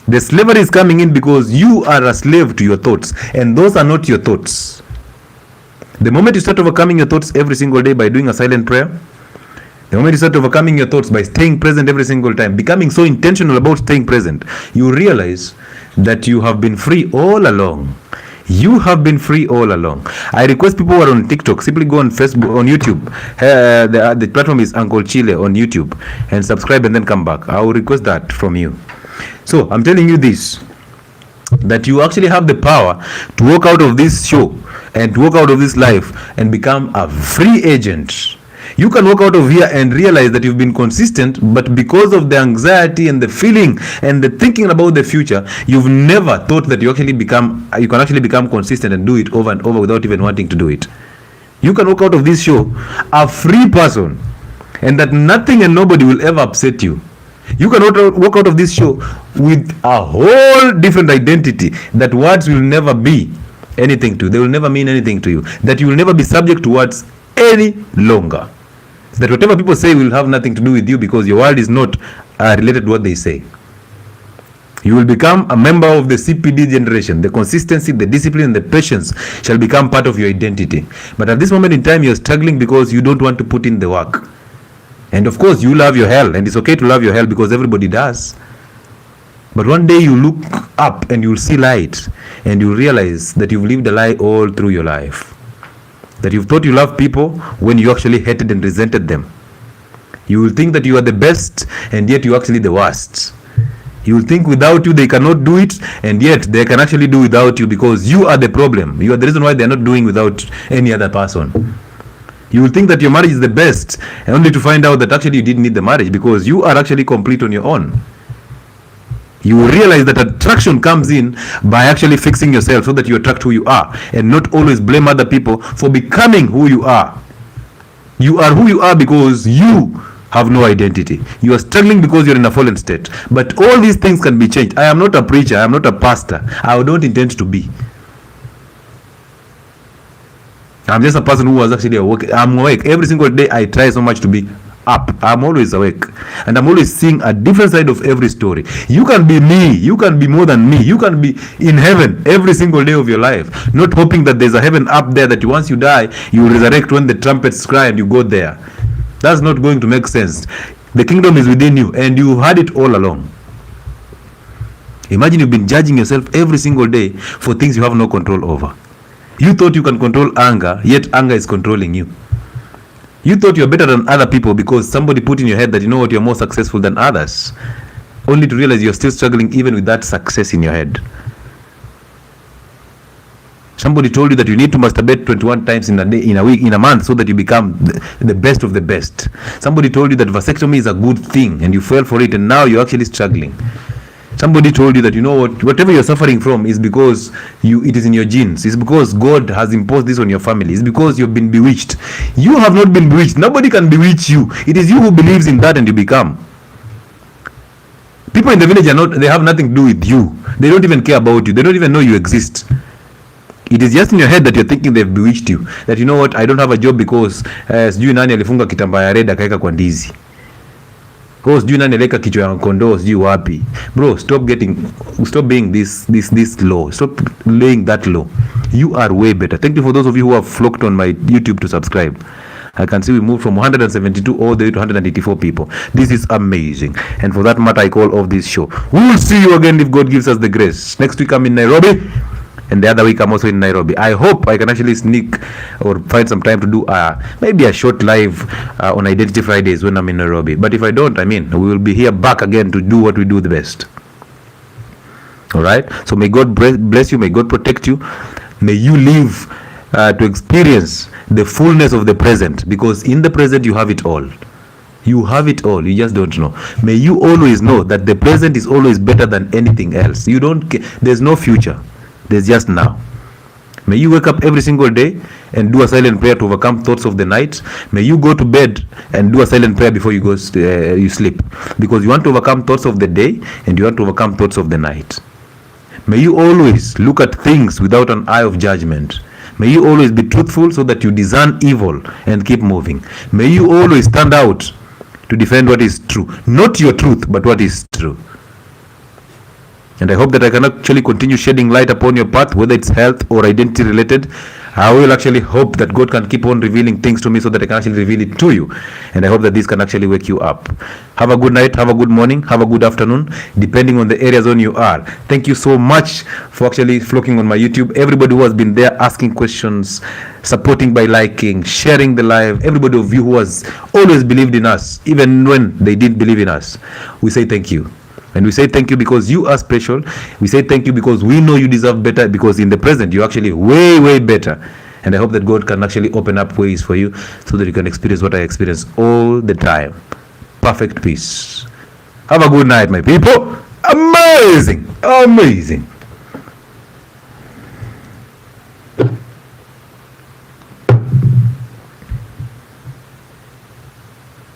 The slavery is coming in because you are a slave to your thoughts, and those are not your thoughts. The moment you start overcoming your thoughts every single day by doing a silent prayer, the moment you start overcoming your thoughts by staying present every single time, becoming so intentional about staying present, you realize that you have been free all along. You have been free all along. I request people who are on TikTok, simply go on Facebook, on YouTube. The platform is 𝗟𝗨𝗦𝗧 on YouTube, and subscribe and then come back. I will request that from you. So I'm telling you this, that you actually have the power to walk out of this show and to walk out of this life and become a free agent. You can walk out of here and realize that you've been consistent, but because of the anxiety and the feeling and the thinking about the future, you've never thought that you can actually become consistent and do it over and over without even wanting to do it. You can walk out of this show a free person. and that nothing and nobody will ever upset you. You can walk out of this show with a whole different identity, that words will never be anything to you. They will never mean anything to you. That you will never be subject to words any longer. That whatever people say will have nothing to do with you, because your word is not related to what they say. You will become a member of the CPD generation. The consistency, the discipline, and the patience shall become part of your identity. But at this moment in time, you're struggling because you don't want to put in the work. And of course, you love your hell, and it's okay to love your hell because everybody does. But one day you look up and you'll see light, and you'll realize that you've lived a lie all through your life. That you've thought you love people when you actually hated and resented them. You will think that you are the best, and yet you're actually the worst. You will think without you they cannot do it, and yet they can actually do without you, because you are the problem. You are the reason why they are not doing without any other person. You will think that your marriage is the best, and only to find out that actually you didn't need the marriage, because you are actually complete on your own. You will realize that attraction comes in by actually fixing yourself so that you attract who you are, and not always blame other people for becoming who you are. You are who you are because you have no identity. You are struggling because you're in a fallen state. But all these things can be changed. I am not a preacher. I am not a pastor. I don't intend to be. I'm just a person who was actually awake. I'm awake. Every single day I try so much to be up. I'm always awake. And I'm always seeing a different side of every story. You can be me. You can be more than me. You can be in heaven every single day of your life. Not hoping that there's a heaven up there that once you die, you will resurrect when the trumpets cry and you go there. That's not going to make sense. The kingdom is within you, and you had it all along. Imagine you've been judging yourself every single day for things you have no control over. You thought you can control anger, yet anger is controlling you. You thought you're better than other people because somebody put in your head that you know what, you're more successful than others, only to realize you're still struggling even with that success in your head. Somebody told you that you need to masturbate 21 times in a day, in a week, in a month, so that you become the best of the best. Somebody told you that vasectomy is a good thing and you fell for it, and now you're actually struggling. Somebody told you that, you know what, whatever you're suffering from is because it is in your genes. It's because God has imposed this on your family. It's because you've been bewitched. You have not been bewitched. Nobody can bewitch you. It is you who believes in that and you become. People in the village they have nothing to do with you. They don't even care about you. They don't even know you exist. It is just in your head that you're thinking they've bewitched you. That, you know what, I don't have a job because sijui nani alifunga kitambaa ya red akaeka kwa ndizi. Sijui nani aliweka kichwa ya kondoo sijui wapi. Bro, stop being this low. Stop laying that low. You are way better. Thank you for those of you who have flocked on my YouTube to subscribe. I can see we moved from 172 all the way to 184 people. This is amazing. And for that matter, I call off this show. We will see you again if God gives us the grace. Next week I'm in Nairobi. And the other week I'm also in Nairobi. I hope I can actually sneak or find some time to do maybe a short live on Identity Fridays when I'm in Nairobi. But if I don't, we will be here back again to do what we do the best. All right? So may God bless you. May God protect you. May you live to experience the fullness of the present, because in the present you have it all. You have it all. You just don't know. May you always know that the present is always better than anything else. There's no future. There's just now. May you wake up every single day and do a silent prayer to overcome thoughts of the night. May you go to bed and do a silent prayer before you you sleep, because you want to overcome thoughts of the day and you want to overcome thoughts of the night. May you always look at things without an eye of judgment. May you always be truthful so that you discern evil and keep moving. May you always stand out to defend what is true. Not your truth, but what is true. And I hope that I can actually continue shedding light upon your path, whether it's health or identity related. I will actually hope that God can keep on revealing things to me so that I can actually reveal it to you. And I hope that this can actually wake you up. Have a good night, have a good morning, have a good afternoon, depending on the area zone you are. Thank you so much for actually flocking on my YouTube. Everybody who has been there asking questions, supporting by liking, sharing the live, everybody of you who has always believed in us, even when they didn't believe in us, we say thank you. And we say thank you because you are special. We say thank you because we know you deserve better, because in the present you're actually way, way better. And I hope that God can actually open up ways for you so that you can experience what I experience all the time. Perfect peace. Have a good night, my people. Amazing. Amazing.